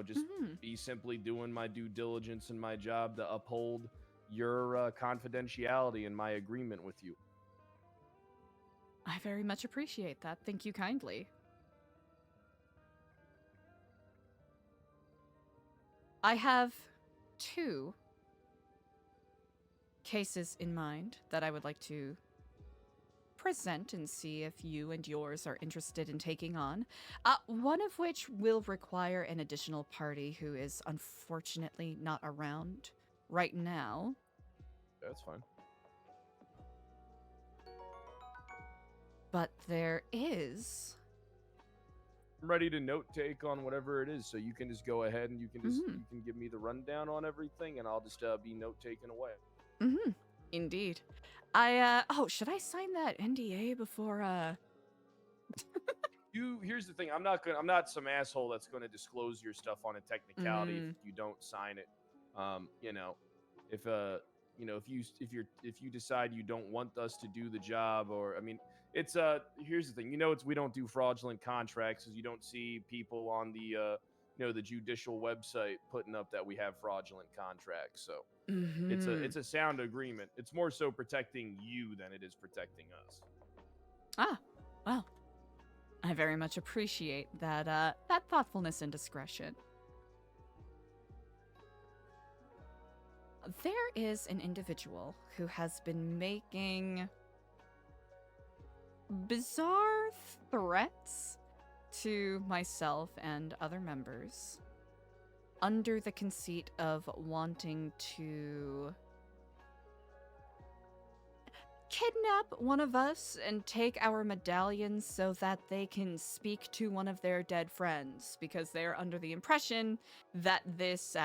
Just be simply doing my due diligence and my job to uphold your confidentiality and my agreement with you. I very much appreciate that. Thank you kindly. I have 2 cases in mind that I would like to present and see if you and yours are interested in taking on. One of which will require an additional party who is unfortunately not around right now. That's fine. But there is... I'm ready to note take on whatever it is, so you can just go ahead and you can give me the rundown on everything, and I'll just be note taken away. Mm-hmm. Indeed. Should I sign that NDA before, Here's the thing. I'm not some asshole that's going to disclose your stuff on a technicality if you don't sign it. If you decide you don't want us to do the job, or, I mean, it's here's the thing. We don't do fraudulent contracts, because you don't see people on the the judicial website putting up that we have fraudulent contracts. So it's a sound agreement. It's more so protecting you than it is protecting us. Well, I very much appreciate that thoughtfulness and discretion. There is an individual who has been making bizarre threats to myself and other members under the conceit of wanting to kidnap one of us and take our medallions so that they can speak to one of their dead friends, because they're under the impression that this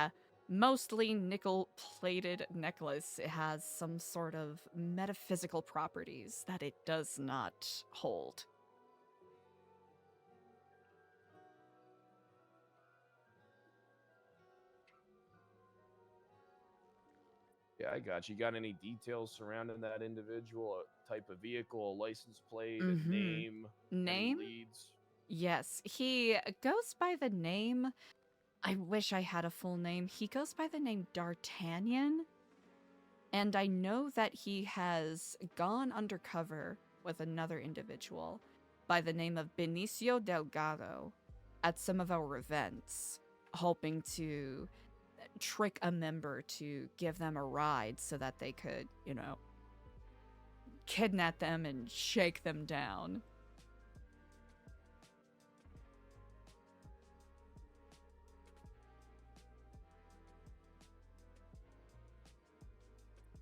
mostly nickel-plated necklace has some sort of metaphysical properties that it does not hold. Yeah, I got you. Got any details surrounding that individual? A type of vehicle, a license plate, a Mhm. name? Any Name? leads? Yes, he goes by the name. I wish I had a full name. He goes by the name D'Artagnan. And I know that he has gone undercover with another individual by the name of Benicio Delgado at some of our events, hoping to trick a member to give them a ride so that they could, kidnap them and shake them down.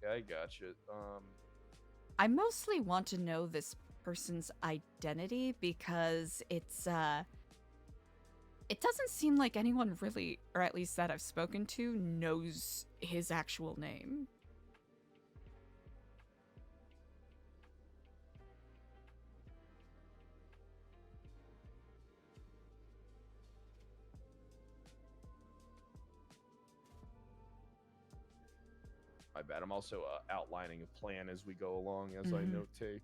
Yeah, I got you. I mostly want to know this person's identity because it doesn't seem like anyone really, or at least that I've spoken to, knows his actual name. My bad. I'm also outlining a plan as we go along as I note take.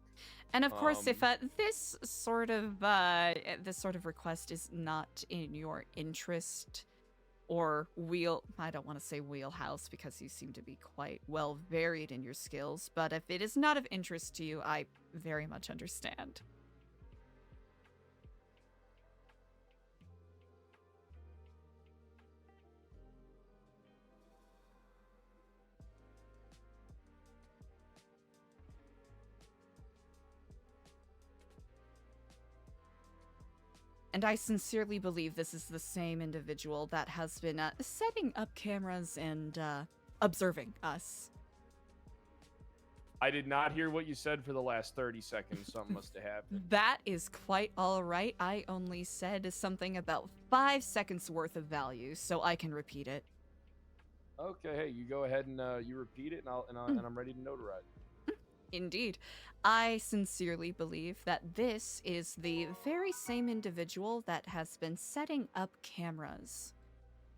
And of course, if this sort of request is not in your interest or I don't want to say wheelhouse because you seem to be quite well varied in your skills, but if it is not of interest to you, I very much understand. And I sincerely believe this is the same individual that has been setting up cameras and observing us. I did not hear what you said for the last 30 seconds. Something must have happened. That is quite all right. I only said something about 5 seconds worth of value, so I can repeat it. Okay, hey, you go ahead and you repeat it, and I'm ready to notarize. Indeed. I sincerely believe that this is the very same individual that has been setting up cameras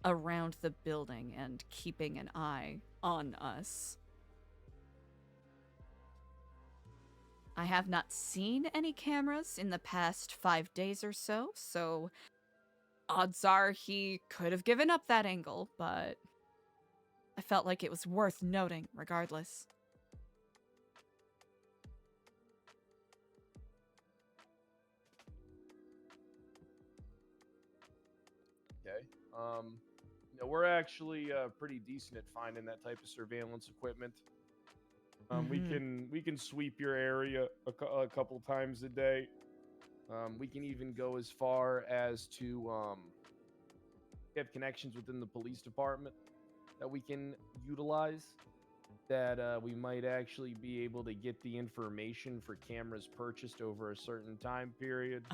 around the building and keeping an eye on us. I have not seen any cameras in the past 5 days or so, so odds are he could have given up that angle, but I felt like it was worth noting regardless. Okay. We're actually pretty decent at finding that type of surveillance equipment. We can sweep your area a couple times a day. We can even go as far as to have connections within the police department that we can utilize. That we might actually be able to get the information for cameras purchased over a certain time period.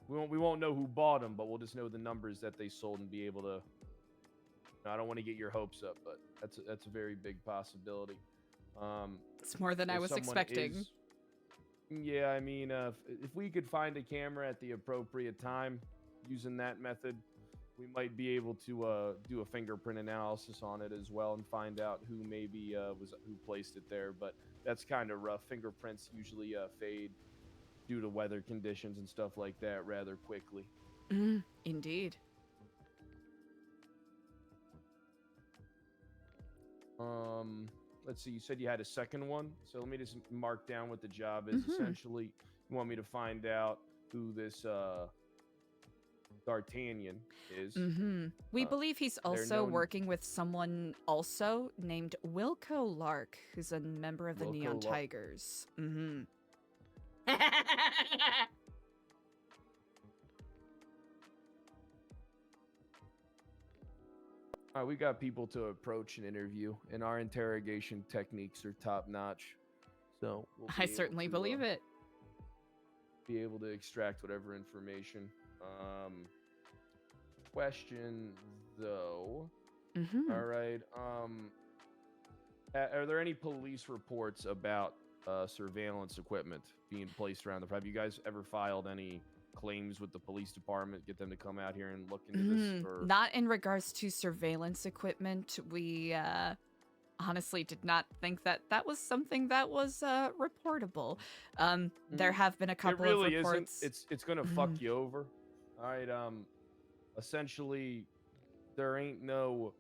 We won't know who bought them, but we'll just know the numbers that they sold and be able to. I don't want to get your hopes up, but that's a very big possibility. It's more than I was expecting. Yeah, I mean, if we could find a camera at the appropriate time using that method, we might be able to do a fingerprint analysis on it as well and find out who maybe who placed it there. But that's kind of rough. Fingerprints usually fade due to weather conditions and stuff like that rather quickly. Indeed. Let's see, you said you had a second one, so let me just mark down what the job is. Essentially, you want me to find out who this D'Artagnan is. We believe he's also working with someone also named Wilco Lark, who's a member of the Neon Tigers. We got people to approach and interview, and our interrogation techniques are top notch. So we'll I certainly believe it. Be able to extract whatever information. Question though. All right. Are there any police reports about surveillance equipment being placed around the? Have you guys ever filed any claims with the police department? Get them to come out here and look into this? Or... Not in regards to surveillance equipment. We honestly did not think that that was something that was reportable. There have been a couple it really of reports. It's gonna fuck you over. All right. Essentially, there ain't no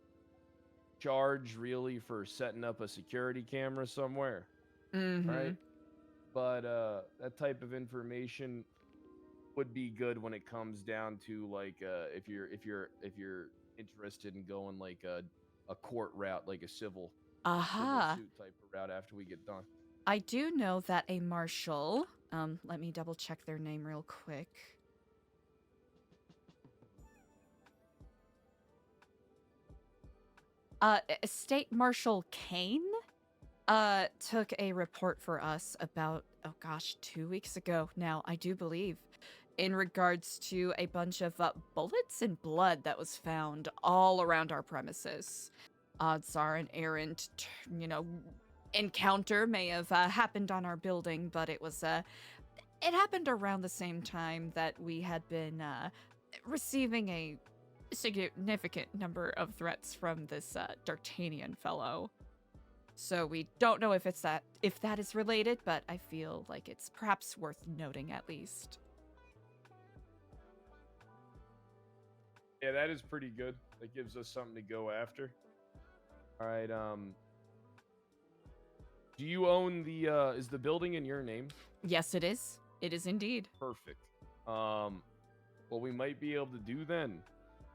charge really for setting up a security camera somewhere, right? But that type of information would be good when it comes down to like if you're interested in going like a court route, like a civil suit type of route after we get done. I do know that a marshal, let me double check their name real quick. State Marshal Kane took a report for us about, 2 weeks ago now, I do believe, in regards to a bunch of bullets and blood that was found all around our premises. Odds are an errant, encounter may have happened on our building, but it was, it happened around the same time that we had been receiving a significant number of threats from this D'Artagnan fellow. So we don't know if that is related, but I feel like it's perhaps worth noting at least. Yeah, that is pretty good. That gives us something to go after. All right. Do you own the? Is the building in your name? Yes, it is. It is indeed. Perfect. What we might be able to do then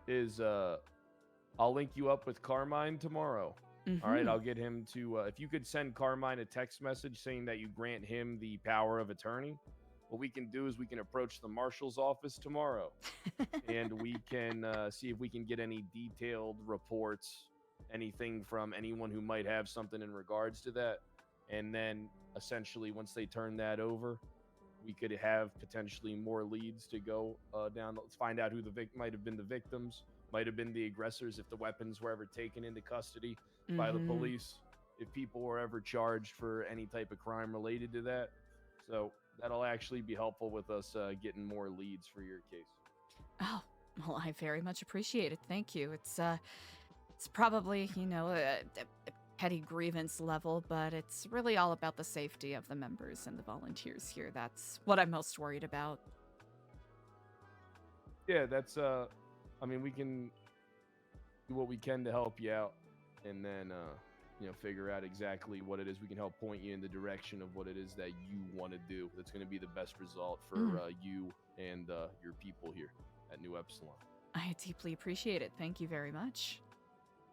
is I'll link you up with Carmine tomorrow. All right, I'll get him to if you could send Carmine a text message saying that you grant him the power of attorney. What we can do is we can approach the marshal's office tomorrow and we can see if we can get any detailed reports, anything from anyone who might have something in regards to that. And then essentially once they turn that over, we could have potentially more leads to go down. Let's find out who might have been the victims, might have been the aggressors if the weapons were ever taken into custody by the police, if people were ever charged for any type of crime related to that. So that'll actually be helpful with us getting more leads for your case. Oh, well, I very much appreciate it. Thank you. It's probably, a petty grievance level, but it's really all about the safety of the members and the volunteers here. That's what I'm most worried about. Yeah, that's we can do what we can to help you out, and then figure out exactly what it is. We can help point you in the direction of what it is that you want to do. That's going to be the best result for you and your people here at New Epsilon. I deeply appreciate it. Thank you very much.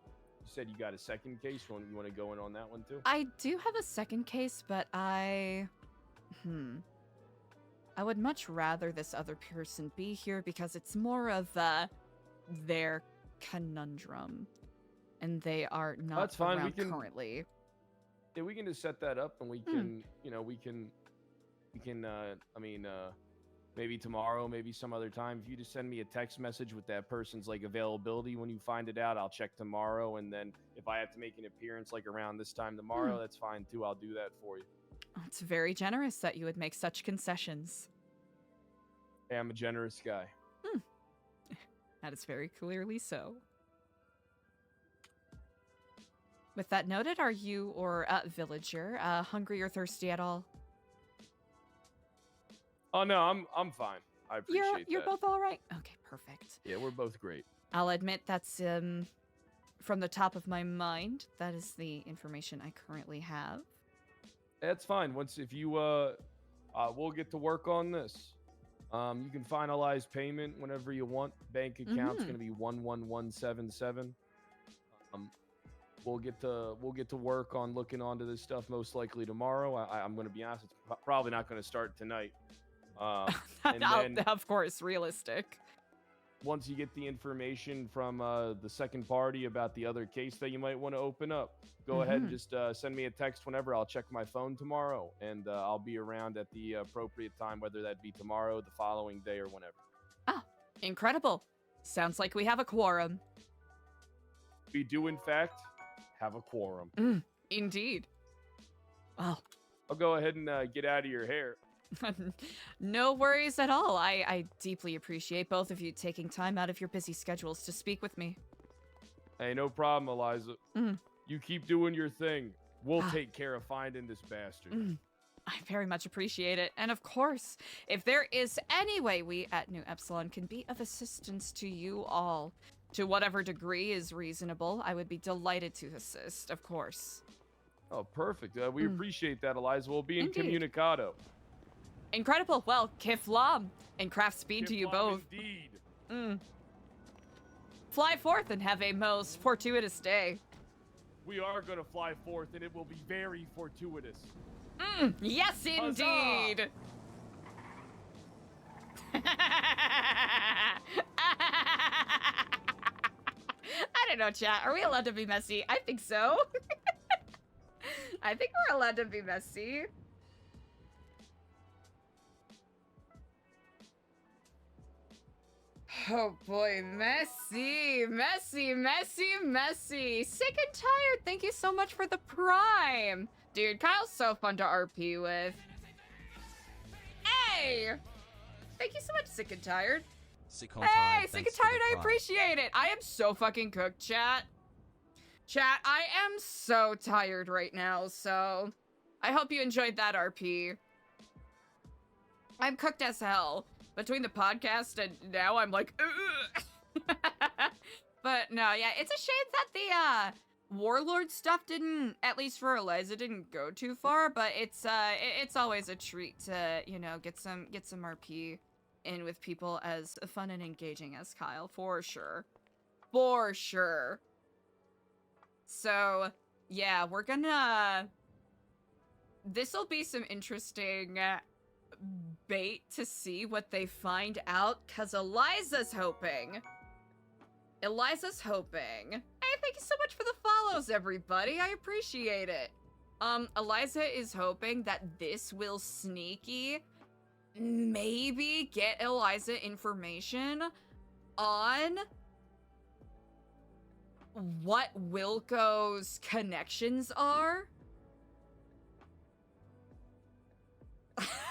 You said you got a second case. You want to go in on that one too? I do have a second case, but I would much rather this other person be here because it's more of their conundrum, and they are not That's fine. around currently. Yeah, we can just set that up, and we can, maybe tomorrow, maybe some other time. If you just send me a text message with that person's like availability when you find it out, I'll check tomorrow, and then if I have to make an appearance like around this time tomorrow, that's fine too. I'll do that for you. Oh, it's very generous that you would make such concessions. Hey, I'm a generous guy. That is very clearly so. With that noted, are you or Villager hungry or thirsty at all? Oh no, I'm fine. I appreciate You're that. both all right? Okay, perfect. Yeah, we're both great. I'll admit that's from the top of my mind. That is the information I currently have. That's fine. If you we'll get to work on this. You can finalize payment whenever you want. Bank account's going to be 11177. We'll get to work on looking onto this stuff most likely tomorrow. I'm going to be honest, it's probably not going to start tonight. And then, of course, realistic. once you get the information from the second party about the other case that you might want to open up, go ahead and just send me a text whenever. I'll check my phone tomorrow, and I'll be around at the appropriate time, whether that be tomorrow, the following day, or whenever. Ah, incredible. Sounds like we have a quorum. We do, in fact, have a quorum. Indeed. Well, I'll go ahead and get out of your hair. no worries at all. I deeply appreciate both of you taking time out of your busy schedules to speak with me. Hey, no problem, Eliza. You keep doing your thing. We'll take care of finding this bastard. I very much appreciate it. And of course, if there is any way we at New Epsilon can be of assistance to you all, to whatever degree is reasonable, I would be delighted to assist, of course. Oh, perfect. We appreciate that, Eliza. We'll be in Indeed. communicado. Incredible. Well, Kiflam and craft speed to you both. Indeed. Fly forth and have a most fortuitous day. We are going to fly forth, and it will be very fortuitous. Yes, indeed. I don't know, chat. Are we allowed to be messy? I think so. I think we're allowed to be messy. Oh boy, messy, messy, messy, messy. Sick and tired. Thank you so much for the prime. Dude, Kyle's so fun to RP with. Hey! Thank you so much, Sick and Tired. Sick on Hey, time. Sick and Thanks for Tired, the I prime. appreciate it. I am so fucking cooked, chat. Chat, I am so tired right now, so I hope you enjoyed that RP. I'm cooked as hell. Between the podcast and now, I'm like, ugh. But no, yeah, it's a shame that the Warlord stuff didn't, at least for Eliza, didn't go too far. But it's always a treat to, you know, get some RP in with people as fun and engaging as Kyle, for sure, for sure. So yeah, we're gonna. This'll be some interesting bait to see what they find out, cause Eliza's hoping. Hey, thank you so much for the follows, everybody. I appreciate it. Eliza is hoping that this will sneaky maybe get Eliza information on what Wilco's connections are.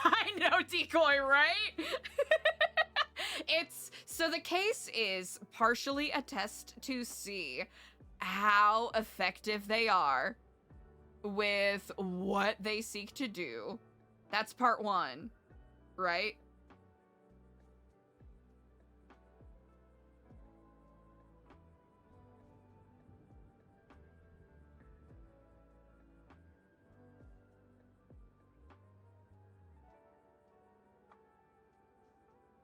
I know, Decoy, right? So the case is partially a test to see how effective they are with what they seek to do. That's part one, right?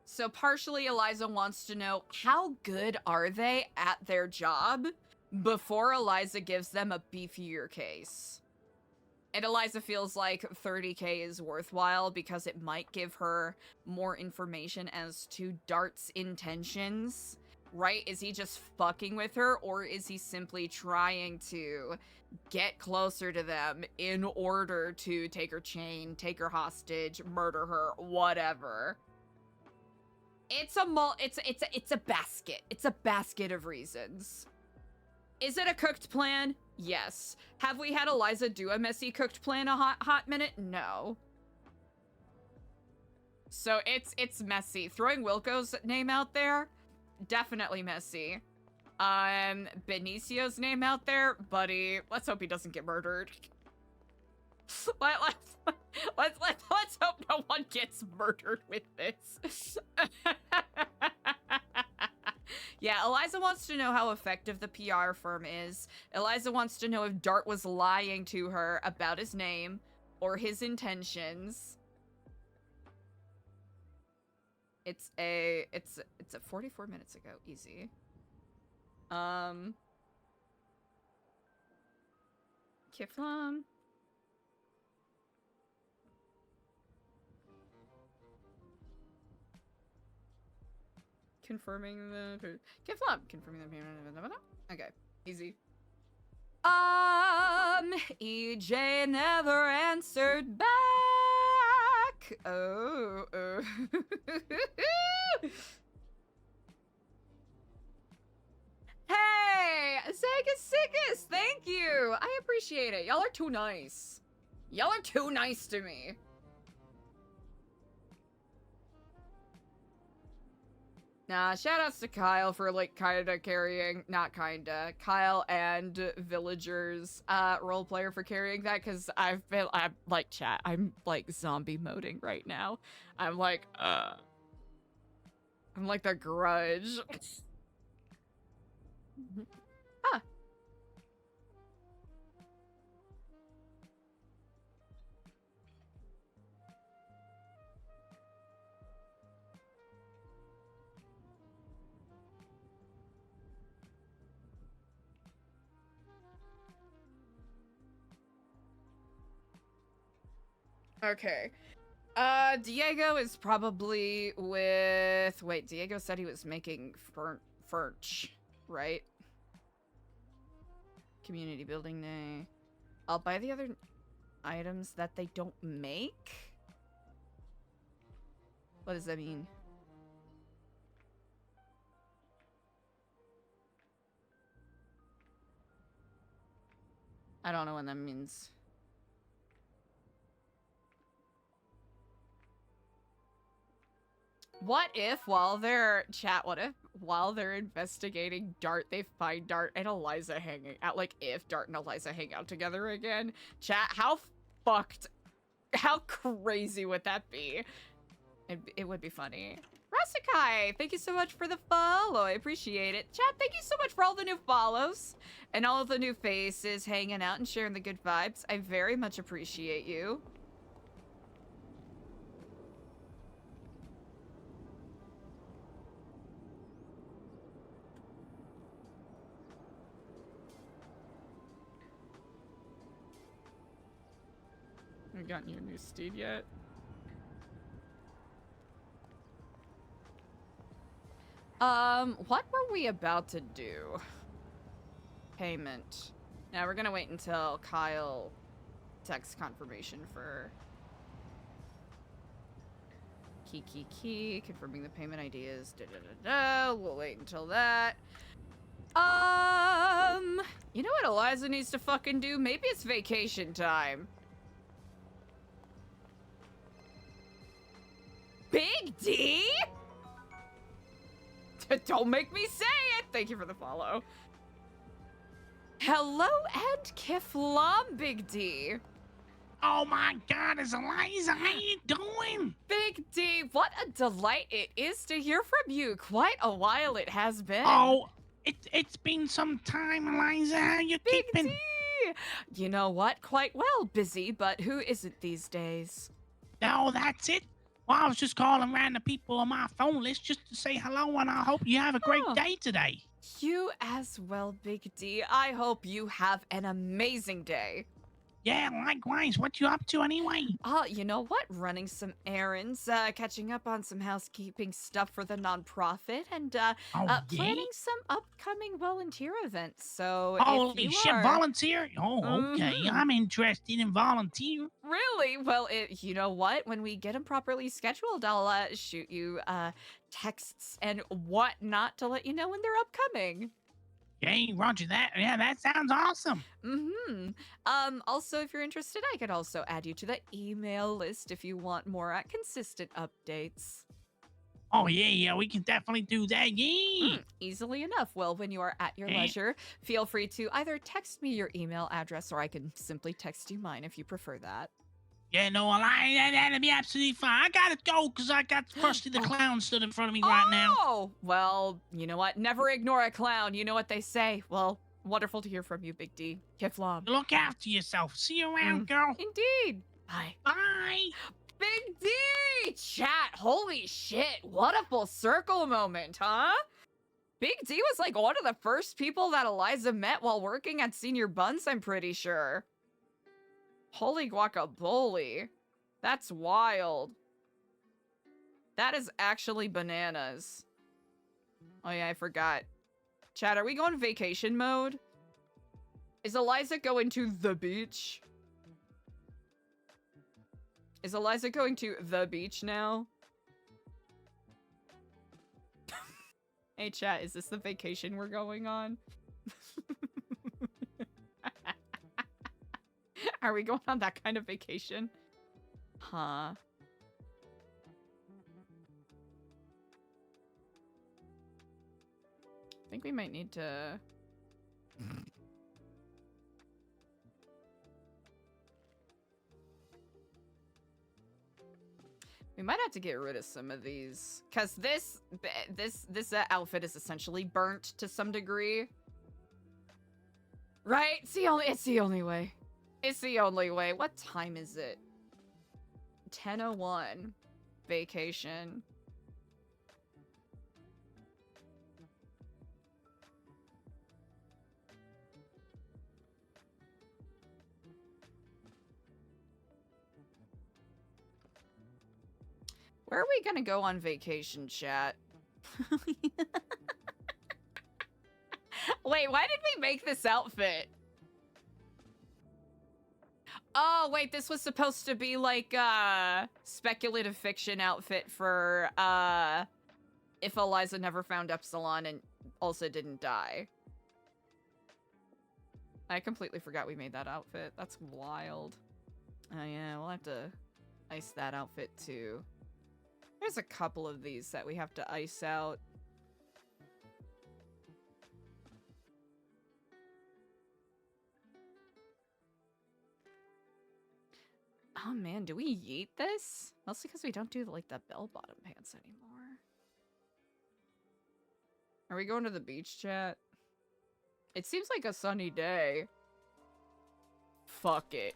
So partially Eliza wants to know how good are they at their job before Eliza gives them a beefier case. And Eliza feels like 30k is worthwhile because it might give her more information as to Dart's intentions, right? Is he just fucking with her, or is he simply trying to get closer to them in order to take her chain, take her hostage, murder her, whatever? It's a basket. It's a basket of reasons. Is it a cooked plan? Yes. Have we had Eliza do a messy cooked plan a hot minute? No. So it's messy. Throwing Wilco's name out there, definitely messy. Benicio's name out there, buddy. Let's hope he doesn't get murdered. Let's hope no one gets murdered with this. Yeah, Eliza wants to know how effective the PR firm is. Eliza wants to know if Dart was lying to her about his name or his intentions. It's 44 minutes ago. Easy. Kiflam. confirming the confirming the payment. Okay, easy. EJ never answered back. Oh. Hey, Zegas, thank you. I appreciate it. Y'all are too nice. Y'all are too nice to me. Nah, shoutouts to Kyle for, like, kinda carrying, not kinda, Kyle and Villagers, roleplayer for carrying that, because I'm, like, chat, I'm, like, zombie moding right now. I'm like the Grudge. Huh. Okay. Diego is probably with... Wait, Diego said he was making furch, right? Community building day. I'll buy the other items that they don't make? What does that mean? I don't know what that means. What if while they're investigating Dart, they find Dart and Eliza hanging out? Like, if Dart and Eliza hang out together again? Chat, how crazy would that be? It would be funny. Rasikai, thank you so much for the follow. I appreciate it. Chat, thank you so much for all the new follows and all of the new faces hanging out and sharing the good vibes. I very much appreciate you. You gotten your new steed yet? What were we about to do? Payment. Now we're gonna wait until Kyle texts confirmation for key, confirming the payment ideas. We'll wait until that. You know what Eliza needs to fucking do? Maybe it's vacation time. Big D? Don't make me say it! Thank you for the follow. Hello and Kiflam, Big D. Oh my god, it's Eliza. How you doing? Big D, what a delight it is to hear from you. Quite a while it has been. Oh, it's been some time, Eliza. How you Big keeping? D! You know what? Quite well, busy, but who isn't these days? Oh, that's it? Well, I was just calling around the people on my phone list just to say hello, and I hope you have a great day today. You as well, Big D. I hope you have an amazing day. Yeah, likewise. What you up to anyway? You know what? Running some errands, catching up on some housekeeping stuff for the nonprofit, and planning some upcoming volunteer events. So Holy shit, volunteer? Oh, okay. I'm interested in volunteer. Really? Well, you know what? When we get them properly scheduled, I'll shoot you texts and whatnot to let you know when they're upcoming. Hey, roger that. Yeah, that sounds awesome. Also, if you're interested, I could also add you to the email list if you want more consistent updates. Oh, yeah, we can definitely do that, yeah. Easily enough. Well, when you are at your leisure, feel free to either text me your email address or I can simply text you mine if you prefer that. Yeah, no, that'd be absolutely fine. I gotta go because I got Frosty the Clown stood in front of me right now. Oh, well, you know what? Never ignore a clown. You know what they say. Well, wonderful to hear from you, Big D. Kiflam. Look after yourself. See you around, girl. Indeed. Bye. Bye. Big D! Chat, holy shit. What a full circle moment, huh? Big D was like one of the first people that Eliza met while working at Senior Buns, I'm pretty sure. Holy guacamole. That's wild. That is actually bananas. Oh yeah, I forgot. Chat, are we going vacation mode? Is Eliza going to the beach? Is Eliza going to the beach now? Hey chat, is this the vacation we're going on? Are we going on that kind of vacation? Huh. I think we might need to... We might have to get rid of some of these, because this outfit is essentially burnt to some degree. Right? It's the only way. It's the only way. What time is it? 10:01. Vacation. Where are we gonna go on vacation, chat? Wait, why did we make this outfit? Oh, wait, this was supposed to be like a speculative fiction outfit for if Eliza never found Epsilon and also didn't die. I completely forgot we made that outfit. That's wild. Oh yeah, we'll have to ice that outfit too. There's a couple of these that we have to ice out. Oh man, do we yeet this? Mostly because we don't do like the bell-bottom pants anymore. Are we going to the beach, chat? It seems like a sunny day. Fuck it.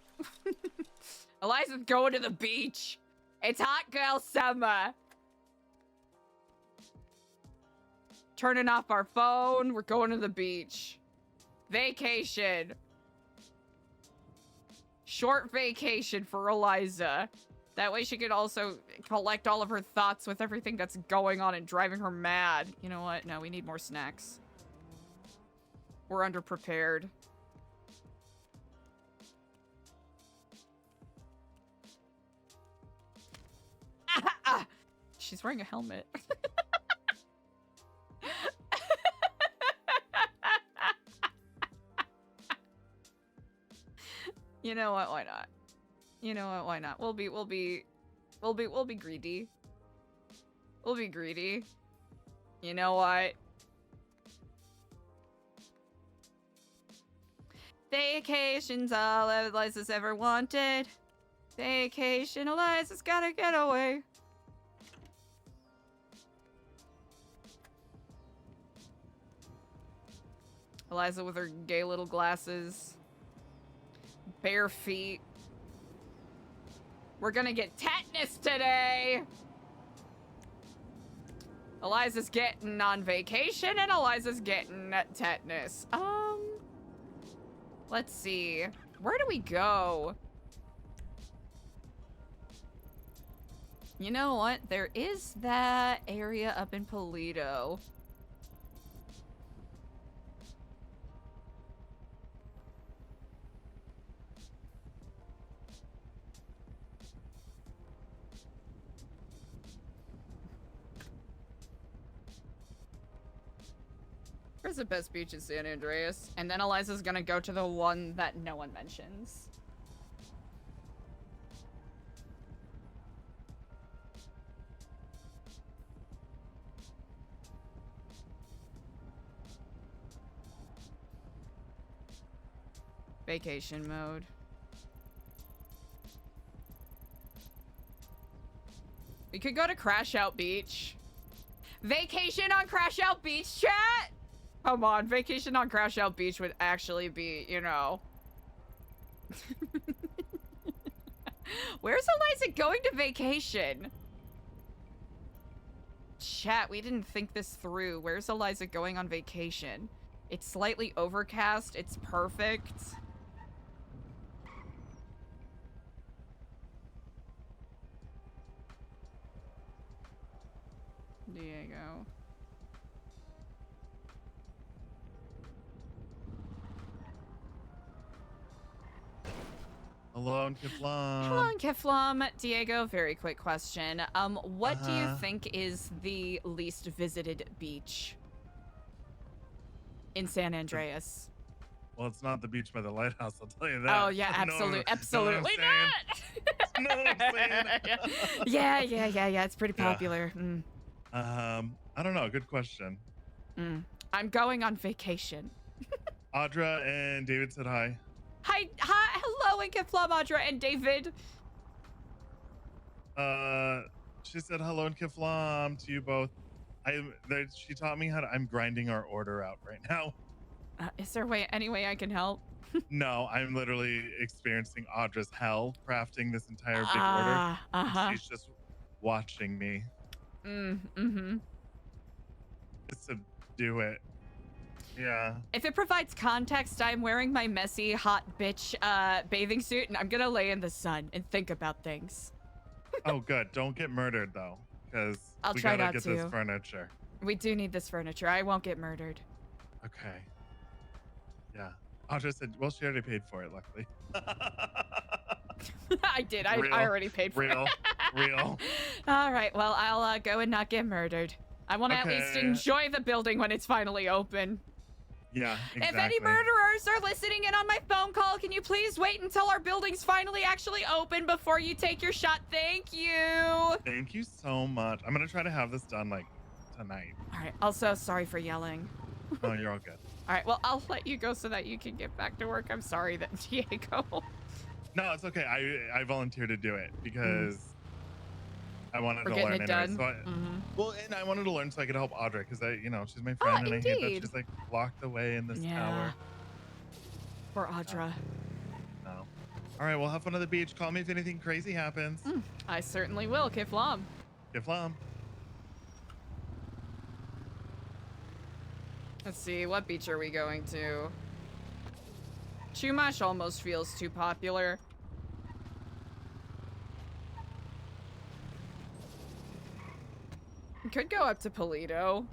Eliza's going to the beach. It's hot girl summer. Turning off our phone. We're going to the beach. Vacation. Short vacation for Eliza. That way she could also collect all of her thoughts with everything that's going on and driving her mad. You know what? No, we need more snacks. We're underprepared. She's wearing a helmet. You know what? Why not? You know what? Why not? We'll be greedy. We'll be greedy. You know what? Vacation's all Eliza's ever wanted. Vacation, Eliza's gotta get away. Eliza with her gay little glasses. Bare feet. We're gonna get tetanus today! Eliza's getting on vacation and Eliza's getting tetanus. Let's see. Where do we go? You know what? There is that area up in Polito. Where's the best beach in San Andreas? And then Eliza's gonna go to the one that no one mentions. Vacation mode. We could go to Crash Out Beach. Vacation on Crash Out Beach, chat? Come on, vacation on Crash Out Beach would actually be, you know. Where's Eliza going to vacation? Chat, we didn't think this through. Where's Eliza going on vacation? It's slightly overcast. It's perfect. Diego. Kiflam. Hello, Kiflam. Diego, very quick question. What do you Uh-huh. think is the least visited beach in San Andreas? Well, it's not the beach by the lighthouse, I'll tell you that. Oh yeah, absolutely, absolutely not. Know what I'm saying? yeah. It's pretty Yeah. popular. I don't know. Good question. I'm going on vacation. Audra and David said hi. Hi, hello, Kiflam, Audra, and David. She said hello and Kiflam to you both. She taught me how to. I'm grinding our order out right now. Is there any way I can help? No, I'm literally experiencing Audra's hell crafting this entire big order. And she's just watching me. Just to do it. Yeah. If it provides context, I'm wearing my messy, hot bitch bathing suit, and I'm gonna lay in the sun and think about things. Oh, good. Don't get murdered, though, because I'll we try gotta not get to. this furniture. We do need this furniture. I won't get murdered. Okay. Yeah. Audra said, well, she already paid for it, luckily. I did. I already paid for it. Real. All right. Well, I'll go and not get murdered. I want to at least Okay. enjoy the building when it's finally open. Yeah, exactly. If any murderers are listening in on my phone call, can you please wait until our building's finally actually open before you take your shot? Thank you. Thank you so much. I'm going to try to have this done, like, tonight. All right. Also, sorry for yelling. No, you're all good. All right. Well, I'll let you go so that you can get back to work. I'm sorry that Diego. No, it's okay. I volunteered to do it because I wanted We're to getting learn it anyway. done. So well, and I wanted to learn so I could help Audra because she's my friend, and I hate that indeed. she's like locked away in this Yeah. tower. Poor Audra. No. All right, well, have fun at the beach. Call me if anything crazy happens. I certainly will, Kiflam. Kiflam. Let's see, what beach are we going to? Chumash almost feels too popular. We could go up to Polito.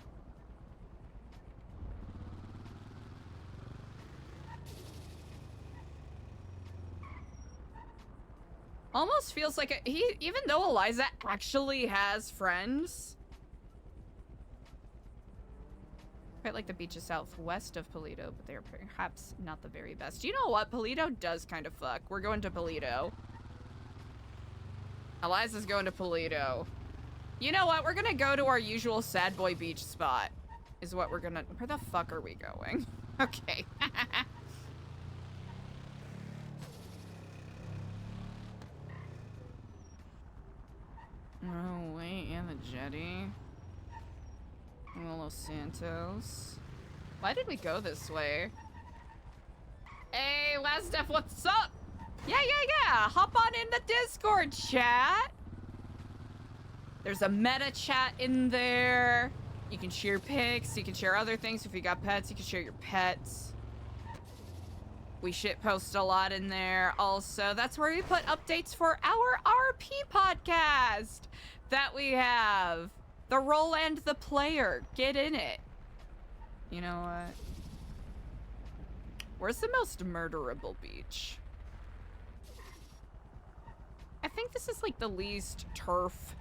Almost feels like even though Eliza actually has friends. Quite like the beaches southwest of Polito, but they're perhaps not the very best. You know what? Polito does kind of fuck. We're going to Polito. Eliza's going to Polito. You know what? We're gonna go to our usual sad boy beach spot. Is what we're gonna... Where the fuck are we going? Okay. Oh, wait, and the jetty. Los Santos. Why did we go this way? Hey, Lastef, what's up? Yeah. Hop on in the Discord chat. There's a meta chat in there. You can share pics. You can share other things. If you got pets, you can share your pets. We shitpost a lot in there. Also, that's where we put updates for our RP podcast that we have. The Role and the Player. Get in it. You know what? Where's the most murderable beach? I think this is like the least turf,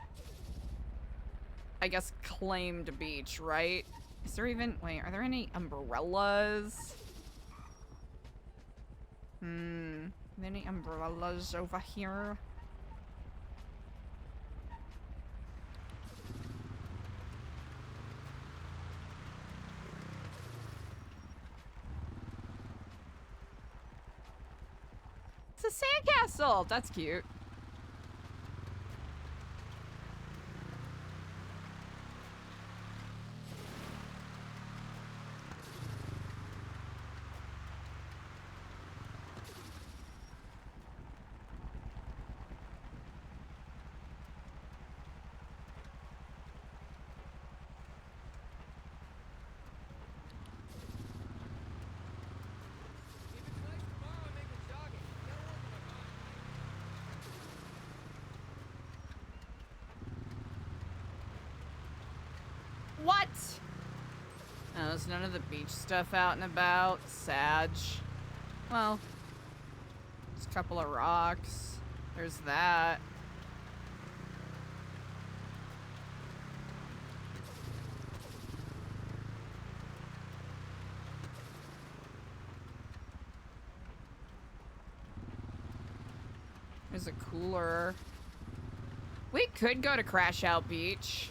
I guess, claimed beach, right? Is there even... Wait, are there any umbrellas? Are there any umbrellas over here? It's a sandcastle! That's cute. What? Oh, there's none of the beach stuff out and about. Sag. Well, it's Couple of rocks. There's that. There's a cooler. We could go to Crash Out Beach.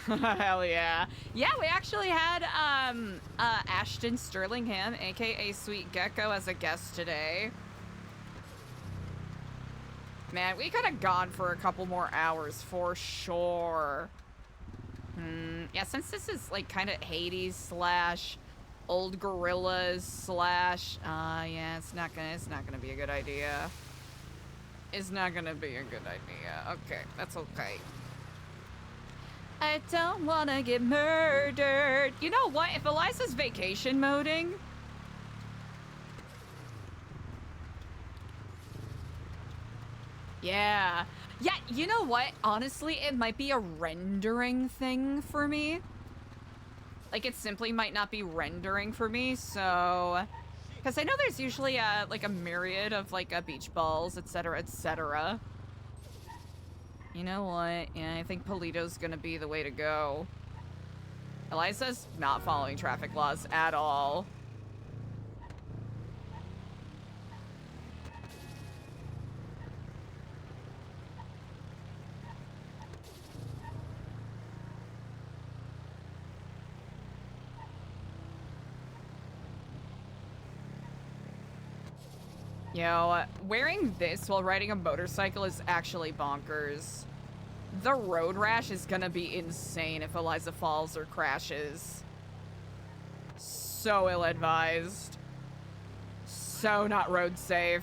Hell yeah. Yeah, we actually had Ashton Sterlingham, aka Sweet Gecko, as a guest today. Man, we could have gone for a couple more hours for sure. Yeah, since this is like kind of Hades slash old gorillas slash yeah, it's not gonna be a good idea. It's not gonna be a good idea. Okay, that's okay. I don't wanna get murdered. You know what? If Eliza's vacation moding, yeah. Yeah, you know what? Honestly, it might be a rendering thing for me. Like, it simply might not be rendering for me, so... Because I know there's usually, like, a myriad of, like, beach balls, etc., etc. You know what? Yeah, I think Polito's gonna be the way to go. Eliza's not following traffic laws at all. Yo, wearing this while riding a motorcycle is actually bonkers. The road rash is gonna be insane if Eliza falls or crashes. So ill-advised. So not road safe.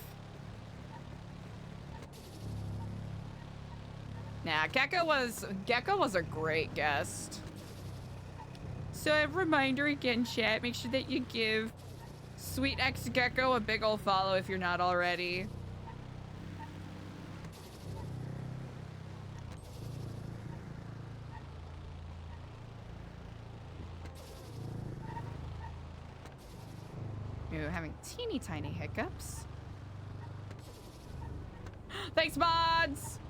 Nah, Gecko was a great guest. So a reminder again, chat, make sure that you give Sweet X Gecko a big ol' follow if you're not already. Ooh, having teeny tiny hiccups. Thanks, mods!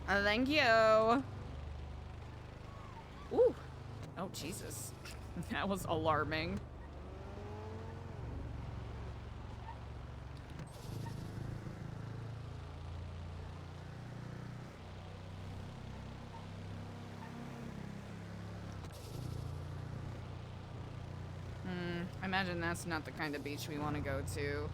Thank you. Ooh. Oh, Jesus. That was alarming. I imagine that's not the kind of beach we want to go to.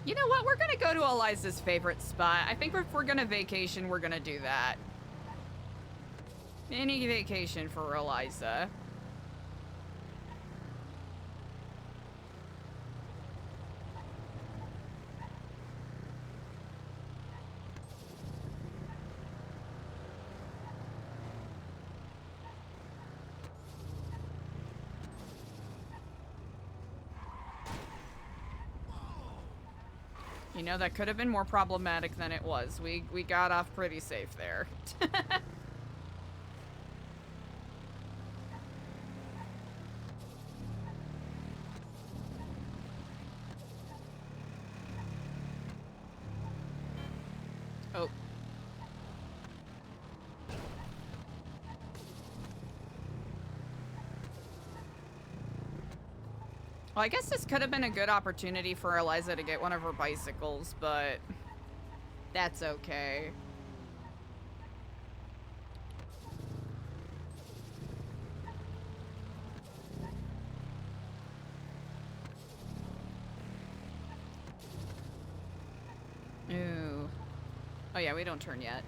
You know what? We're gonna go to Eliza's favorite spot. I think if we're gonna vacation, we're gonna do that. Any vacation for Eliza. You know, that could have been more problematic than it was. We got off pretty safe there. Oh. Well, I guess this could have been a good opportunity for Eliza to get one of her bicycles, but that's okay. Ooh. Oh yeah, we don't turn yet.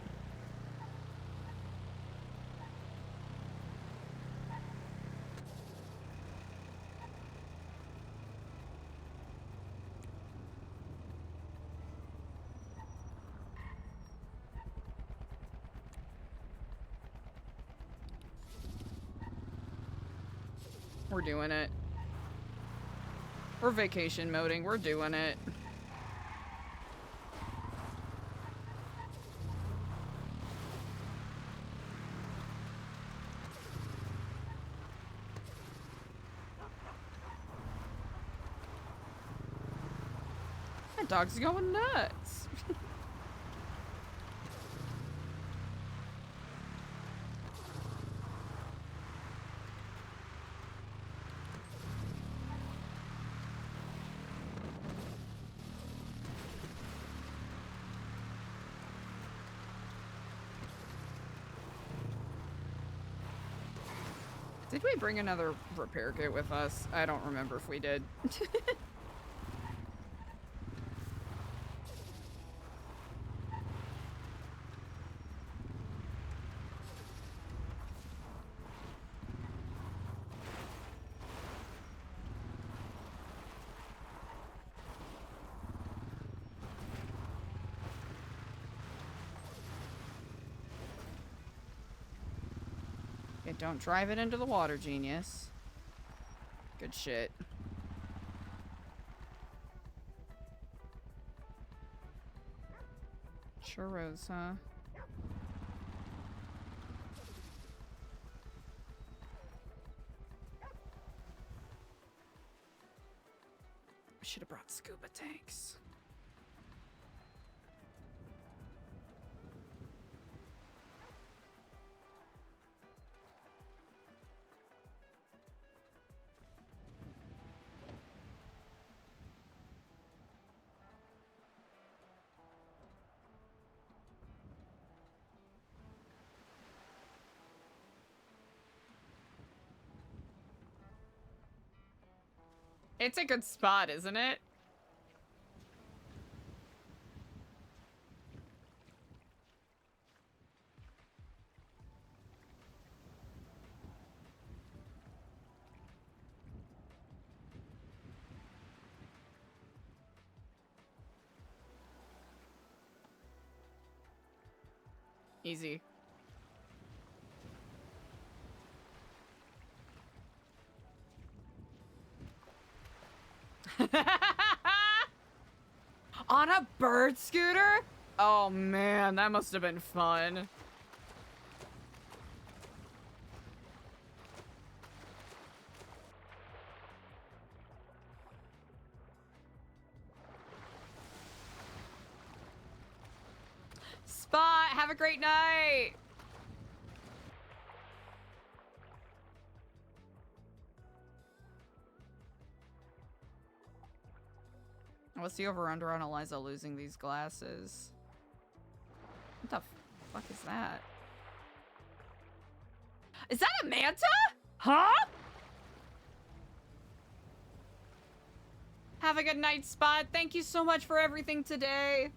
We're doing it. We're vacation moding. We're doing it. My dog's going nuts. Did we bring another repair kit with us? I don't remember if we did. Okay, don't drive it into the water, genius. Good shit. Churros, huh? I should have brought scuba tanks. It's a good spot, isn't it? Easy. On a bird scooter? Oh man, that must have been fun. Spot, have a great night. What's the over-under on Eliza losing these glasses? What the fuck is that? Is that a manta? Huh? Have a good night, Spot. Thank you so much for everything today.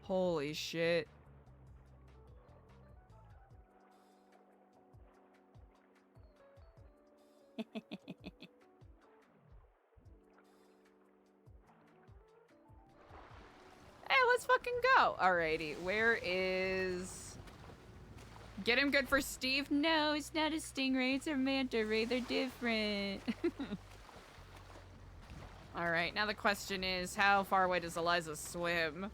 Holy shit. Hey, let's fucking go. Alrighty, where is... Get him good for Steve? No, it's not a stingray, it's a manta ray. They're different. Alright, now the question is, how far away does Eliza swim?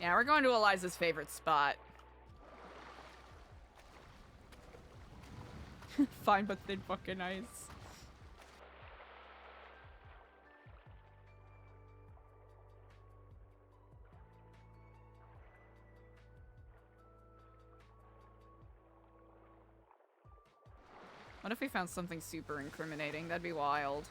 Yeah, we're going to Eliza's favorite spot. Fine, but thin fucking ice. What if we found something super incriminating? That'd be wild.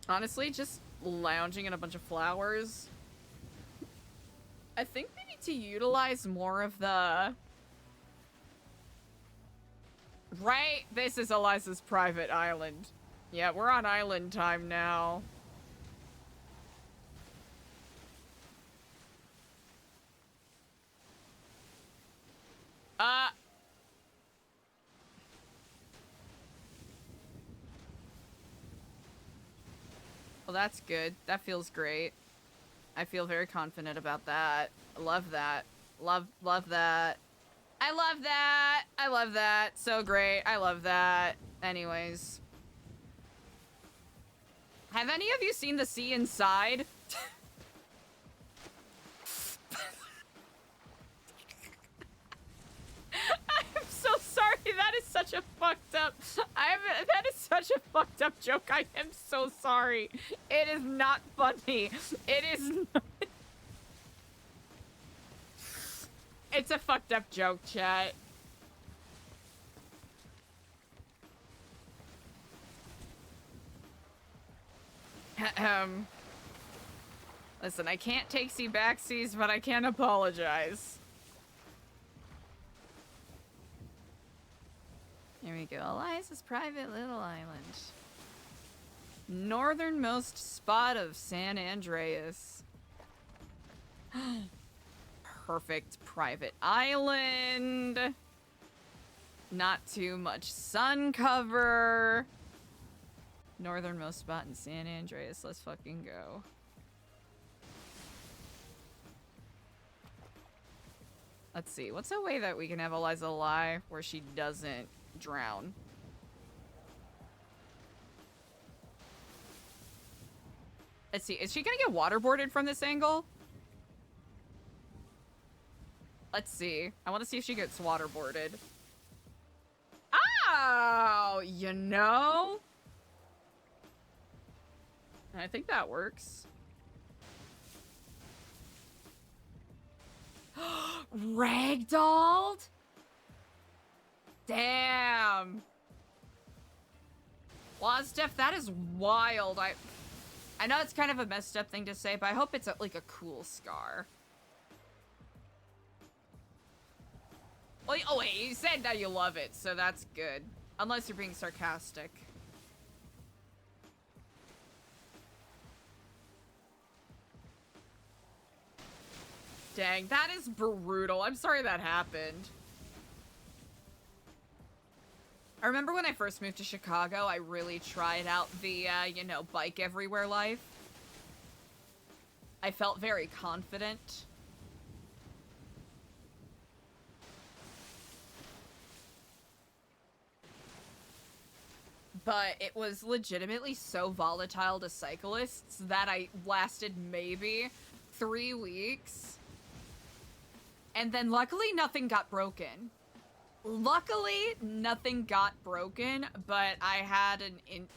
Honestly, just lounging in a bunch of flowers I think we need to utilize more of the... Right? This is Eliza's private island. Yeah, we're on island time now. Well, that's good. That feels great. I feel very confident about that. I love that. Love that. I love that. I love that. So great. I love that. Anyways. Have any of you seen the sea inside? I'm so sorry. That is such a fucked up... that is such a fucked up joke. I am so sorry. It is not funny. It is not... It's a fucked up joke, chat. Listen, I can't take backsies, but I can apologize. There we go. Eliza's private little island. Northernmost spot of San Andreas. Perfect private island. Not too much sun cover. Northernmost spot in San Andreas. Let's fucking go. Let's see. What's a way that we can have Eliza lie where she doesn't drown? Let's see. Is she gonna get waterboarded from this angle? Let's see. I want to see if she gets waterboarded. Oh, you know? I think that works. Ragdolled? Damn. Wazdeff, that is wild. I know it's kind of a messed up thing to say, but I hope it's like a cool scar. Oh wait, you said that you love it, so that's good. Unless you're being sarcastic. Dang, that is brutal. I'm sorry that happened. I remember when I first moved to Chicago, I really tried out the, you know, bike everywhere life. I felt very confident. But it was legitimately so volatile to cyclists that I lasted maybe 3 weeks. And then luckily nothing got broken. Luckily nothing got broken, but I had an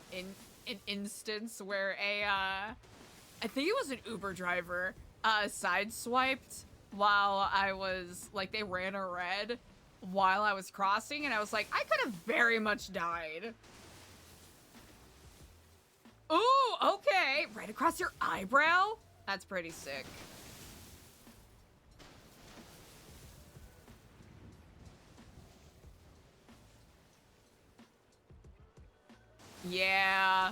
instance where I think it was an Uber driver, sideswiped while I was, like, they ran a red while I was crossing, and I was like, I could have very much died. Ooh, okay. Right across your eyebrow? That's pretty sick. Yeah.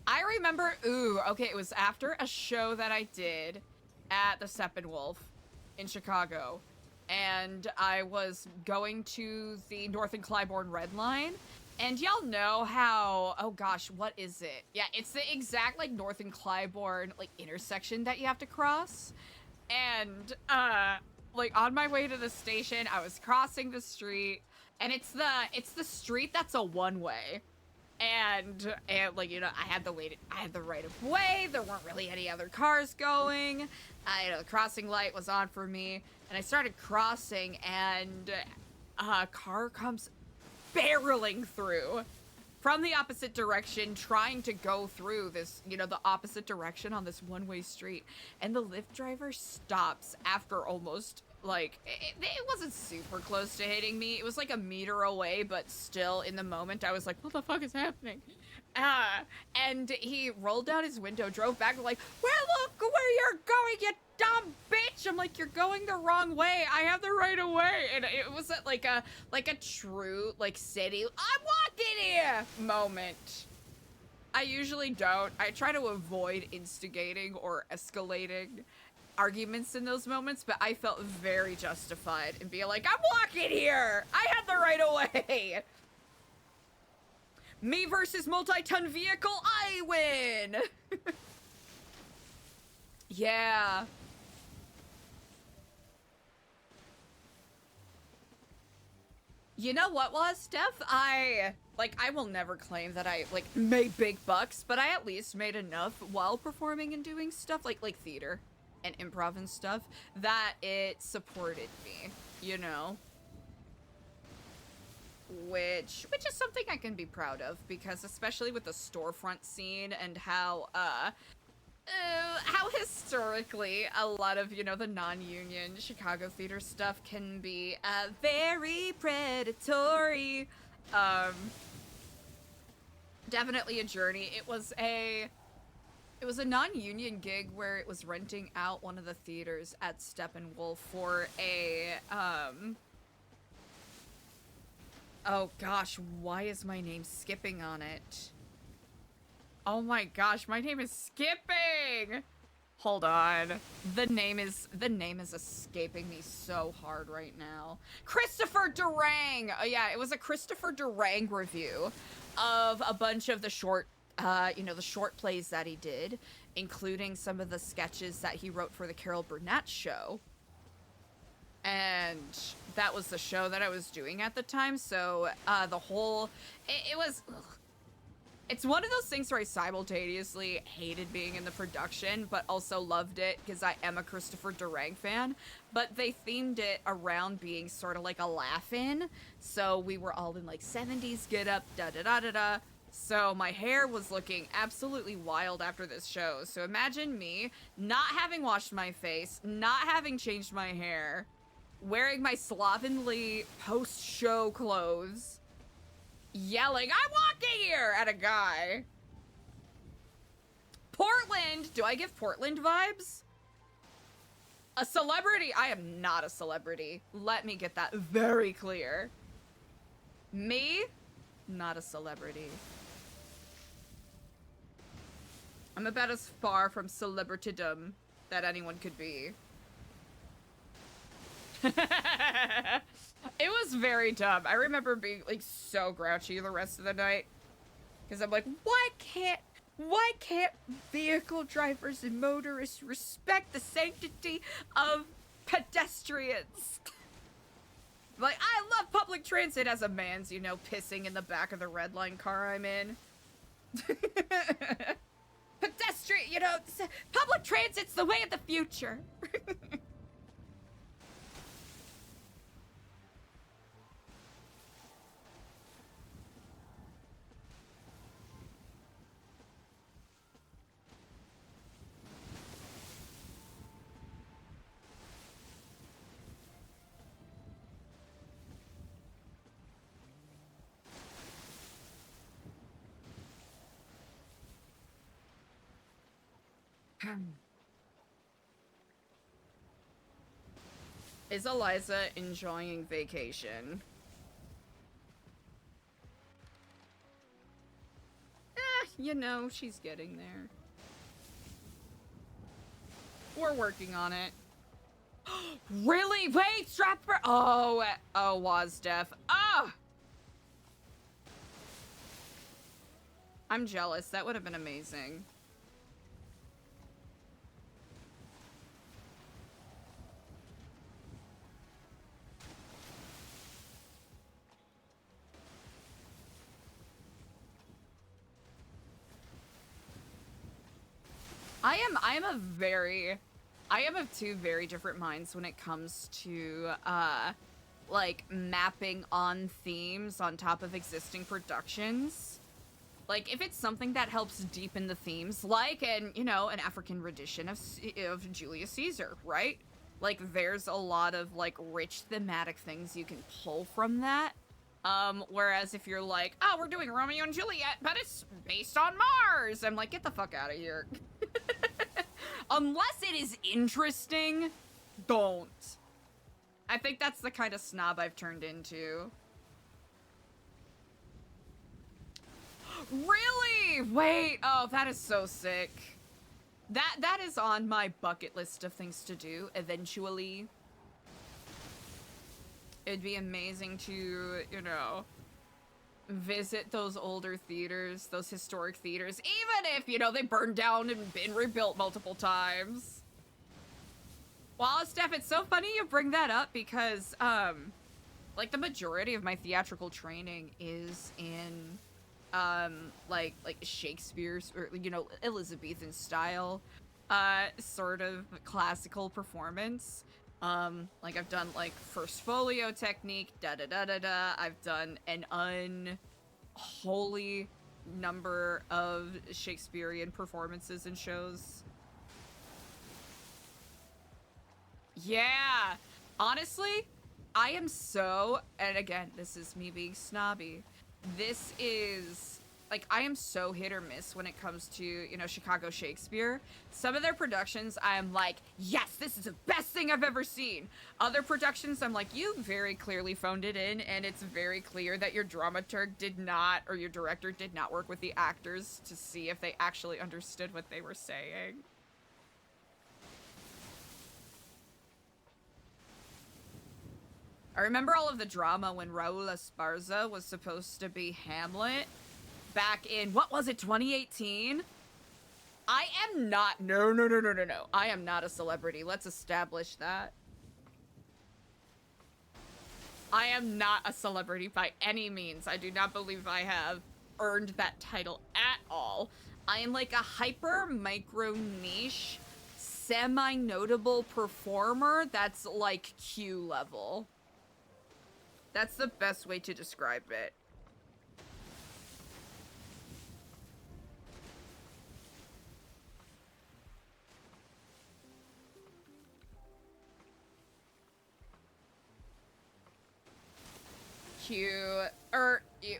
I remember, ooh, okay, it was after a show that I did at the Steppenwolf in Chicago. And I was going to the North and Clybourne Red Line. And y'all know how, oh gosh, what is it? Yeah, it's the exact, like, North and Clybourne, like, intersection that you have to cross. And, like, on my way to the station, I was crossing the street. And it's the street that's a one-way. And like, you know, I had the right of way. There weren't really any other cars going. You know, the crossing light was on for me, and I started crossing, and a car comes barreling through from the opposite direction, trying to go through this, you know, the opposite direction on this one-way street. And the Lyft driver stops after almost Like, it wasn't super close to hitting me. It was like a meter away, but still, in the moment, I was like, what the fuck is happening? And he rolled down his window, drove back, like, well, look where you're going, you dumb bitch! I'm like, you're going the wrong way. I have the right of way. And it was like a true, like, city, I'm walking here moment. I usually don't. I try to avoid instigating or escalating arguments in those moments, but I felt very justified in being like, I'm walking here! I had the right of way! Me versus multi-ton vehicle, I win! Yeah. You know what was, Steph? I will never claim that I, like, made big bucks, but I at least made enough while performing and doing stuff, like theater and improv and stuff, that it supported me, you know? Which is something I can be proud of, because especially with the storefront scene and how historically a lot of, you know, the non-union Chicago theater stuff can be very predatory. Definitely a journey. It was a non-union gig where it was renting out one of the theaters at Steppenwolf for a oh gosh, why is my name skipping on it? Oh my gosh, my name is skipping! Hold on. The name is escaping me so hard right now. Christopher Durang! Oh yeah, it was a Christopher Durang review of a bunch of the short, you know, the short plays that he did, including some of the sketches that he wrote for the Carol Burnett show. And that was the show that I was doing at the time, so the whole, it was, ugh. It's one of those things where I simultaneously hated being in the production, but also loved it because I am a Christopher Durang fan. But they themed it around being sort of like a laugh-in, so we were all in like 70s get-up, da-da-da-da-da. So my hair was looking absolutely wild after this show. So imagine me not having washed my face, not having changed my hair, wearing my slovenly post-show clothes, yelling, I'm walking here at a guy. Portland! Do I give Portland vibes? A celebrity? I am not a celebrity. Let me get that very clear. Me? Not a celebrity. I'm about as far from celebritydom that anyone could be. It was very dumb. I remember being like so grouchy the rest of the night because I'm like, why can't vehicle drivers and motorists respect the sanctity of pedestrians? Like, I love public transit as a man's, you know, pissing in the back of the red line car I'm in. Pedestrian, you know, public transit's the way of the future. Is Eliza enjoying vacation? You know, she's getting there. We're working on it. Really? Wait, Stratford. Oh, Wazdef. Ah! I'm jealous. That would have been amazing. I am of two very different minds when it comes to, like, mapping on themes on top of existing productions. Like, if it's something that helps deepen the themes, like, you know, an African rendition of Julius Caesar, right? like, there's a lot of, like, rich thematic things you can pull from that. Whereas if you're like, oh, we're doing Romeo and Juliet, but it's based on Mars, I'm like, get the fuck out of here. Unless it is interesting, don't. I think that's the kind of snob I've turned into. Really? Wait, oh, that is so sick. That is on my bucket list of things to do, eventually. It'd be amazing to, you know, visit those older theaters, those historic theaters, even if, you know, they burned down and been rebuilt multiple times. Well, Steph, it's so funny you bring that up because, like, the majority of my theatrical training is in, like Shakespeare's, or, you know, Elizabethan style, sort of classical performance. Like, I've done, like, first folio technique, da-da-da-da-da. I've done an unholy number of Shakespearean performances and shows. Yeah! Honestly, I am so, and again, this is me being snobby, this is... like, I am so hit or miss when it comes to, you know, Chicago Shakespeare. Some of their productions, I am like, yes, this is the best thing I've ever seen. Other productions, I'm like, you very clearly phoned it in, and it's very clear that your dramaturg did not, or your director did not work with the actors to see if they actually understood what they were saying. I remember all of the drama when Raul Esparza was supposed to be Hamlet. Back in, what was it, 2018? I am not, no. I am not a celebrity. Let's establish that. I am not a celebrity by any means. I do not believe I have earned that title at all. I am like a hyper micro niche, semi-notable performer that's like Q level. That's the best way to describe it.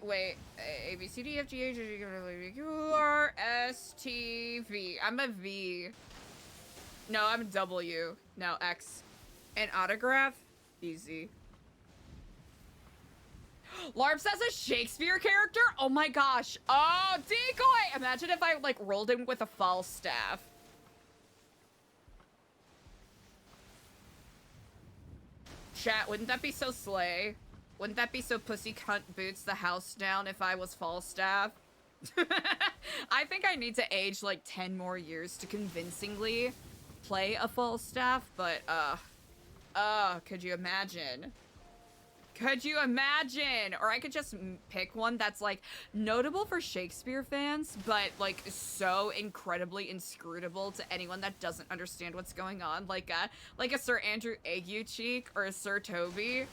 Wait, A, B, C, D, F, G, H, I, J, K, L, M, N, O, P, Q, R, S, T, V. I'm a V. No, I'm a W. No, X. An autograph? Easy. LARP says a Shakespeare character? Oh my gosh. Oh, decoy! Imagine if I, like, rolled in with a Falstaff. Chat, wouldn't that be so slay? Wouldn't that be so pussy cunt boots the house down if I was Falstaff? I think I need to age like 10 more years to convincingly play a Falstaff, but could you imagine? Could you imagine? Or I could just pick one that's like notable for Shakespeare fans, but like so incredibly inscrutable to anyone that doesn't understand what's going on, like a Sir Andrew Ague cheek or a Sir Toby.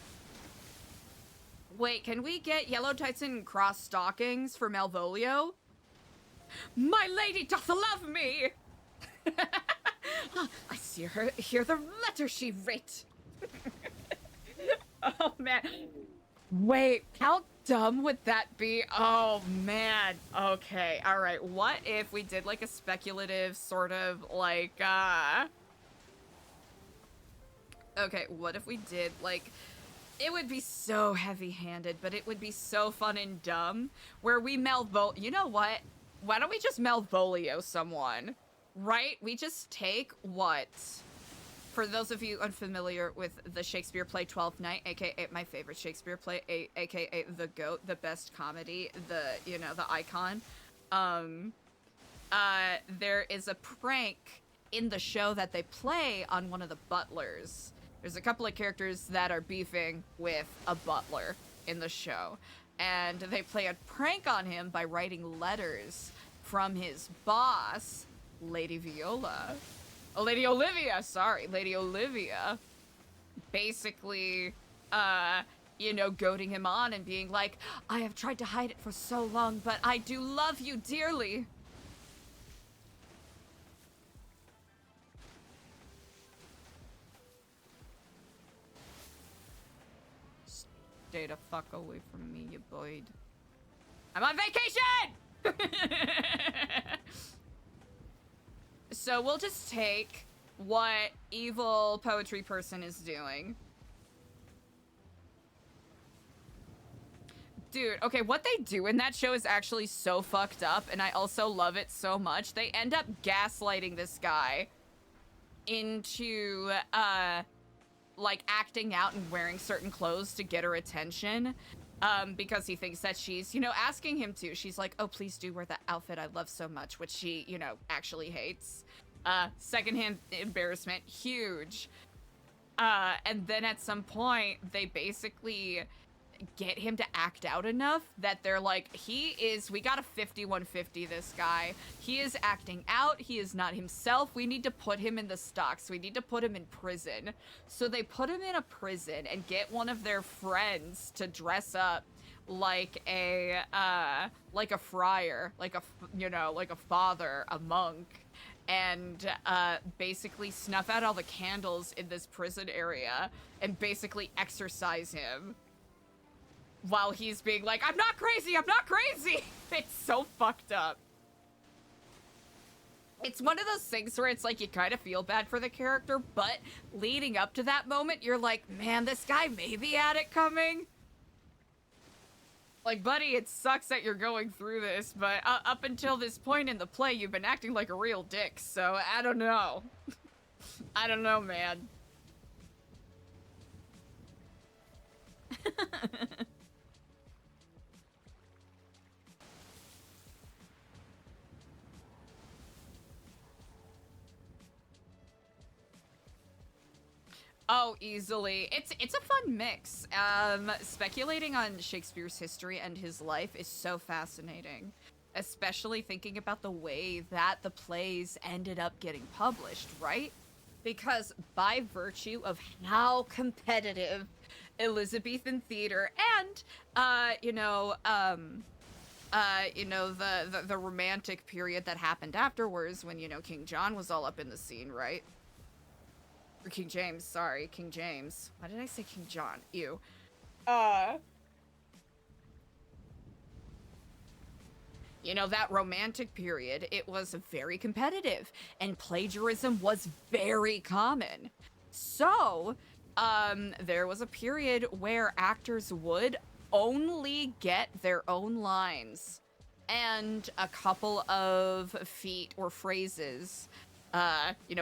Wait, can we get yellow tights and cross stockings for Malvolio? My lady doth love me! I see her, hear the letter she writ. Oh, man. Wait, how dumb would that be? Oh, man. Okay, alright. What if we did, like, a speculative sort of, like, okay, what if we did, like... It would be so heavy-handed, but it would be so fun and dumb, where we you know what? Why don't we just Malvolio someone? Right? We just take what? For those of you unfamiliar with the Shakespeare play Twelfth Night, aka my favorite Shakespeare play, aka the GOAT, the best comedy, the, you know, the icon, there is a prank in the show that they play on one of the butlers. There's a couple of characters that are beefing with a butler in the show, and they play a prank on him by writing letters from his boss, Lady Viola. Oh, Lady Olivia, sorry, Lady Olivia. Basically, you know, goading him on and being like, I have tried to hide it for so long, but I do love you dearly. Stay the fuck away from me, you boyd. I'm on vacation! So we'll just take what evil poetry person is doing. Dude, okay, what they do in that show is actually so fucked up, and I also love it so much. They end up gaslighting this guy into, like, acting out and wearing certain clothes to get her attention, because he thinks that she's, you know, asking him to. She's like, oh, please do wear that outfit I love so much, which she, you know, actually hates. Secondhand embarrassment, huge. And then at some point, they basically get him to act out enough that they're like, we got a 5150 this guy. He is acting out. He is not himself. We need to put him in the stocks. We need to put him in prison. So they put him in a prison and get one of their friends to dress up like a friar, like a father, a monk, and basically snuff out all the candles in this prison area and basically exorcise him while he's being like, I'm not crazy, I'm not crazy. It's so fucked up. It's one of those things where it's like you kind of feel bad for the character, but leading up to that moment, you're like, man, this guy maybe had it coming. Like, buddy, it sucks that you're going through this, but up until this point in the play, you've been acting like a real dick, so I don't know. I don't know, man. Oh, easily. It's a fun mix. Speculating on Shakespeare's history and his life is so fascinating, especially thinking about the way that the plays ended up getting published, right? Because by virtue of how competitive Elizabethan theater and, the romantic period that happened afterwards when, you know, King John was all up in the scene, right? Or King James, sorry, King James. Why did I say King John? Ew. You know, that romantic period, it was very competitive, and plagiarism was very common. So, there was a period where actors would only get their own lines and a couple of feet or phrases,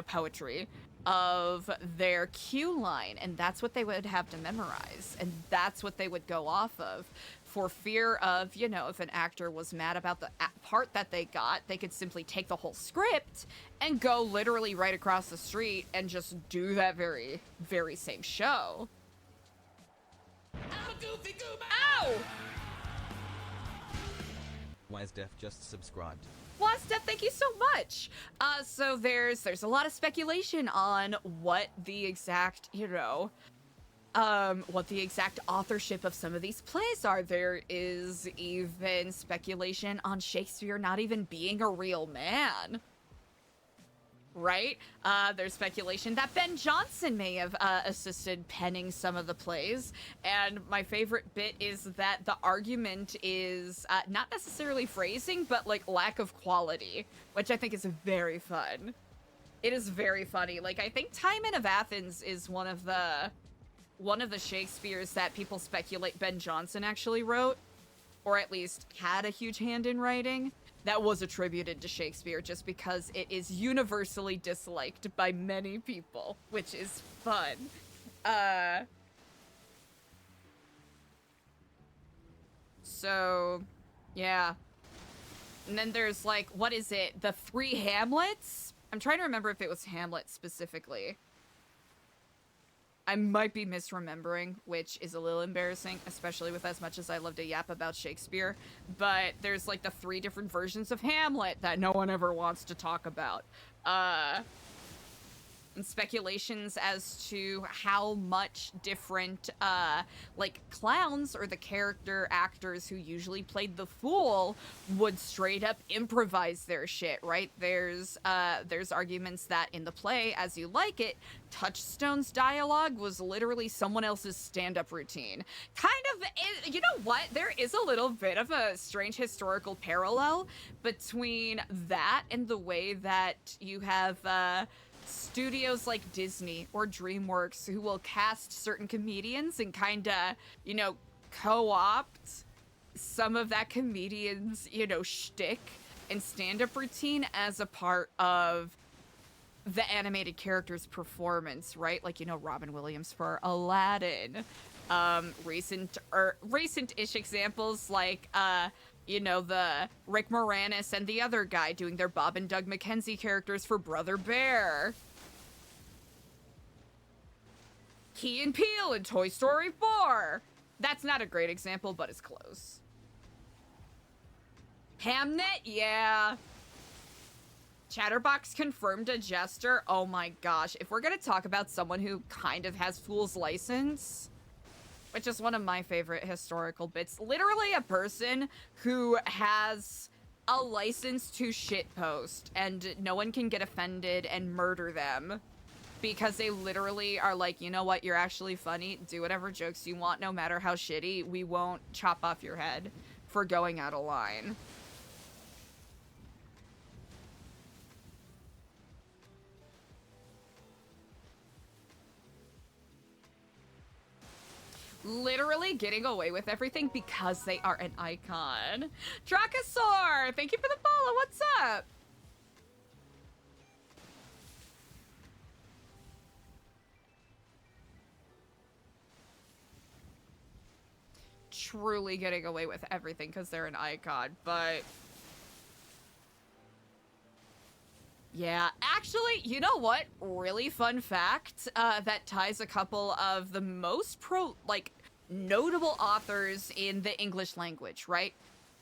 poetry, of their cue line, and that's what they would have to memorize, and that's what they would go off of, for fear of, you know, if an actor was mad about the part that they got, they could simply take the whole script and go literally right across the street and just do that very, very same show. Ow! Wise Def just subscribed. Steph, thank you so much. So there's a lot of speculation on what the exact, what the exact authorship of some of these plays are. There is even speculation on Shakespeare not even being a real man. Right? There's speculation that Ben Jonson may have assisted penning some of the plays, and my favorite bit is that the argument is not necessarily phrasing, but like lack of quality, which I think is very fun. It is very funny. Like, I think Timon of Athens is one of the Shakespeares that people speculate Ben Jonson actually wrote, or at least had a huge hand in writing. That was attributed to Shakespeare just because it is universally disliked by many people, which is fun. So, yeah. And then there's, like, what is it? The 3 Hamlets? I'm trying to remember if it was Hamlet specifically. I might be misremembering, which is a little embarrassing, especially with as much as I love to yap about Shakespeare. But there's like the 3 different versions of Hamlet that no one ever wants to talk about. and speculations as to how much different, like, clowns or the character actors who usually played the fool would straight up improvise their shit, right? There's arguments that in the play, As You Like It, Touchstone's dialogue was literally someone else's stand-up routine. Kind of, you know what? There is a little bit of a strange historical parallel between that and the way that you have, studios like Disney or DreamWorks who will cast certain comedians and kinda, you know, co-opt some of that comedian's, you know, shtick and stand-up routine as a part of the animated character's performance, right? Like, you know, Robin Williams for Aladdin. Recent-ish examples like, you know, the Rick Moranis and the other guy doing their Bob and Doug McKenzie characters for Brother Bear. Key and Peele in Toy Story 4. That's not a great example, but it's close. Hamnet, yeah. Chatterbox confirmed a jester. Oh my gosh. If we're gonna talk about someone who kind of has fool's license, which is one of my favorite historical bits. Literally a person who has a license to shitpost and no one can get offended and murder them because they literally are like, you know what, you're actually funny. Do whatever jokes you want, no matter how shitty. We won't chop off your head for going out of line. Literally getting away with everything because they are an icon. Dracosaur, thank you for the follow. What's up? Truly getting away with everything because they're an icon, but yeah, actually, you know what? Really fun fact that ties a couple of the most notable authors in the English language, right?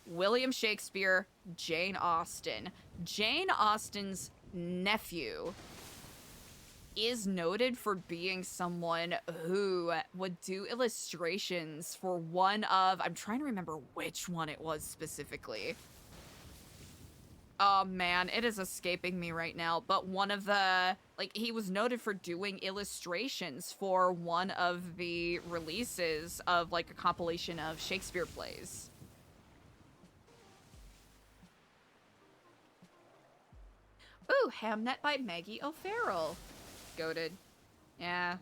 William Shakespeare, Jane Austen. Jane Austen's nephew is noted for being someone who would do illustrations for one of, I'm trying to remember which one it was specifically. Oh man, it is escaping me right now, but one of the, like, he was noted for doing illustrations for one of the releases of, like, a compilation of Shakespeare plays. Ooh, Hamnet by Maggie O'Farrell. Goated. Yeah.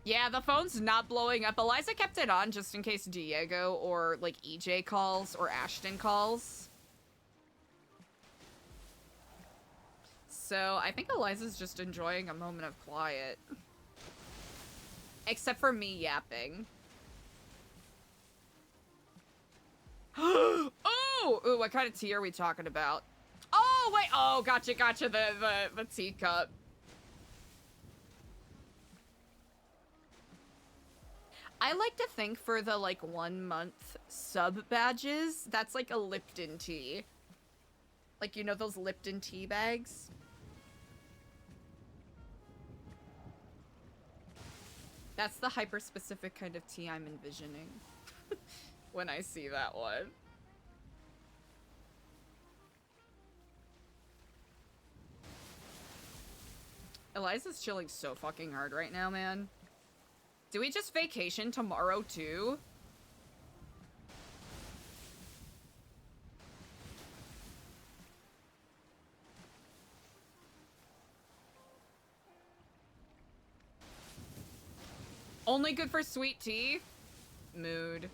Yeah, the phone's not blowing up. Eliza kept it on just in case Diego or, like, EJ calls or Ashton calls. So, I think Eliza's just enjoying a moment of quiet. Except for me yapping. Oh! Ooh, what kind of tea are we talking about? Oh, wait! Oh, gotcha, the teacup. I like to think for the, like, 1 month sub badges, that's like a Lipton tea. Like, you know those Lipton tea bags? That's the hyper-specific kind of tea I'm envisioning when I see that one. Eliza's chilling so fucking hard right now, man. Do we just vacation tomorrow, too? Only good for sweet tea? Mood.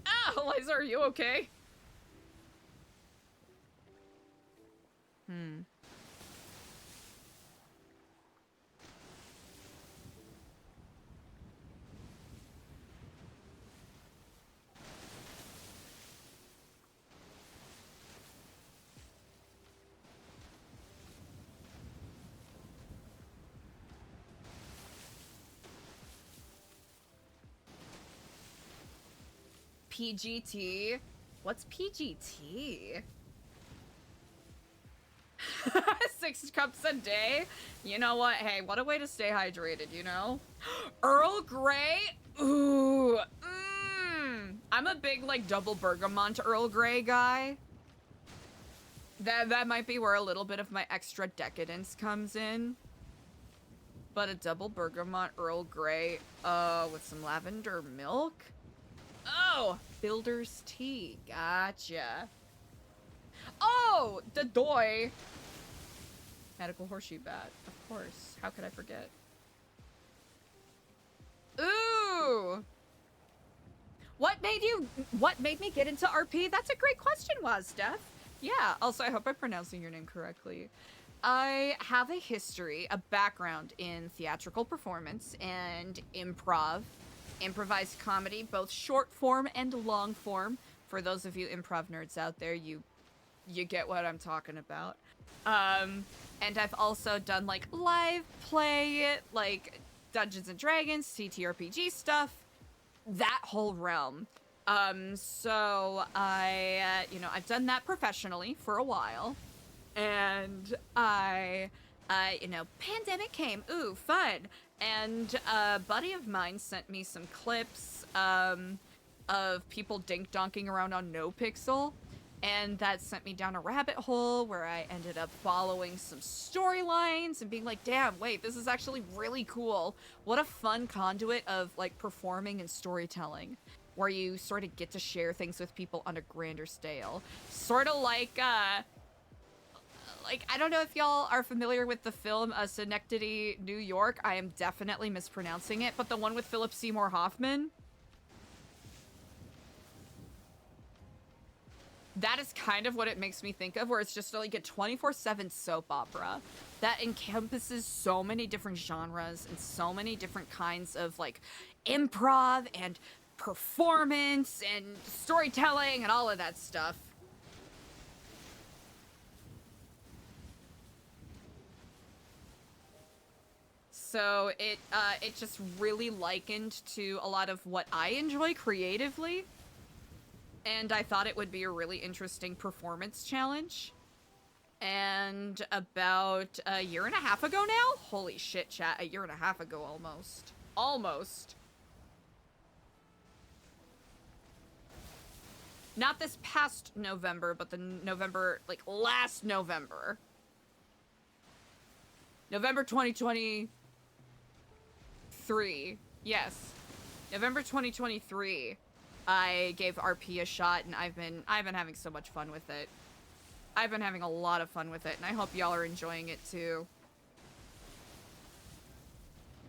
Ah, Eliza, are you okay? PGT. What's PGT? 6 cups a day? You know what? Hey, what a way to stay hydrated, you know? Earl Grey? Ooh. I'm a big, like, double bergamot Earl Grey guy. That might be where a little bit of my extra decadence comes in. But a double bergamot Earl Grey, with some lavender milk? Oh! Builder's tea. Gotcha. Oh! The doy. Medical horseshoe bat. Of course. How could I forget? Ooh! What made me get into RP? That's a great question, Wazdef. Yeah, also I hope I'm pronouncing your name correctly. I have a history, a background in theatrical performance and improvised comedy, both short form and long form. For those of you improv nerds out there, you get what I'm talking about. And I've also done like live play, like Dungeons and Dragons, TTRPG stuff, that whole realm. So I've done that professionally for a while. And pandemic came. Ooh, fun. And a buddy of mine sent me some clips of people dink-donking around on NoPixel. And that sent me down a rabbit hole where I ended up following some storylines and being like, damn, wait, this is actually really cool. What a fun conduit of, like, performing and storytelling, where you sort of get to share things with people on a grander scale. Sort of like, I don't know if y'all are familiar with the film Synecdoche, New York. I am definitely mispronouncing it, but the one with Philip Seymour Hoffman. That is kind of what it makes me think of, where it's just like a 24/7 soap opera that encompasses so many different genres and so many different kinds of, like, improv and performance and storytelling and all of that stuff. So it just really likened to a lot of what I enjoy creatively. And I thought it would be a really interesting performance challenge. And about a year and a half ago now? Holy shit, chat. A year and a half ago, almost. Almost. Not this past November, but the November, like, last November. November 2023. Yes. November 2023. I gave RP a shot, and I've been having so much fun with it. I've been having a lot of fun with it, and I hope y'all are enjoying it too.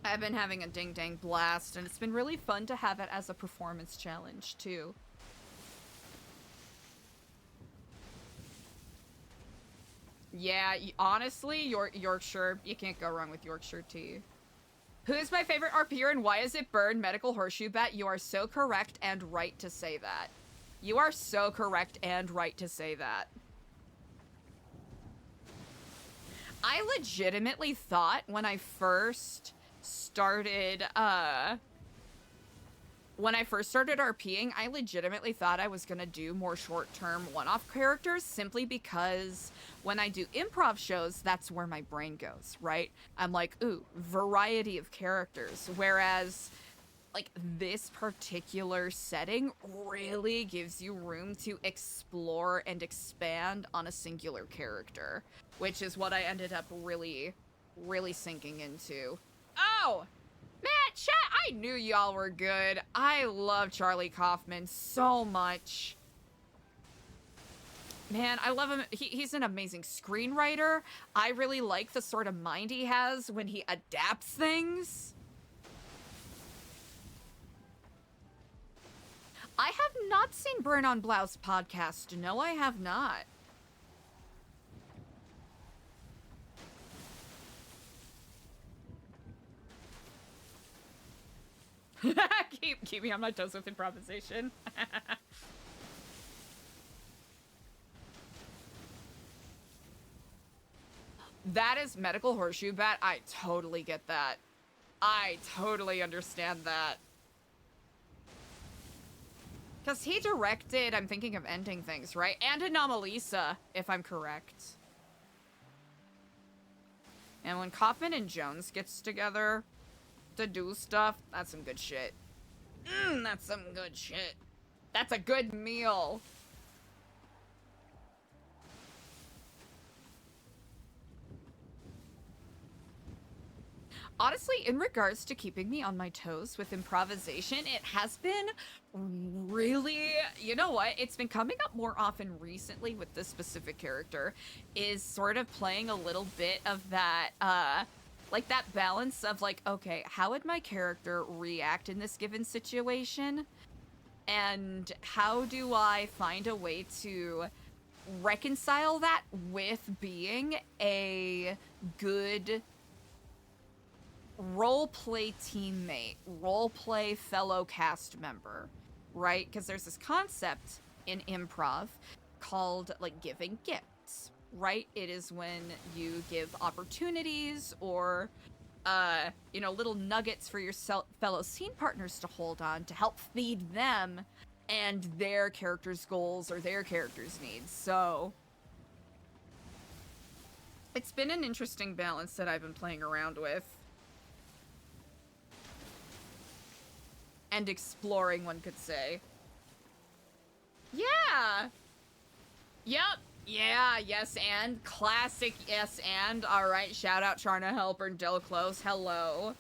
I've been having a ding-dang blast, and it's been really fun to have it as a performance challenge too. Yeah, honestly, Yorkshire, you can't go wrong with Yorkshire tea. Who is my favorite RPer and why is it Burn? Medical horseshoe bat? You are so correct and right to say that. You are so correct and right to say that. I legitimately thought when I first started RPing, I legitimately thought I was gonna do more short-term one-off characters simply because when I do improv shows, that's where my brain goes, right? I'm like, ooh, variety of characters. Whereas, like, this particular setting really gives you room to explore and expand on a singular character, which is what I ended up really, really sinking into. Oh! Man, chat, I knew y'all were good. I love Charlie Kaufman so much. Man, I love him. He's an amazing screenwriter. I really like the sort of mind he has when he adapts things. I have not seen Burn on Blouse podcast. No, I have not. keep me on my toes with improvisation. That is medical horseshoe bat. I totally get that. I totally understand that. Because he directed I'm Thinking of Ending Things, right? And Anomalisa, if I'm correct. And when Kaufman and Jones gets together to do stuff, that's some good shit. That's some good shit. That's a good meal. Honestly, in regards to keeping me on my toes with improvisation, it has been really, you know what? It's been coming up more often recently with this specific character, is sort of playing a little bit of that, like that balance of like, okay, how would my character react in this given situation? And how do I find a way to reconcile that with being a good roleplay teammate, roleplay fellow cast member, right? Because there's this concept in improv called like giving gifts, right? It is when you give opportunities or you know, little nuggets for your fellow scene partners to hold on to help feed them and their characters' goals or their characters' needs. So it's been an interesting balance that I've been playing around with. And exploring, one could say. Yeah! Yep. Yeah, yes and. Classic yes and. Alright, shout out Charna Helper and Del Close. Hello.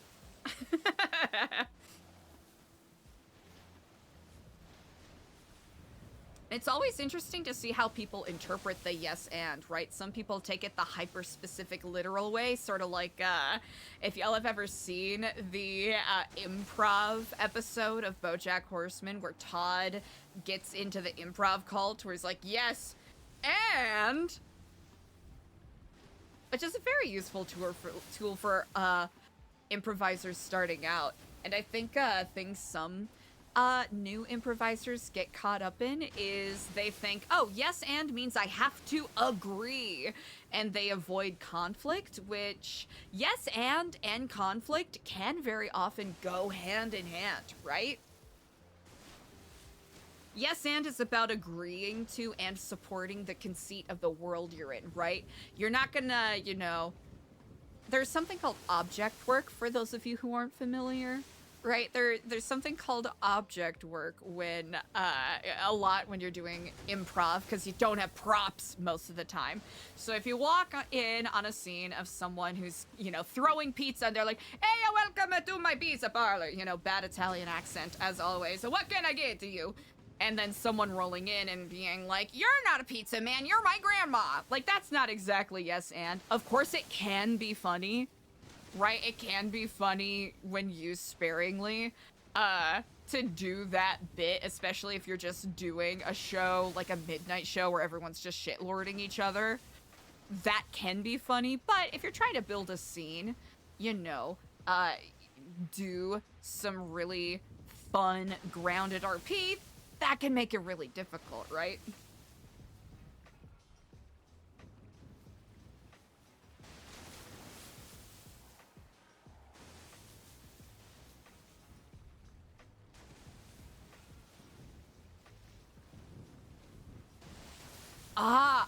It's always interesting to see how people interpret the yes and, right? Some people take it the hyper-specific literal way, sort of like, if y'all have ever seen the improv episode of BoJack Horseman where Todd gets into the improv cult where he's like, yes, and... Which is a very useful tool for improvisers starting out. And I think things some new improvisers get caught up in is they think, oh, yes and means I have to agree, and they avoid conflict, which yes and conflict can very often go hand in hand, right? Yes and is about agreeing to and supporting the conceit of the world you're in, right? You're not gonna, you know, there's something called object work for those of you who aren't familiar. Right, there's something called object work when a lot when you're doing improv because you don't have props most of the time. So if you walk in on a scene of someone who's, you know, throwing pizza and they're like, "Hey, welcome to my pizza parlor," you know, bad Italian accent as always. So what can I get to you? And then someone rolling in and being like, "You're not a pizza man, you're my grandma." Like, that's not exactly yes and. Of course it can be funny. Right, it can be funny when used sparingly, to do that bit, especially if you're just doing a show, like a midnight show where everyone's just shitlording each other. That can be funny, but if you're trying to build a scene, you know, do some really fun, grounded RP, that can make it really difficult, right?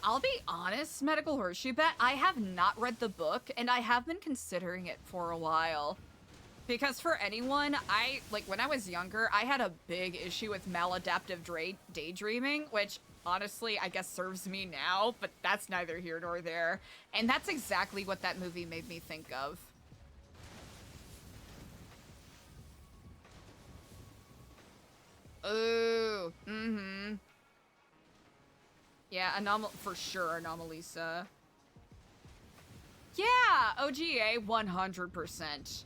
I'll be honest, Medical Horseshoe Bet, I have not read the book, and I have been considering it for a while. Because for anyone, when I was younger, I had a big issue with maladaptive daydreaming, which, honestly, I guess serves me now, but that's neither here nor there. And that's exactly what that movie made me think of. Ooh, yeah, for sure, Anomalisa. Yeah, OGA, 100%.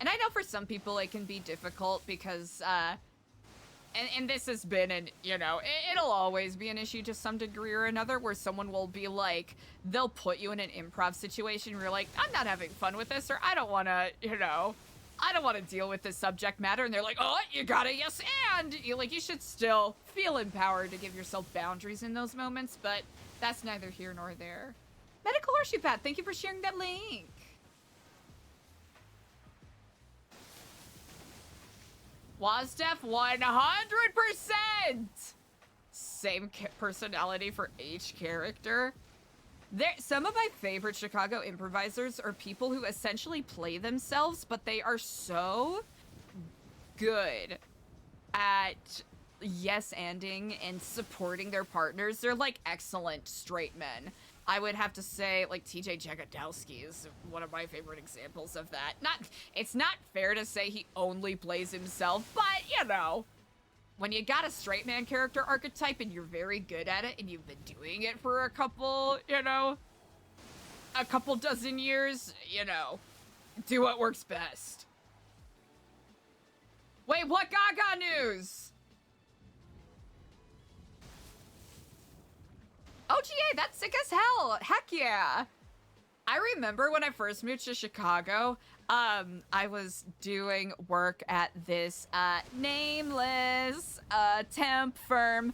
And I know for some people it can be difficult because, and this has been an, you know, it'll always be an issue to some degree or another where someone will be like, they'll put you in an improv situation where you're like, I'm not having fun with this, or I don't want to, you know, I don't want to deal with this subject matter. And they're like, oh, you got a yes and. You should still feel empowered to give yourself boundaries in those moments, but that's neither here nor there. Medical Horseshoe Pat, thank you for sharing that link. Wazdef 100%! Same personality for each character. Some of my favorite Chicago improvisers are people who essentially play themselves, but they are so good at yes-anding and supporting their partners. They're like excellent straight men. I would have to say, like, TJ Jagodowski is one of my favorite examples of that. It's not fair to say he only plays himself, but, you know, when you got a straight man character archetype and you're very good at it and you've been doing it for a couple, you know, a couple dozen years, you know, do what works best. Wait, what Gaga news? OGA, that's sick as hell. Heck yeah. I remember when I first moved to Chicago, I was doing work at this nameless temp firm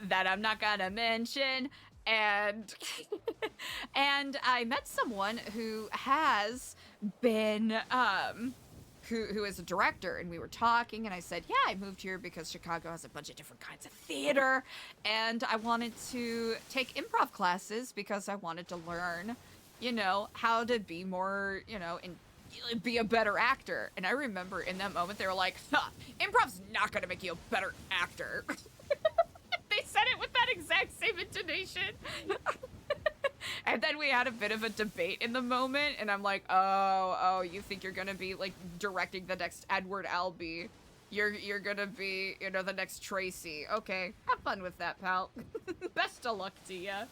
that I'm not gonna mention, and and I met someone who has been who is a director, and we were talking, and I said, yeah, I moved here because Chicago has a bunch of different kinds of theater, and I wanted to take improv classes because I wanted to learn, you know, how to be more, you know, and be a better actor. And I remember in that moment, they were like, huh, improv's not gonna make you a better actor. They said it with that exact same intonation. And then we had a bit of a debate in the moment, and I'm like, oh, you think you're gonna be, like, directing the next Edward Albee. You're gonna be, you know, the next Tracy. Okay, have fun with that, pal. Best of luck to ya.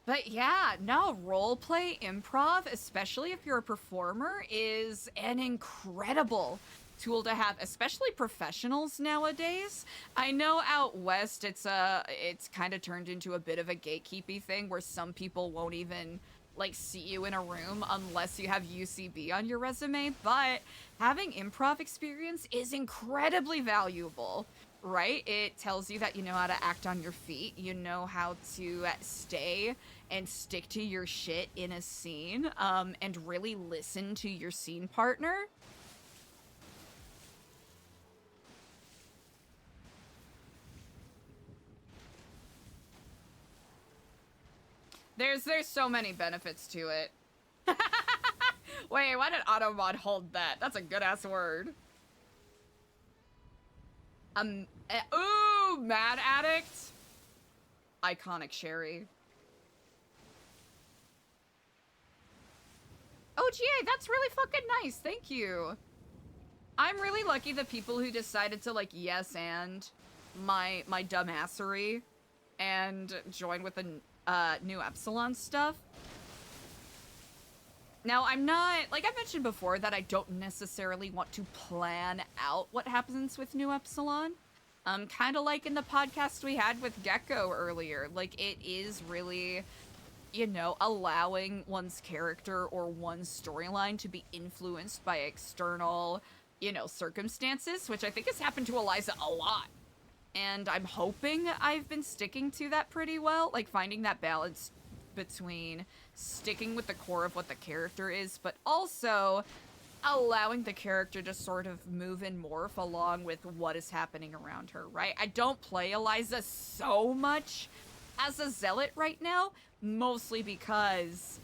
But yeah, no, roleplay improv, especially if you're a performer, is an incredible tool to have, especially professionals nowadays. I know out west it's kind of turned into a bit of a gatekeepy thing where some people won't even like see you in a room unless you have UCB on your resume, but having improv experience is incredibly valuable, right? It tells you that you know how to act on your feet, you know how to stay and stick to your shit in a scene, and really listen to your scene partner. There's so many benefits to it. Wait, why did Automod hold that? That's a good-ass word. Ooh, Mad Addict. Iconic Sherry. Oh, GA, that's really fucking nice. Thank you. I'm really lucky the people who decided to, like, yes and my dumbassery and join with the new Epsilon stuff. Now, I'm not, like I mentioned before, that I don't necessarily want to plan out what happens with new Epsilon. Kind of like in the podcast we had with Gecko earlier. Like, it is really, you know, allowing one's character or one's storyline to be influenced by external, you know, circumstances, which I think has happened to Eliza a lot. And I'm hoping I've been sticking to that pretty well, like finding that balance between sticking with the core of what the character is, but also allowing the character to sort of move and morph along with what is happening around her, right? I don't play Eliza so much as a zealot right now, mostly because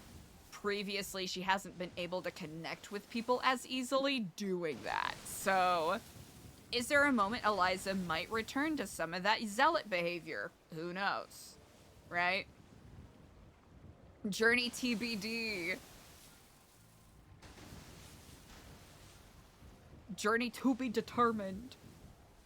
previously she hasn't been able to connect with people as easily doing that. So is there a moment Eliza might return to some of that zealot behavior? Who knows, right? Journey TBD. Journey to be determined.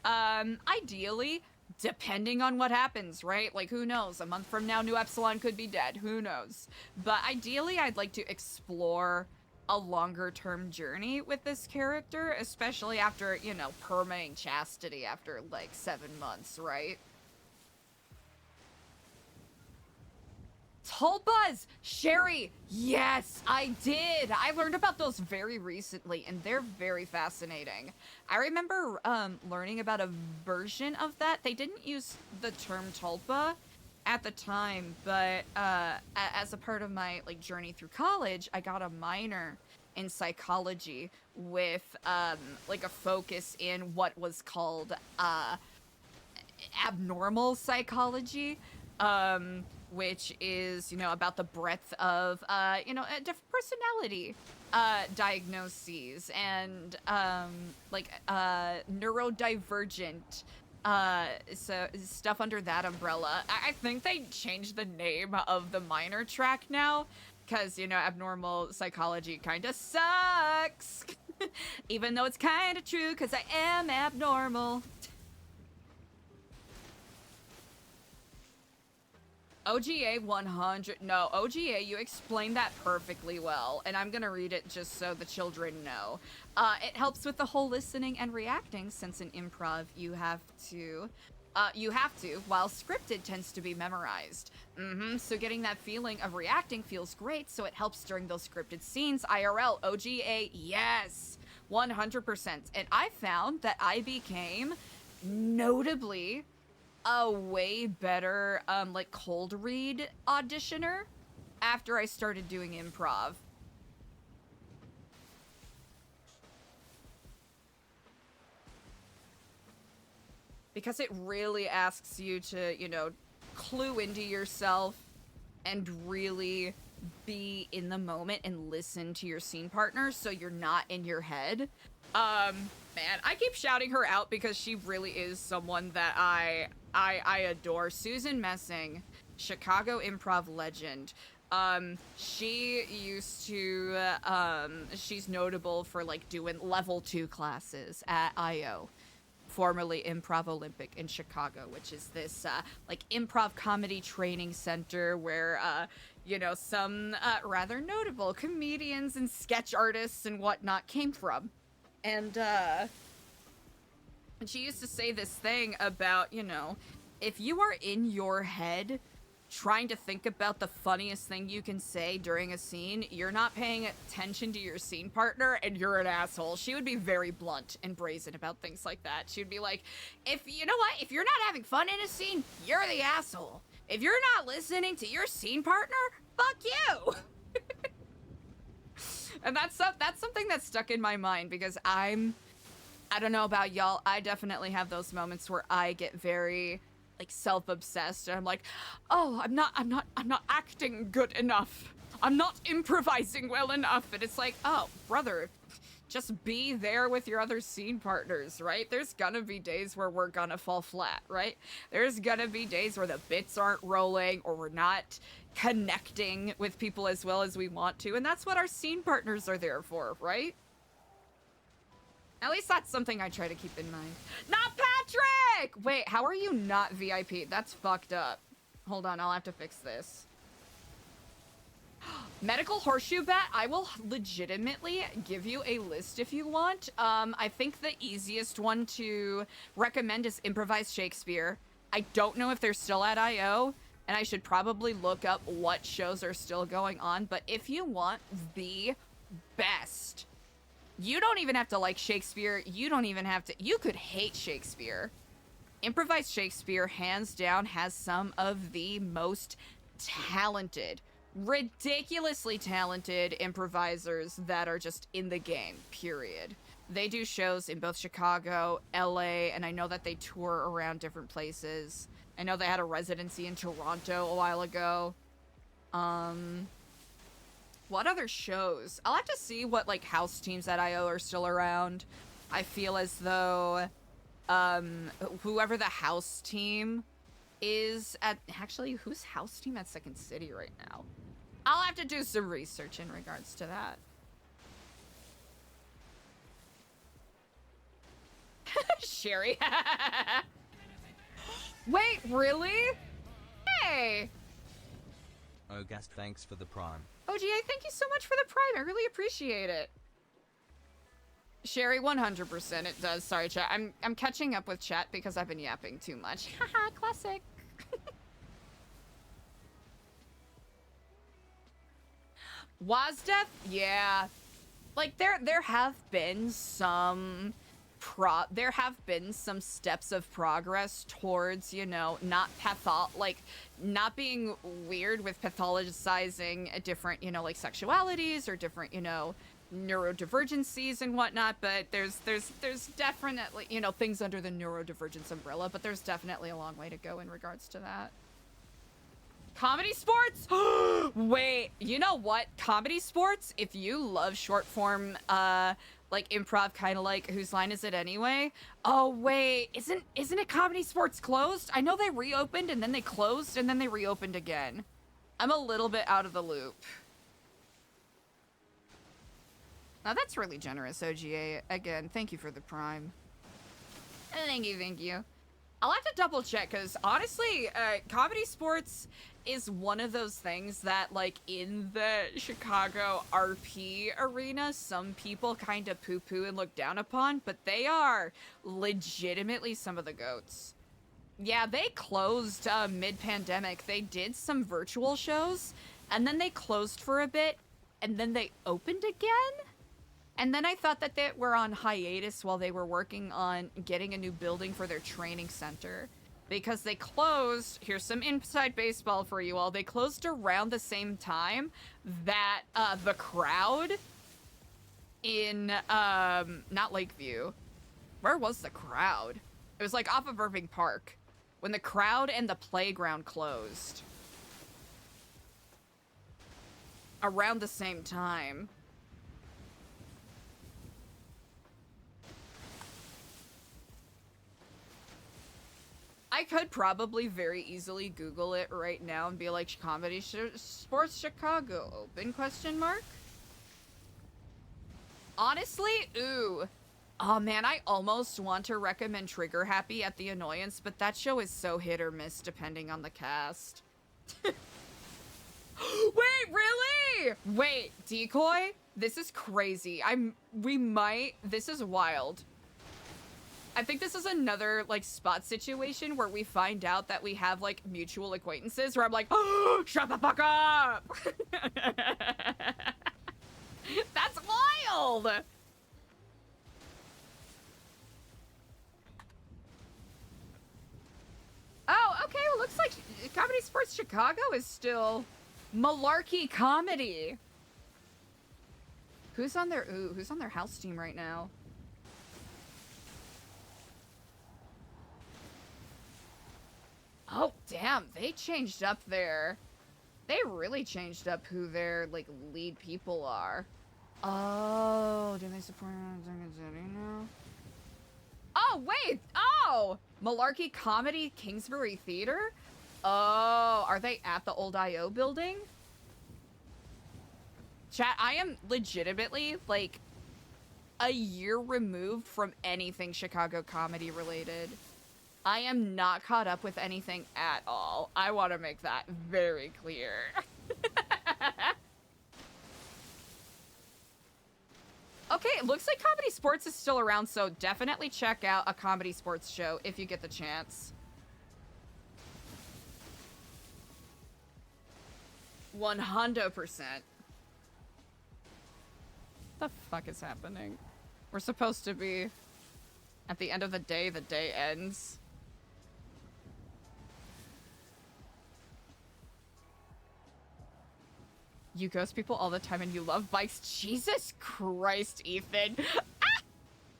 Ideally, depending on what happens, right? Like, who knows? A month from now, New Epsilon could be dead. Who knows? But ideally, I'd like to explore a longer-term journey with this character, especially after, you know, permaing chastity after, like, 7 months, right? Tulpas! Sherry! Yes, I did! I learned about those very recently, and they're very fascinating. I remember learning about a version of that. They didn't use the term tulpa at the time, but as a part of my, like, journey through college, I got a minor in psychology with like a focus in what was called abnormal psychology, which is, you know, about the breadth of, you know, different personality diagnoses and like neurodivergent so stuff under that umbrella. I think they changed the name of the minor track now because, you know, abnormal psychology kind of sucks. Even though it's kind of true because I am abnormal. OGA 100. No, OGA, you explained that perfectly well, and I'm gonna read it just so the children know. It helps with the whole listening and reacting, since in improv you have to, while scripted tends to be memorized. So getting that feeling of reacting feels great, so it helps during those scripted scenes. IRL, OGA, yes, 100%. And I found that I became notably a way better, like, cold read auditioner after I started doing improv. Because it really asks you to, you know, clue into yourself and really be in the moment and listen to your scene partner so you're not in your head. Man, I keep shouting her out because she really is someone that I adore. Susan Messing, Chicago improv legend. She used to, she's notable for, like, doing level 2 classes at IO, formerly Improv Olympic in Chicago, which is this, like, improv comedy training center where, you know, some rather notable comedians and sketch artists and whatnot came from. And she used to say this thing about, you know, if you are in your head trying to think about the funniest thing you can say during a scene, you're not paying attention to your scene partner and you're an asshole. She would be very blunt and brazen about things like that. She would be like, if you know what, if you're not having fun in a scene, you're the asshole. If you're not listening to your scene partner, fuck you. And that's something that stuck in my mind because I don't know about y'all, I definitely have those moments where I get very, like, self-obsessed and I'm like, oh, I'm not acting good enough. I'm not improvising well enough. And it's like, oh, brother, just be there with your other scene partners, right? There's gonna be days where we're gonna fall flat, right? There's gonna be days where the bits aren't rolling or we're not connecting with people as well as we want to. And that's what our scene partners are there for, right? At least that's something I try to keep in mind. Not Patrick! Wait, how are you not VIP? That's fucked up. Hold on, I'll have to fix this. Medical horseshoe bat, I will legitimately give you a list if you want. I think the easiest one to recommend is Improvised Shakespeare. I don't know if they're still at IO, and I should probably look up what shows are still going on, but if you want the best, you don't even have to like Shakespeare, you don't even have to, you could hate Shakespeare. Improvised Shakespeare, hands down, has some of the most talented, ridiculously talented improvisers that are just in the game, period. They do shows in both Chicago, LA, and I know that they tour around different places. I know they had a residency in Toronto a while ago. What other shows? I'll have to see what, like, house teams at IO are still around. I feel as though, whoever the house team is at... Actually, who's house team at Second City right now? I'll have to do some research in regards to that. Sherry. Wait, really? Hey! Oh, Gast, thanks for the prime. OGA, thank you so much for the prime. I really appreciate it. Sherry, 100% it does. Sorry, chat. I'm catching up with chat because I've been yapping too much. Haha, classic. WASDEF? Yeah. Like, there have been some... there have been some steps of progress towards, you know, not being weird with pathologizing different, you know, like, sexualities or different, you know, neurodivergencies and whatnot, but there's definitely, you know, things under the neurodivergence umbrella, but there's definitely a long way to go in regards to that. Comedy sports? Wait, you know what? Comedy sports, if you love short form, like improv, kind of like Whose Line Is It Anyway? Oh, wait, isn't it Comedy Sports closed? I know they reopened and then they closed and then they reopened again. I'm a little bit out of the loop. Now that's really generous, OGA. Again, thank you for the prime. Thank you. I'll have to double check, because honestly, Comedy Sports is one of those things that, like, in the Chicago RP arena, some people kind of poo-poo and look down upon, but they are legitimately some of the GOATs. Yeah, they closed mid-pandemic. They did some virtual shows, and then they closed for a bit, and then they opened again? And then I thought that they were on hiatus while they were working on getting a new building for their training center. Because they closed, here's some inside baseball for you all, they closed around the same time that the crowd in, not Lakeview. Where was the crowd? It was like off of Irving Park. When the crowd and the playground closed. Around the same time. I could probably very easily Google it right now and be like, Comedy Sports Chicago open, question mark? Honestly, ooh. Oh man, I almost want to recommend Trigger Happy at the Annoyance, but that show is so hit or miss depending on the cast. Wait, really? Wait, Decoy? This is crazy. This is wild. I think this is another, like, spot situation where we find out that we have, like, mutual acquaintances where I'm like, oh, shut the fuck up! That's wild! Oh, okay, well, looks like Comedy Sports Chicago is still Malarkey Comedy. Who's on their house team right now? Oh, damn, they changed up they really changed up who their, like, lead people are. Oh, do they support now? Oh, wait, oh! Malarkey Comedy Kingsbury Theater? Oh, are they at the old I.O. building? Chat, I am legitimately, like, a year removed from anything Chicago comedy related. I am not caught up with anything at all. I want to make that very clear. Okay, it looks like Comedy Sports is still around, so definitely check out a Comedy Sports show if you get the chance. 100%. The fuck is happening? We're supposed to be... At the end of the day ends. You ghost people all the time and you love bikes. Jesus Christ, Ethan. Ah!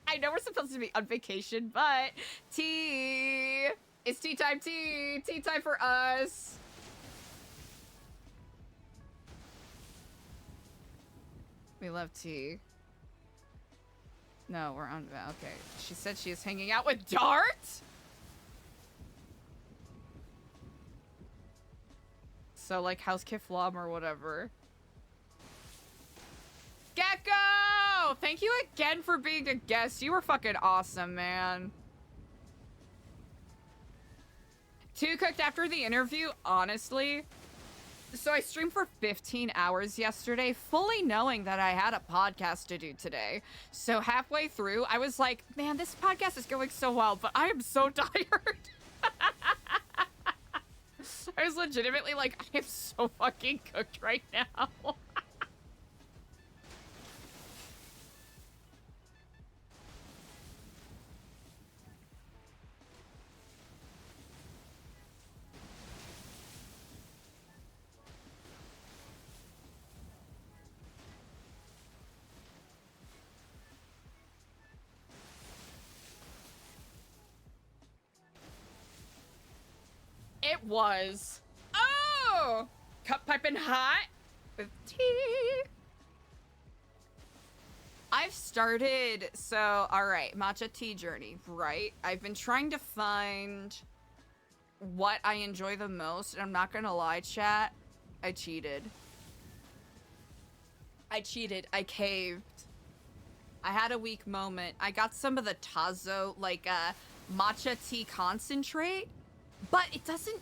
I know we're supposed to be on vacation, but tea. It's tea time, tea. Tea time for us. We love tea. No, we're on. Okay. She said she is hanging out with Dart? So, like, House Kiflam or whatever. Gecko! Thank you again for being a guest. You were fucking awesome, man. Too cooked after the interview, honestly. So I streamed for 15 hours yesterday, fully knowing that I had a podcast to do today. So halfway through, I was like, man, this podcast is going so well, but I am so tired. I was legitimately like, I am so fucking cooked right now. It was. Oh! Cup piping hot with tea. I've started, so, alright, matcha tea journey, right? I've been trying to find what I enjoy the most, and I'm not gonna lie, chat, I cheated. I caved. I had a weak moment. I got some of the Tazo, like, matcha tea concentrate, but it doesn't...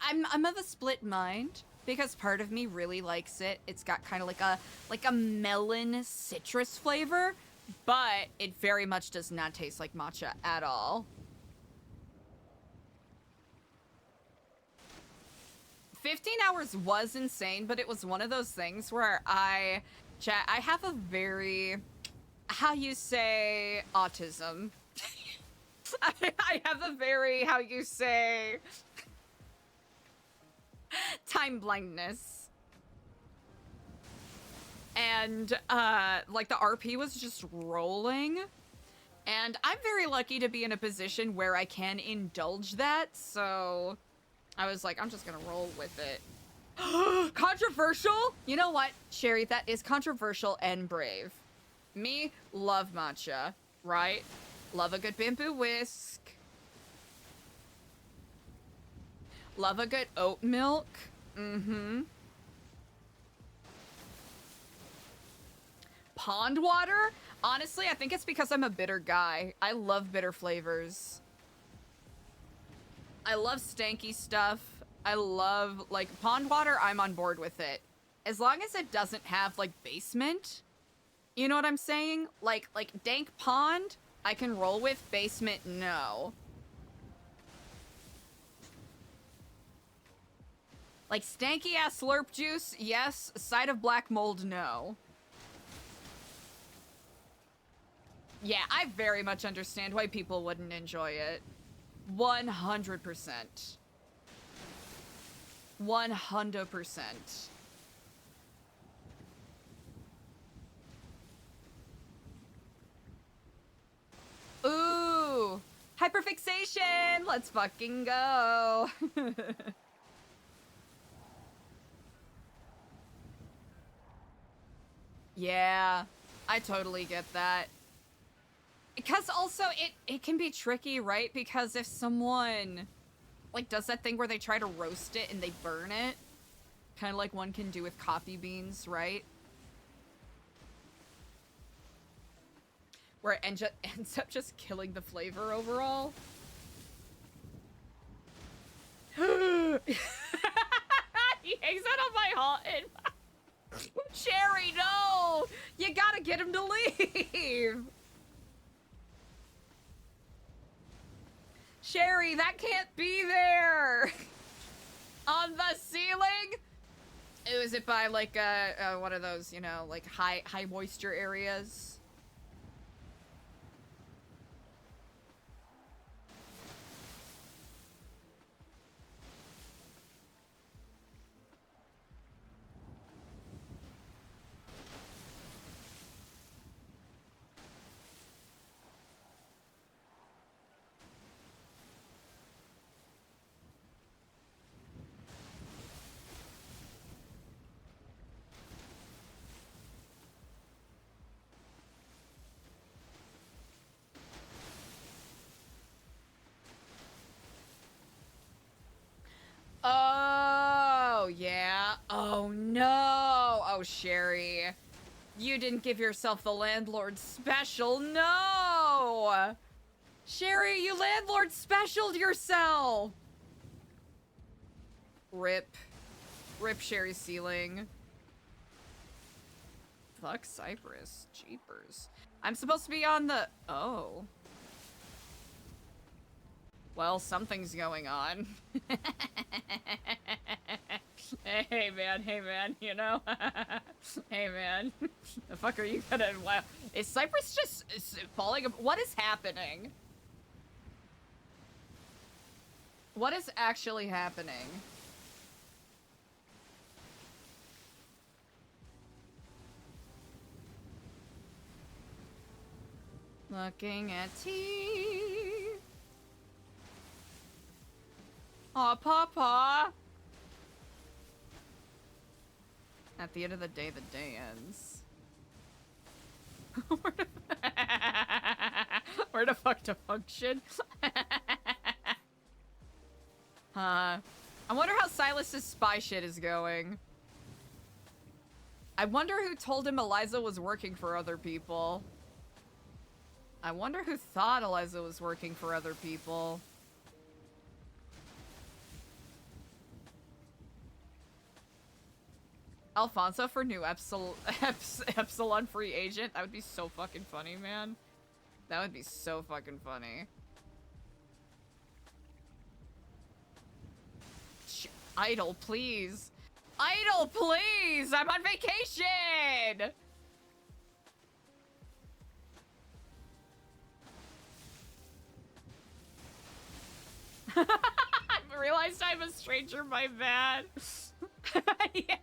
I'm of a split mind, because part of me really likes it. It's got kind of like a melon citrus flavor, but it very much does not taste like matcha at all. 15 hours was insane, but it was one of those things where I have a very, how you say, autism. I have a very, how you say, time blindness. And, like, the RP was just rolling. And I'm very lucky to be in a position where I can indulge that, so I was like, I'm just gonna roll with it. Controversial? You know what, Sherry, that is controversial and brave. Me, love matcha, right? Love a good bamboo whisk. Love a good oat milk. Mm-hmm. Pond water? Honestly, I think it's because I'm a bitter guy. I love bitter flavors. I love stanky stuff. I love, like, pond water, I'm on board with it. As long as it doesn't have, like, basement. You know what I'm saying? Like dank pond, I can roll with. Basement, no. Like, stanky-ass slurp juice, yes. Side of black mold, no. Yeah, I very much understand why people wouldn't enjoy it. 100%. 100%. Ooh! Hyperfixation! Let's fucking go! Yeah, I totally get that. Because also, it can be tricky, right? Because if someone, like, does that thing where they try to roast it and they burn it, kind of like one can do with coffee beans, right? Where it ends up just killing the flavor overall. He hangs out on my haunted. Cherry, no! You gotta get him to leave! Sherry, that can't be there! On the ceiling? Is it by, like, one of those, you know, like, high moisture areas? Oh, yeah. Oh, no. Oh, Sherry. You didn't give yourself the landlord special. No! Sherry, you landlord specialed yourself! Rip. Rip Sherry's ceiling. Fuck Cypress. Jeepers. I'm supposed to be on the... Oh. Well, something's going on. Hey man, you know? Hey man, the fuck are you gonna... Wow. Is Cypress just falling... What is happening? What is actually happening? Looking at tea. Aw, Papa. At the end of the day ends. Where the fuck to function? I wonder how Silas's spy shit is going. I wonder who told him Eliza was working for other people. I wonder who thought Eliza was working for other people. Alfonso for new Epsilon free agent? That would be so fucking funny, man. That would be so fucking funny. Idle, please. Idle, please! I'm on vacation! I realized I'm a stranger, my bad. Yeah.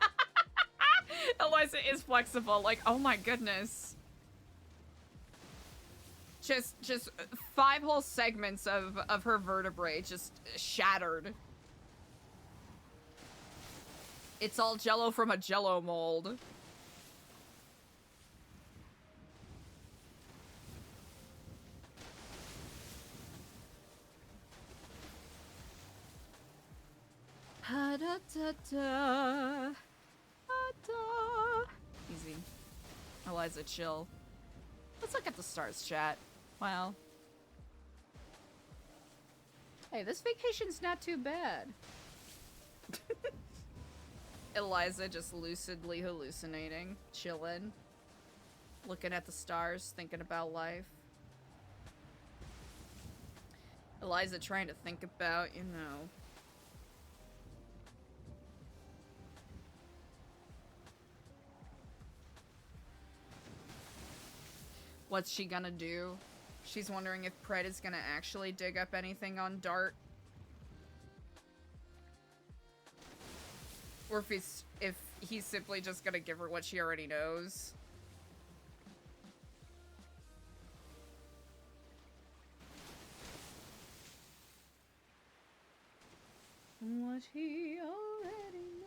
Eliza is flexible, like, oh my goodness. Just 5 whole segments of her vertebrae just shattered. It's all jello from a jello mold. Ha da da da. Ha da. Easy. Eliza, chill. Let's look at the stars, chat. Wow. Hey, this vacation's not too bad. Eliza just lucidly hallucinating, chilling, looking at the stars, thinking about life. Eliza trying to think about, you know. What's she gonna do? She's wondering if Pred is gonna actually dig up anything on Dart. Or if he's simply just gonna give her what she already knows. What he already knows.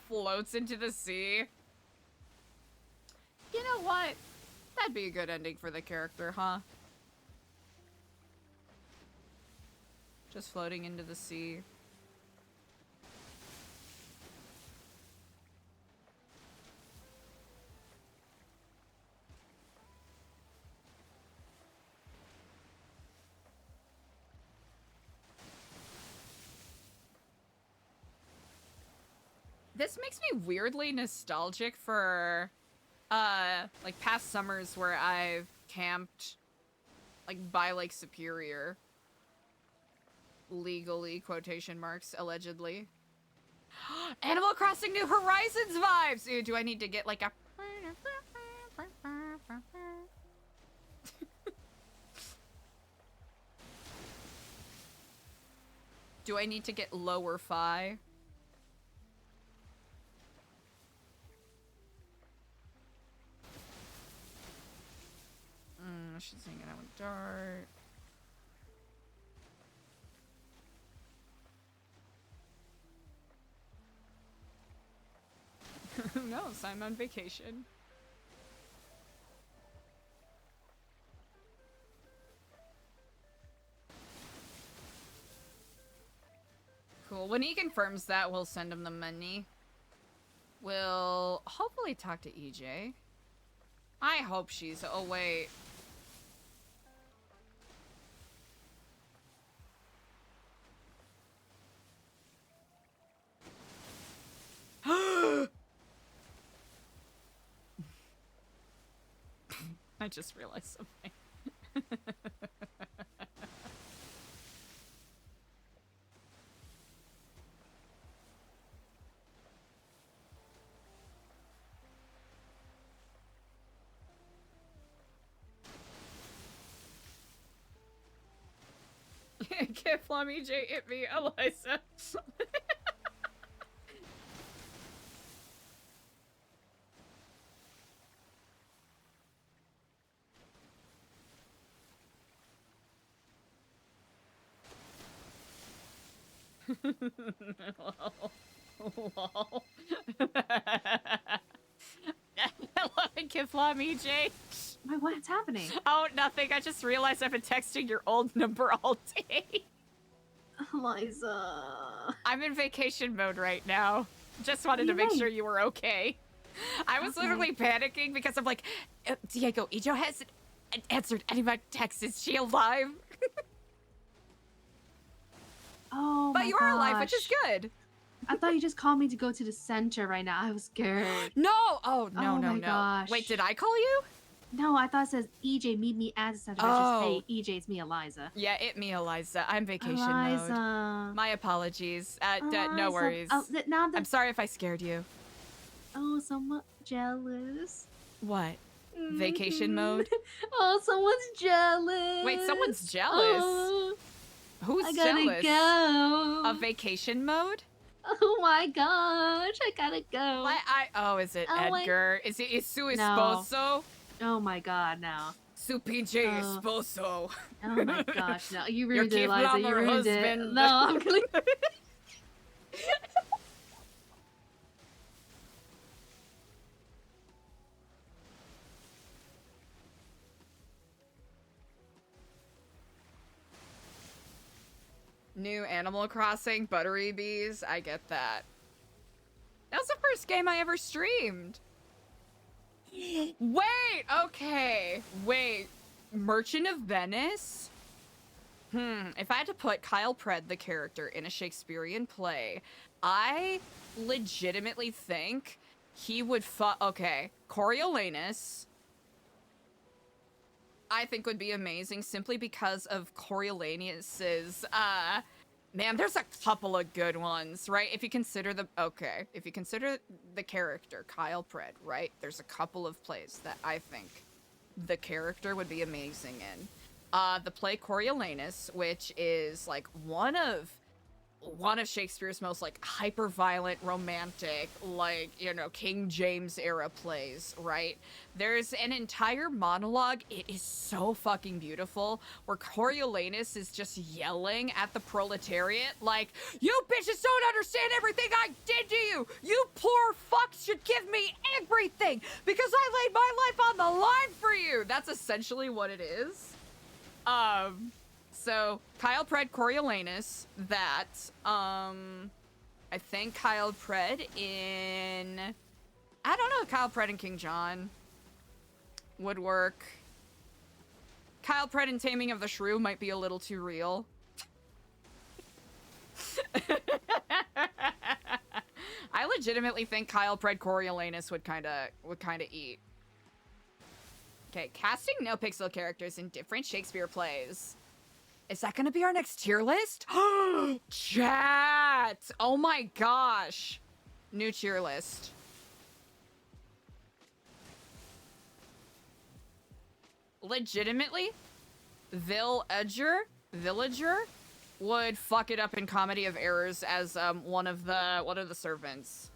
Floats into the sea. You know what? That'd be a good ending for the character, huh? Just floating into the sea. This makes me weirdly nostalgic for, like, past summers where I've camped, like, by Lake Superior. Legally, quotation marks, allegedly. Animal Crossing New Horizons vibes! Ooh, do I need to get, like, a... Do I need to get lower fi? She's hanging out with Dart. Who knows? I'm on vacation. Cool. When he confirms that, we'll send him the money. We'll hopefully talk to EJ. I hope she's... Oh, wait. I just realized something. Kid Flom EJ hit me, Eliza. Lol. Kid Flom EJ. Wait, what's happening? Oh, nothing. I just realized I've been texting your old number all day. Eliza. I'm in vacation mode right now. Just wanted to make sure you were okay. I was literally panicking because I'm like, Diego, Ijo hasn't answered any of my texts. Is she alive? Oh, but my you are alive, which is gosh. good. I thought you just called me to go to the center right now. I was scared. No! Oh, no, Oh no, my no. gosh. Wait, did I call you? No, I thought it says EJ, meet me at the center. It's just, hey, EJ, it's me, Eliza. Yeah, it me, Eliza. I'm vacation Eliza. mode. My apologies. No Eliza. worries. Oh, now that... I'm sorry if I scared you. Oh, somewhat jealous. What? Vacation mode? Oh, someone's jealous. Wait, someone's jealous? Oh, Who's I gotta jealous? go. Of vacation mode? Oh my gosh, I gotta go. Oh, is it Oh, Edgar? Is it su No. esposo? Oh my god, no. Su pinche esposo. Oh my gosh, no. You Your ruined it, Keith Eliza. You Lamar ruined it. husband. No, I'm gonna... New Animal Crossing, Buttery Bees. I get that. That was the first game I ever streamed. Wait, okay. Wait. Merchant of Venice? If I had to put Kyle Pred, the character, in a Shakespearean play, I legitimately think he would okay, Coriolanus, I think would be amazing simply because of Coriolanus's, man, there's a couple of good ones, right? If you consider if you consider the character, Kyle Pred, right? There's a couple of plays that I think the character would be amazing in. The play Coriolanus, which is like one of Shakespeare's most like hyper violent romantic, like, you know, King James era plays, right? There's an entire monologue, it is so fucking beautiful, where Coriolanus is just yelling at the proletariat like, you bitches don't understand everything I did to you! You poor fucks should give me everything because I laid my life on the line for you! That's essentially what it is. So, Kyle Pred, Coriolanus, that, I think Kyle Pred in, I don't know, Kyle Pred and King John would work. Kyle Pred and Taming of the Shrew might be a little too real. I legitimately think Kyle Pred, Coriolanus would kinda eat. Okay, casting NoPixel characters in different Shakespeare plays. Is that gonna be our next tier list? Chat! Oh my gosh. New tier list. Legitimately, Villager would fuck it up in Comedy of Errors as one of the servants.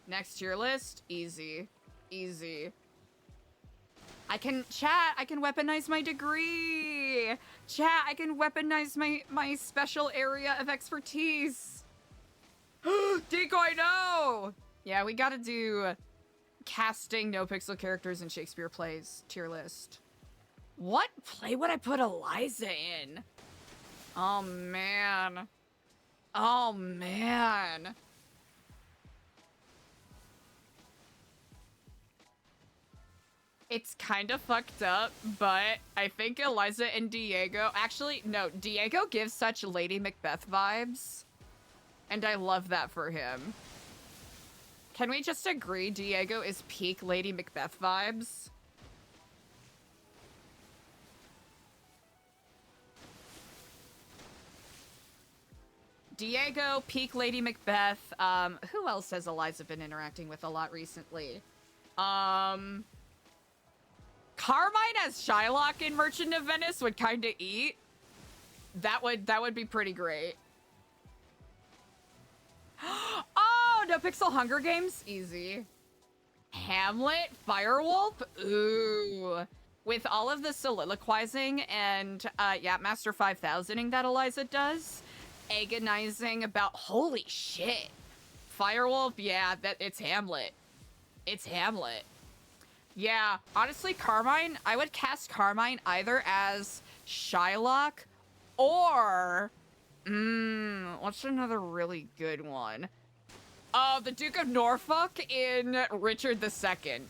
Next tier list, easy. I can weaponize my degree. Chat, I can weaponize my special area of expertise. Decoy, no! Yeah, we gotta do casting NoPixel characters in Shakespeare plays tier list. What play would I put Eliza in? Oh man. It's kind of fucked up, but I think Eliza and Diego... Actually, no, Diego gives such Lady Macbeth vibes. And I love that for him. Can we just agree Diego is peak Lady Macbeth vibes? Diego, peak Lady Macbeth. Who else has Eliza been interacting with a lot recently? Carmine as Shylock in Merchant of Venice would kinda eat. That would be pretty great. Oh, NoPixel Hunger Games? Easy. Hamlet? Firewolf? Ooh. With all of the soliloquizing and, yeah, Master 5000ing that Eliza does, agonizing about, holy shit. Firewolf? Yeah, it's Hamlet. It's Hamlet. Yeah, honestly, Carmine, I would cast Carmine either as Shylock or... what's another really good one? The Duke of Norfolk in Richard II.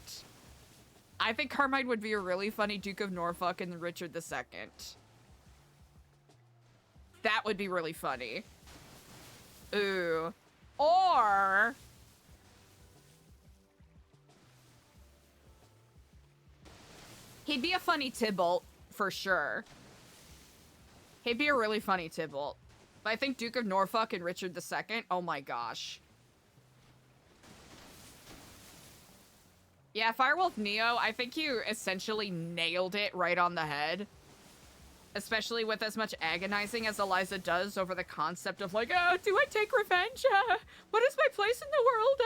I think Carmine would be a really funny Duke of Norfolk in Richard II. That would be really funny. Ooh. Or... he'd be a funny Tybalt, for sure. He'd be a really funny Tybalt. But I think Duke of Norfolk and Richard II, oh my gosh. Yeah, Firewolf Neo, I think you essentially nailed it right on the head. Especially with as much agonizing as Eliza does over the concept of like, oh, do I take revenge? What is my place in the world?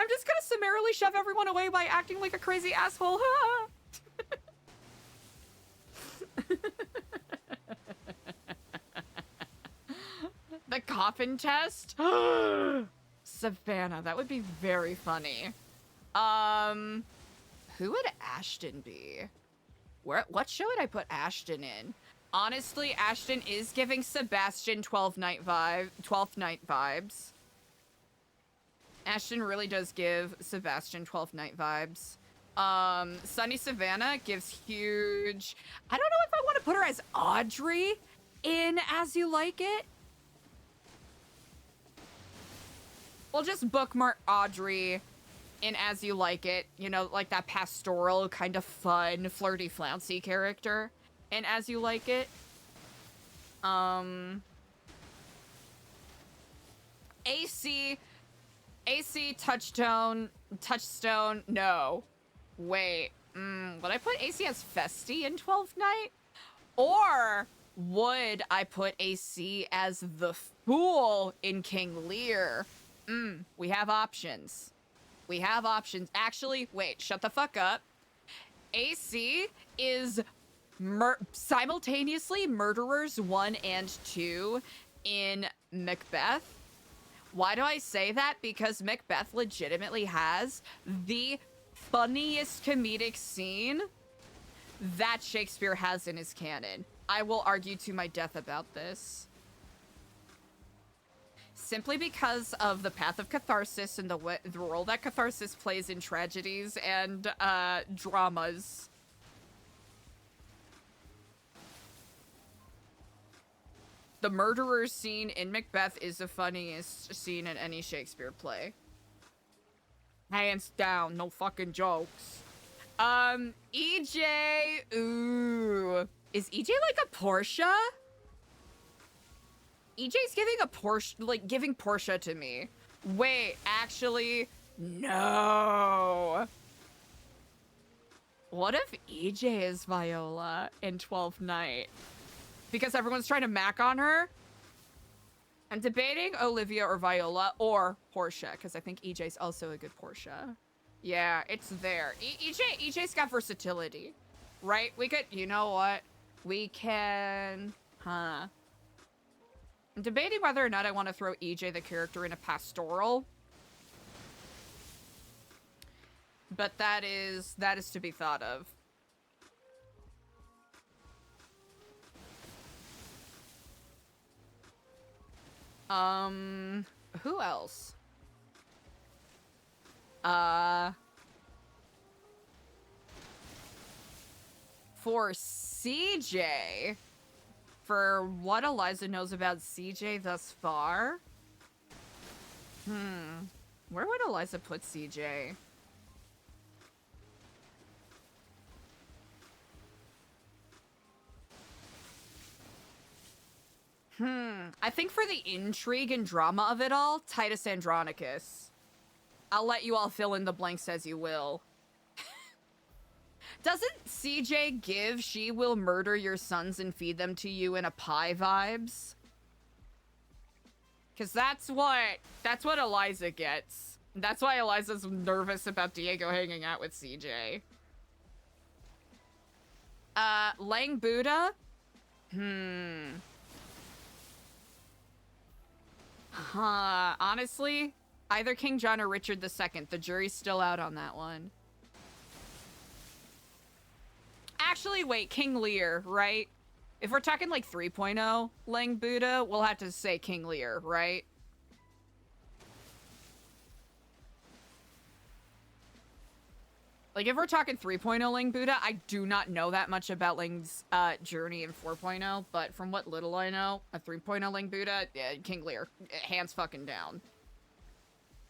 I'm just gonna summarily shove everyone away by acting like a crazy asshole. The coffin test? Savannah, that would be very funny. Who would Ashton be? What show would I put Ashton in? Honestly, Ashton is giving Sebastian 12th Night vibes. Ashton really does give Sebastian 12th Night vibes. Sunny Savannah gives huge... I don't know if I want to put her as Audrey in As You Like It. We'll just bookmark Audrey in As You Like It. You know, like that pastoral, kind of fun, flirty, flouncy character in As You Like It. AC Touchstone, no. Wait, would I put AC as Festy in 12th Night? Or would I put AC as the Fool in King Lear? We have options. We have options. Actually, wait, shut the fuck up. AC is simultaneously Murderers 1 and 2 in Macbeth. Why do I say that? Because Macbeth legitimately has the funniest comedic scene that Shakespeare has in his canon. I will argue to my death about this. Simply because of the path of catharsis and the role that catharsis plays in tragedies and dramas. The murderer scene in Macbeth is the funniest scene in any Shakespeare play. Hands down, no fucking jokes. EJ, ooh. Is EJ like a Portia? EJ's giving a Porsche, like giving Portia to me. Wait, actually, no. What if EJ is Viola in 12th Night? Because everyone's trying to mac on her? I'm debating Olivia or Viola or Portia, because I think EJ's also a good Portia. Yeah, it's there. EJ's got versatility, right? We could, you know what? We can, I'm debating whether or not I want to throw EJ the character in a pastoral. But that is to be thought of. Who else? For CJ, for what Eliza knows about CJ thus far, where would Eliza put CJ? I think for the intrigue and drama of it all, Titus Andronicus. I'll let you all fill in the blanks as you will. Doesn't CJ give "she will murder your sons and feed them to you in a pie" vibes? Because that's what Eliza gets. That's why Eliza's nervous about Diego hanging out with CJ. Lang Buddha? Honestly, either King John or Richard II. The jury's still out on that one. Actually, wait, King Lear, right? If we're talking like 3.0 Lang Buddha, we'll have to say King Lear, right? Like, if we're talking 3.0 Lang Buddha, I do not know that much about Lang's journey in 4.0, but from what little I know, a 3.0 Lang Buddha, yeah, King Lear, hands fucking down.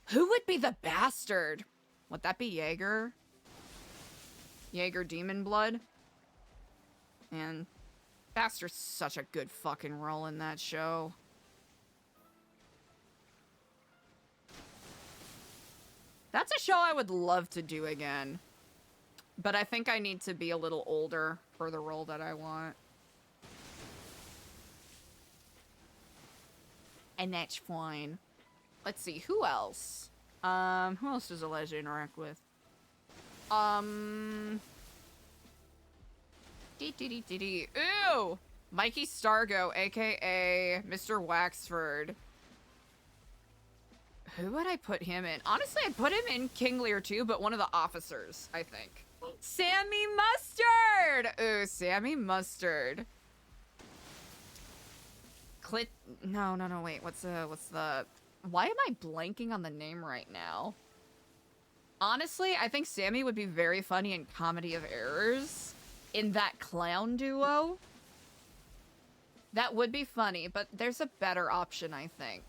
Who would be the bastard? Would that be Jaeger? Jaeger Demon Blood? And Bastard's such a good fucking role in that show. That's a show I would love to do again. But I think I need to be a little older for the role that I want. And that's fine. Let's see, who else? Who else does Eliza interact with? Ooh! Mikey Stargo, aka Mr. Waxford. Who would I put him in? Honestly, I'd put him in King Lear too, but one of the officers, I think. Sammy Mustard! Ooh, Sammy Mustard. No, wait, what's the... Why am I blanking on the name right now? Honestly, I think Sammy would be very funny in Comedy of Errors. In that clown duo. That would be funny, but there's a better option, I think.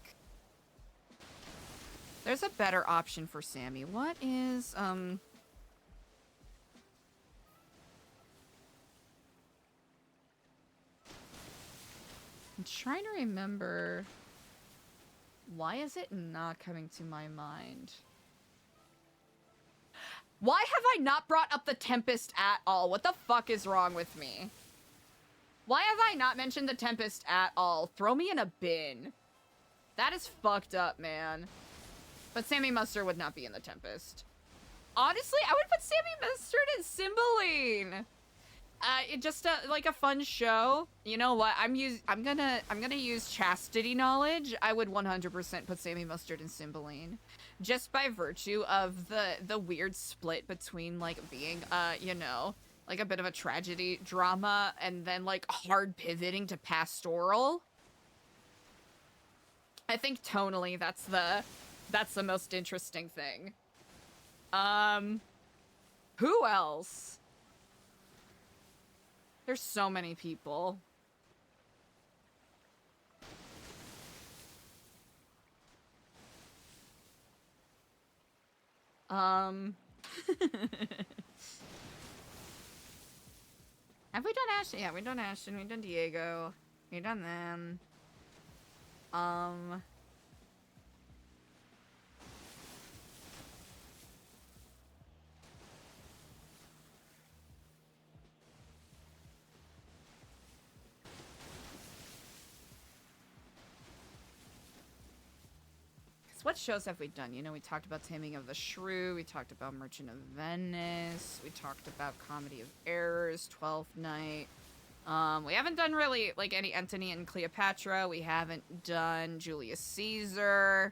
There's a better option for Sammy. What is, I'm trying to remember. Why is it not coming to my mind? Why have I not brought up the Tempest at all? What the fuck is wrong with me? Why have I not mentioned the Tempest at all? Throw me in a bin. That is fucked up, man. But Sammy Mustard would not be in the Tempest. Honestly, I would put Sammy Mustard in Cymbeline. It just like a fun show. You know what? I'm gonna use chastity knowledge. I would 100% put Sammy Mustard in Cymbeline, just by virtue of the weird split between like being you know, like a bit of a tragedy drama and then like hard pivoting to pastoral. I think tonally that's the most interesting thing. Who else? There's so many people. Have we done Ashton? Yeah, we've done Ashton, we've done Diego, we've done them. What shows have we done? You know, we talked about Taming of the Shrew, we talked about Merchant of Venice, we talked about Comedy of Errors, 12th Night. We haven't done really, like, any Antony and Cleopatra. We haven't done Julius Caesar.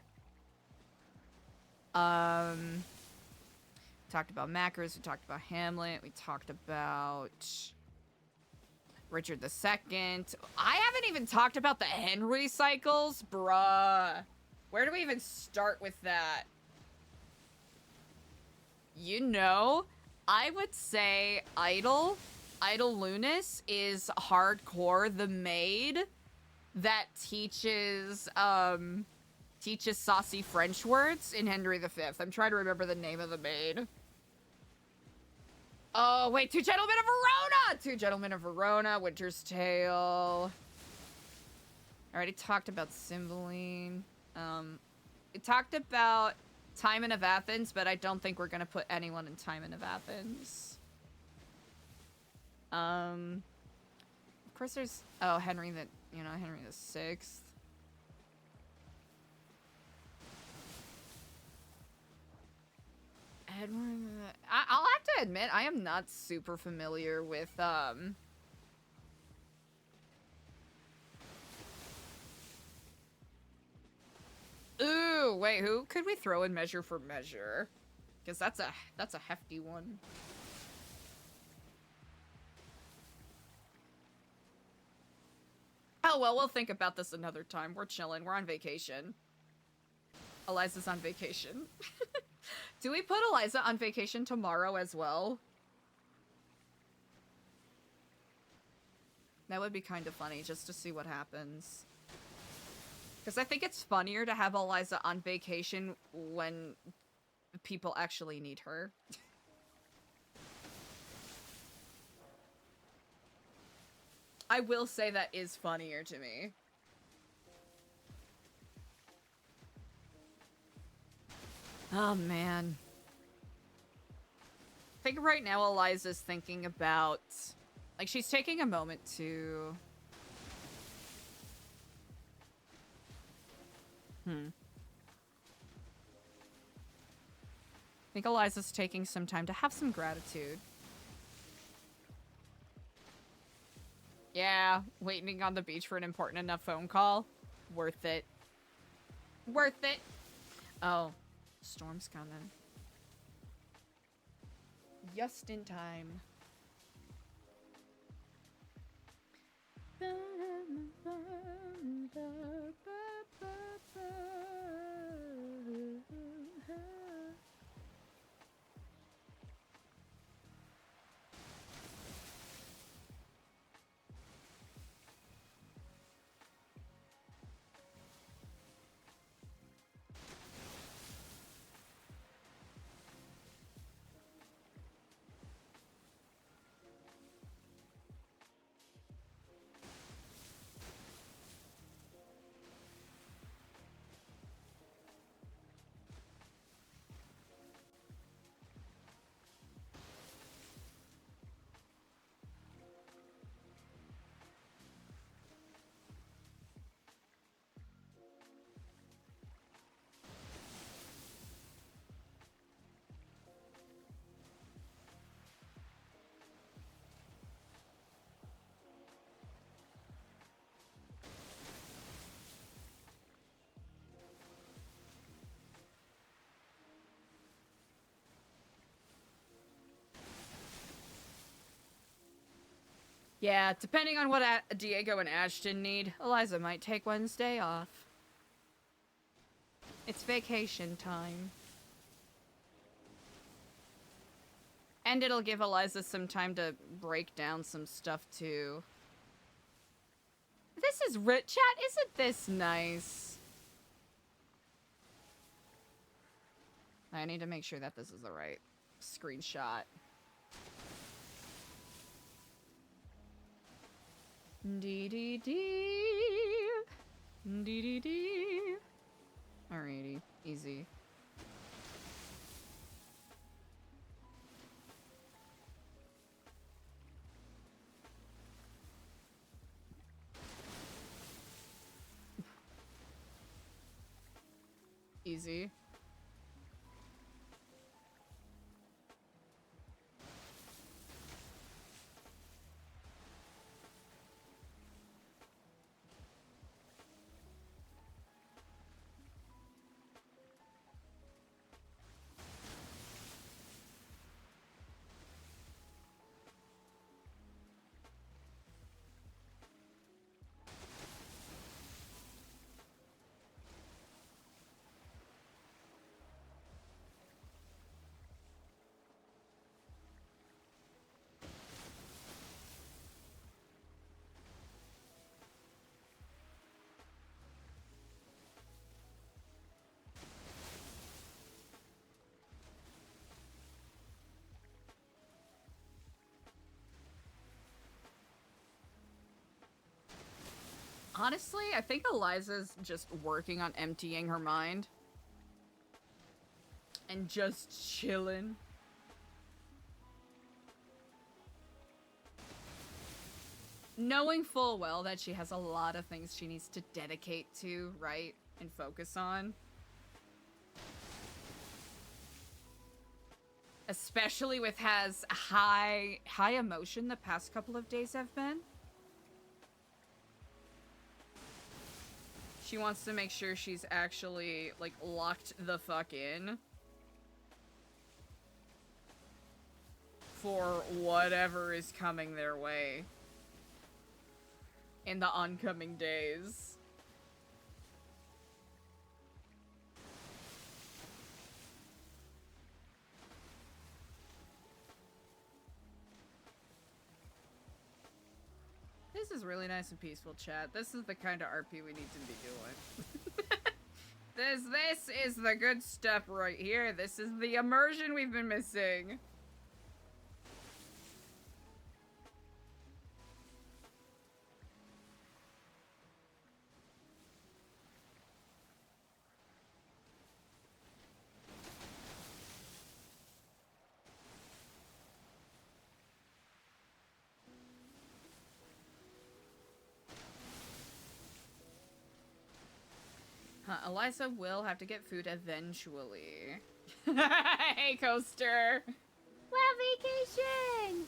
Talked about Macros, we talked about Hamlet, we talked about Richard II. I haven't even talked about the Henry cycles, bruh. Where do we even start with that? You know, I would say Idle Lunis is hardcore the maid that teaches saucy French words in Henry V. I'm trying to remember the name of the maid. Oh, wait, Two Gentlemen of Verona! Two Gentlemen of Verona, Winter's Tale. I already talked about Cymbeline. We talked about Timon of Athens, but I don't think we're gonna put anyone in Timon of Athens. Of course there's, oh, Henry Henry the Sixth. Edward, I'll have to admit, I am not super familiar with, Ooh, wait, who could we throw in measure for measure? Because that's a hefty one. Oh, well, we'll think about this another time. We're chilling. We're on vacation. Eliza's on vacation. Do we put Eliza on vacation tomorrow as well? That would be kind of funny, just to see what happens. Because I think it's funnier to have Eliza on vacation when people actually need her. I will say that is funnier to me. Oh, man. I think right now Eliza's thinking about... Like, she's taking a moment to... I think Eliza's taking some time to have some gratitude. Yeah, waiting on the beach for an important enough phone call. Worth it. Worth it. Oh, storm's coming. Just in time. Yeah, depending on what Diego and Ashton need, Eliza might take Wednesday off. It's vacation time. And it'll give Eliza some time to break down some stuff, too. This is chat, isn't this nice? I need to make sure that this is the right screenshot. Dee-dee-dee. Dee-dee-dee. Alrighty, easy. Easy. Honestly, I think Eliza's just working on emptying her mind. And just chilling. knowing full well that she has a lot of things she needs to dedicate to, right? And focus on. Especially with as high emotion the past couple of days have been. She wants to make sure she's actually, like, locked the fuck in. For whatever is coming their way. In the oncoming days. This is really nice and peaceful, chat. This is the kind of RP we need to be doing. This is the good stuff right here. This is the immersion we've been missing. Eliza will have to get food eventually. Hey, Coaster! Well, vacation!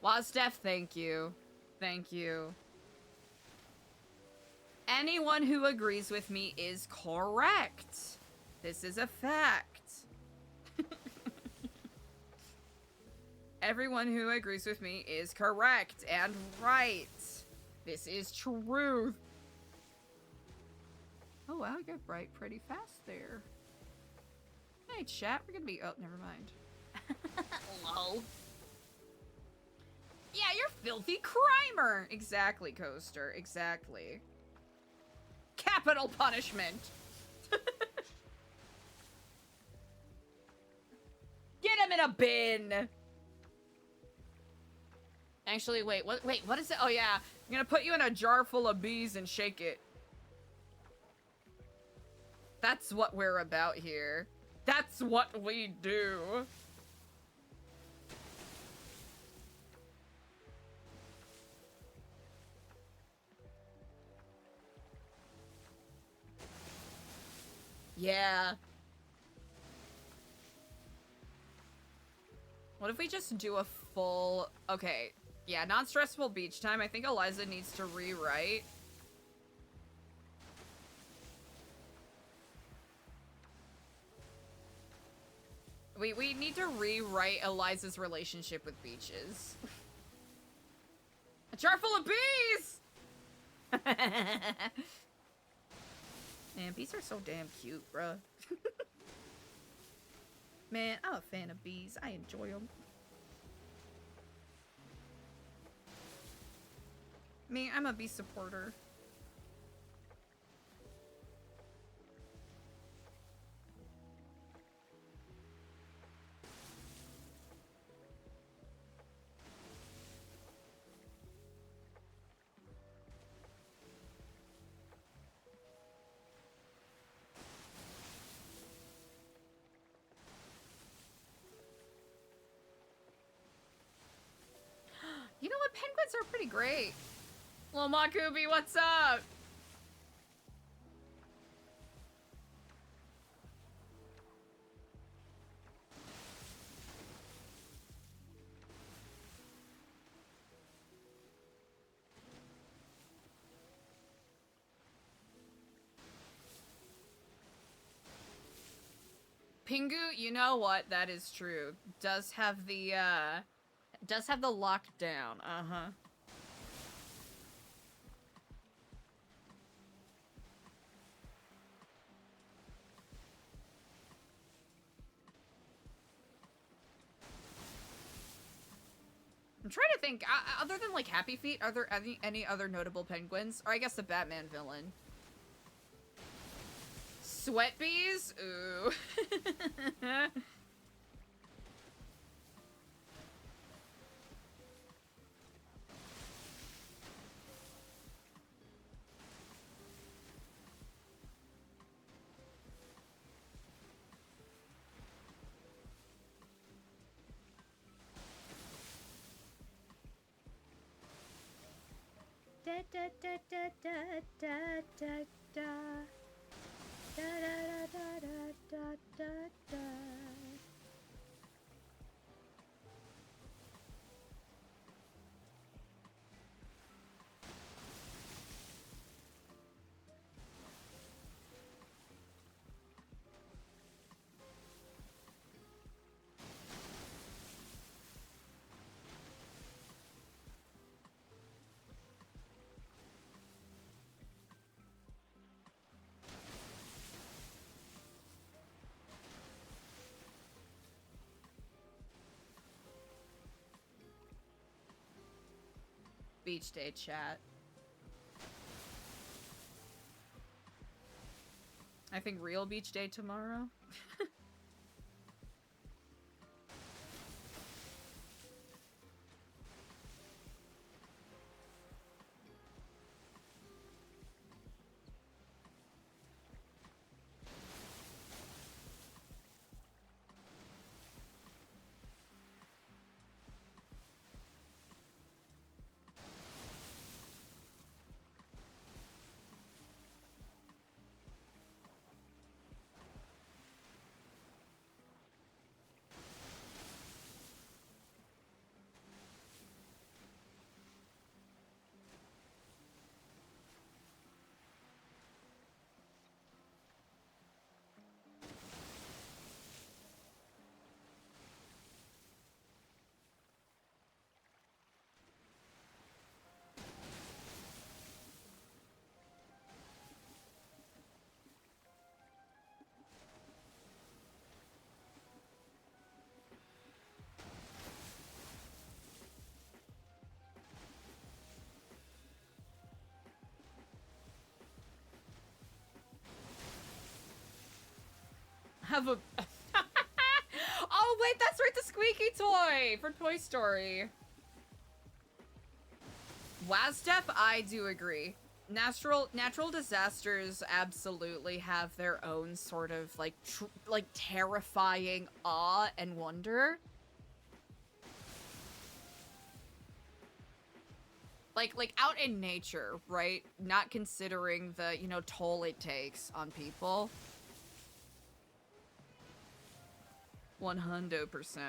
Wazdeff, thank you. Thank you. Anyone who agrees with me is correct. This is a fact. Everyone who agrees with me is correct and right. This is truth. Oh wow, you got bright pretty fast there. Hey chat, we're gonna be- oh, never mind. Lol. Yeah, you're filthy crimer! Exactly, Coaster, exactly. Capital punishment! Get him in a bin! Actually, wait, what is it? Oh yeah, I'm gonna put you in a jar full of bees and shake it. That's what we're about here. That's what we do. Yeah. What if we just do a full... Okay. Yeah, non-stressful beach time. I think Eliza needs to rewrite. We need to rewrite Eliza's relationship with beaches. A jar full of bees! Man, bees are so damn cute, bruh. Man, I'm a fan of bees. I enjoy them. Me, I'm a bee supporter. You know what? Penguins are pretty great. Little Makubi, what's up? Pingu, you know what? That is true. Does have the lockdown. Uh-huh. I'm trying to think, other than like Happy Feet, are there any other notable penguins? Or I guess the Batman villain. Sweat bees? Ooh. Da da da da da da da da. Da da da da da da da. Beach day chat. I think real beach day tomorrow. Have a. Oh wait, that's right, the squeaky toy for Toy Story. WASDEF, I do agree. Natural disasters absolutely have their own sort of like terrifying awe and wonder. Like out in nature, right? Not considering the, you know, toll it takes on people. 100%.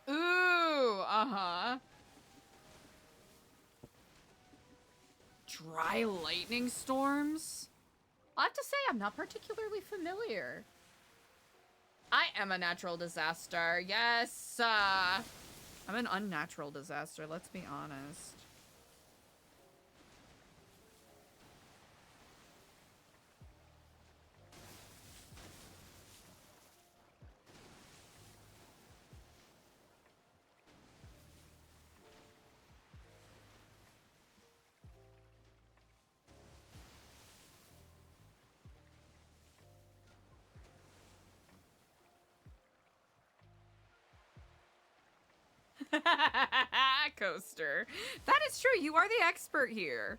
Ooh, uh-huh. Dry lightning storms? I have to say, I'm not particularly familiar. I am a natural disaster, yes. I'm an unnatural disaster, let's be honest. Coaster. That is true. You are the expert here.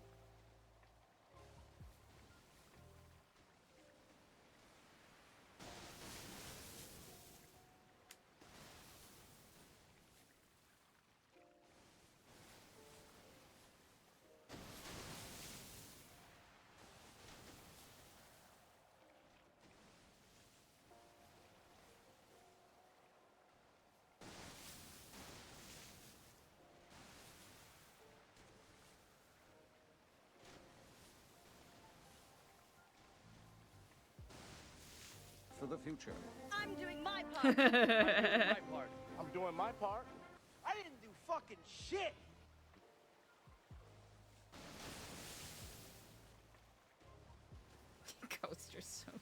For the future. I'm doing my part. I'm doing my part. I'm doing my part. I didn't do fucking shit. Coaster's so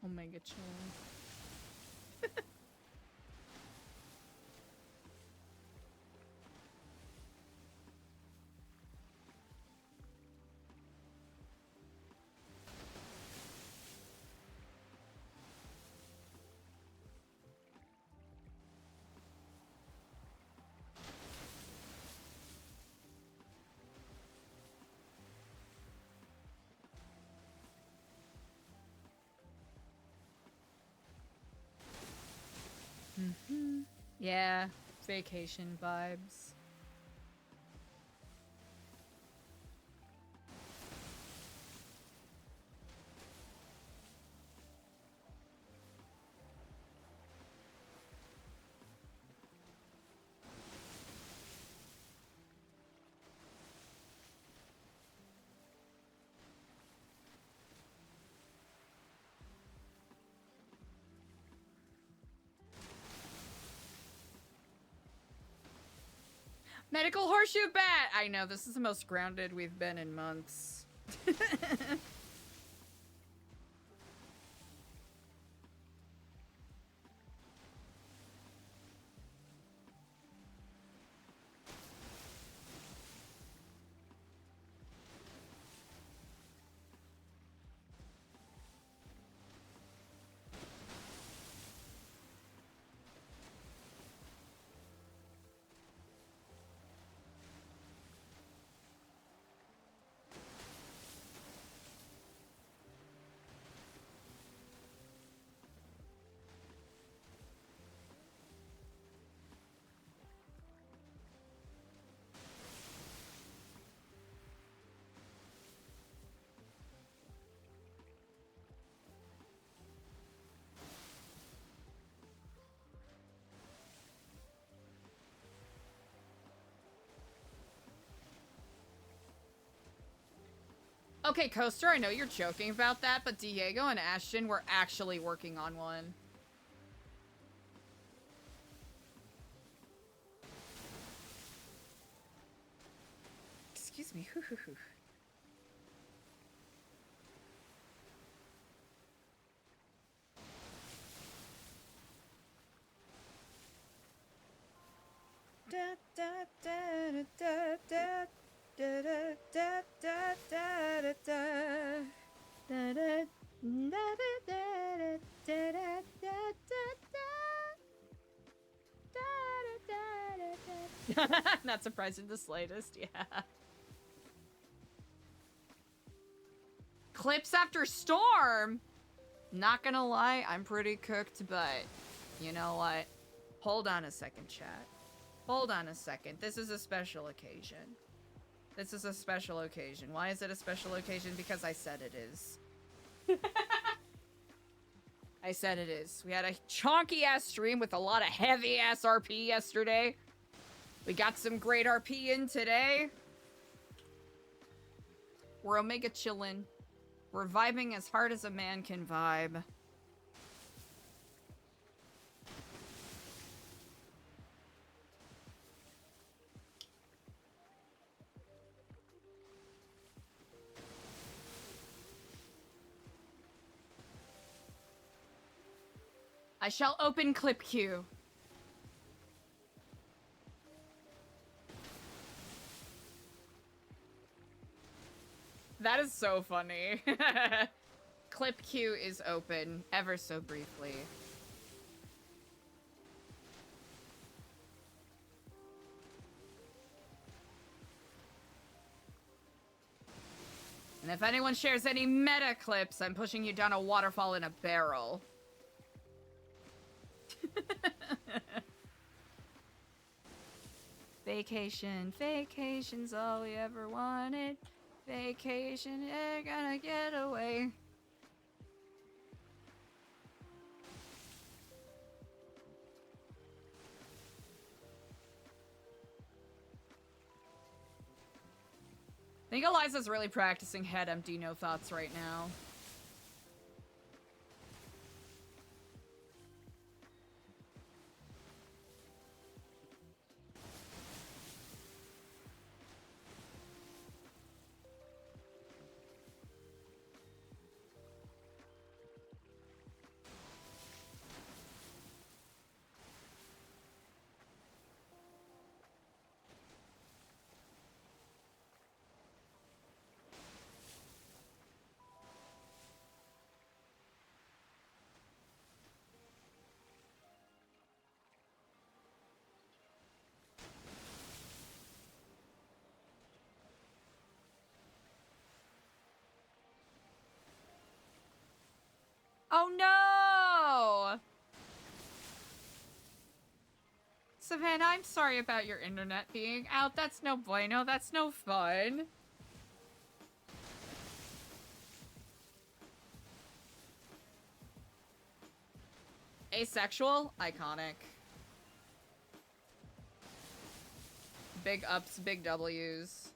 Omega Chan. Yeah, vacation vibes. Medical horseshoe bat! I know, this is the most grounded we've been in months. Okay, Coaster, I know you're joking about that, but Diego and Ashton were actually working on one. Excuse me. Da, da, da, da, da, da, da, da, da, da, da, da. Da, da, da, da, da, da, da, da, da, da. Da, da, da, da, da. Not surprised in the slightest, yeah. Clips after storm? Not gonna lie, I'm pretty cooked, but you know what? Hold on a second, chat. Hold on a second. This is a special occasion. This is a special occasion. Why is it a special occasion? Because I said it is. I said it is. We had a chonky-ass stream with a lot of heavy-ass RP yesterday. We got some great RP in today. We're Omega chillin'. We're vibing as hard as a man can vibe. I shall open clip queue. That is so funny. Clip queue is open, ever so briefly. And if anyone shares any meta clips, I'm pushing you down a waterfall in a barrel. Vacation, vacation's all we ever wanted. Vacation, you're gonna get away. I think Eliza's really practicing head empty, no thoughts right now. Oh no! Savannah, I'm sorry about your internet being out. That's no bueno. That's no fun. Asexual? Iconic. Big ups, big W's.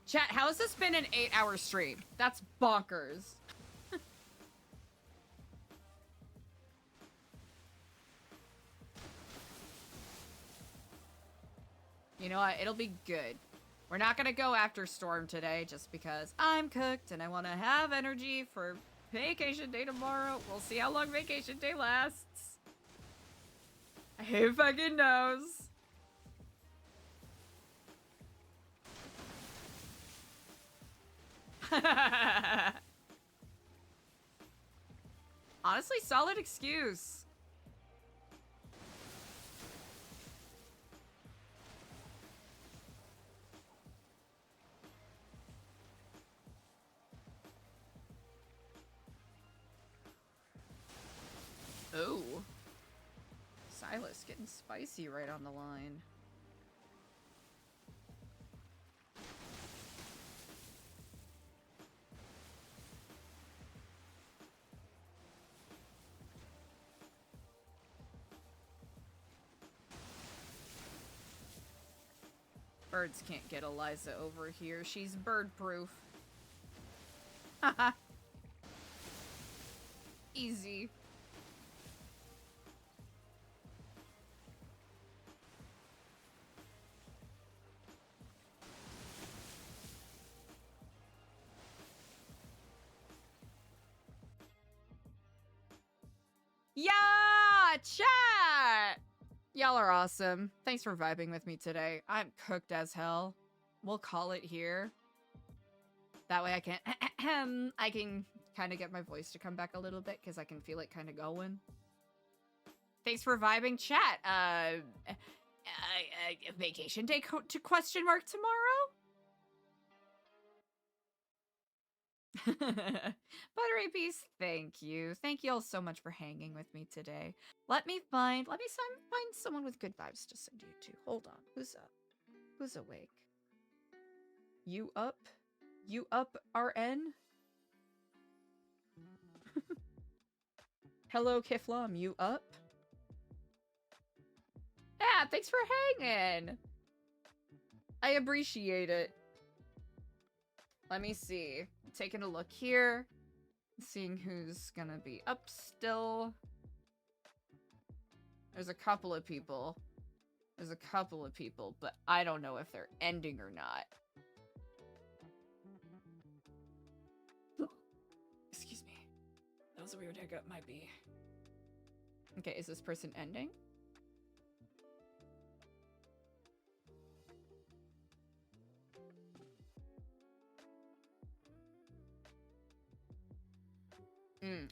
Chat, how has this been an 8-hour stream? That's bonkers. You know what? It'll be good. We're not gonna go after Storm today just because I'm cooked and I want to have energy for vacation day tomorrow. We'll see how long vacation day lasts. Who fucking knows? Honestly, solid excuse. Ooh. Silas getting spicy right on the line. Birds can't get Eliza over here. She's bird-proof. Haha. Easy. Yeah, chat! Y'all are awesome. Thanks for vibing with me today. I'm cooked as hell. We'll call it here. That way I can I can kind of get my voice to come back a little bit because I can feel it kind of going. Thanks for vibing, chat. Vacation day to question mark tomorrow? Buttery Peace, thank you. Thank you all so much for hanging with me today. Let me find someone with good vibes to send you to. Hold on. Who's up? Who's awake? You up? You up, RN? Hello, Kiflam, you up? Yeah, thanks for hanging. I appreciate it. Let me see. Taking a look here. Seeing who's gonna be up still. There's a couple of people. But I don't know if they're ending or not. Excuse me. That was a weird hiccup, might be. Okay, is this person ending?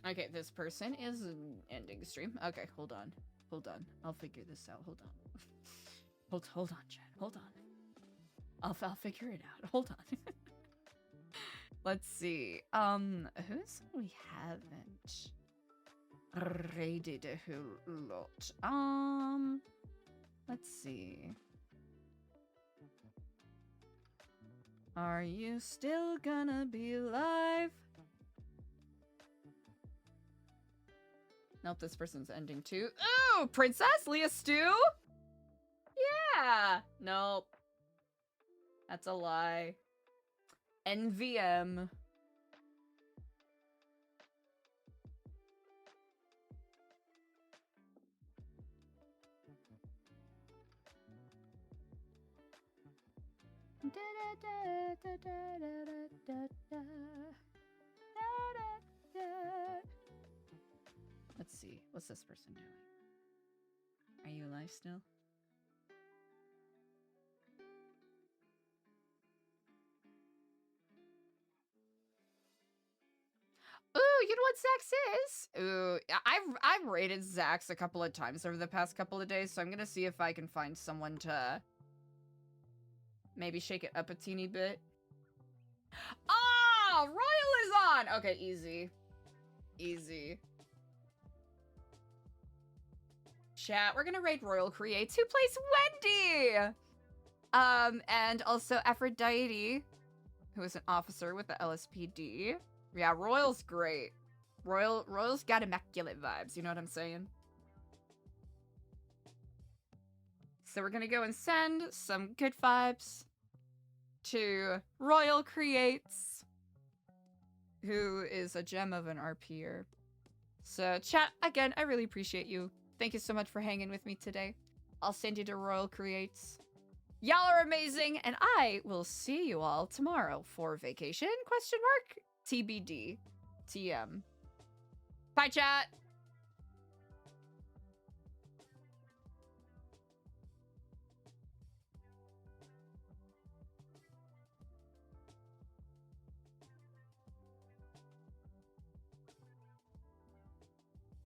Okay, this person is ending stream. Okay, hold on. I'll figure this out. Hold on. Hold on, chat. Hold on. I'll figure it out. Hold on. Let's see. Who's we haven't raided a whole lot? Let's see. Are you still gonna be live? Nope, this person's ending too. Ooh, Princess Leah Stew? Yeah. Nope. That's a lie. NVM. Let's see. What's this person doing? Are you alive still? Ooh, you know what Zax is? Ooh, I've rated Zax a couple of times over the past couple of days, so I'm gonna see if I can find someone to maybe shake it up a teeny bit. Ah, Royal is on! Okay, easy. Easy. Chat, we're gonna raid Royal Creates, who plays Wendy! And also Aphrodite, who is an officer with the LSPD. Yeah, Royal's great. Royal's got immaculate vibes, you know what I'm saying? So we're gonna go and send some good vibes to Royal Creates, who is a gem of an RPer. So chat, again, I really appreciate you. Thank you so much for hanging with me today. I'll send you to Royal Creates. Y'all are amazing, and I will see you all tomorrow for vacation? ? TBD. TM. Bye, chat.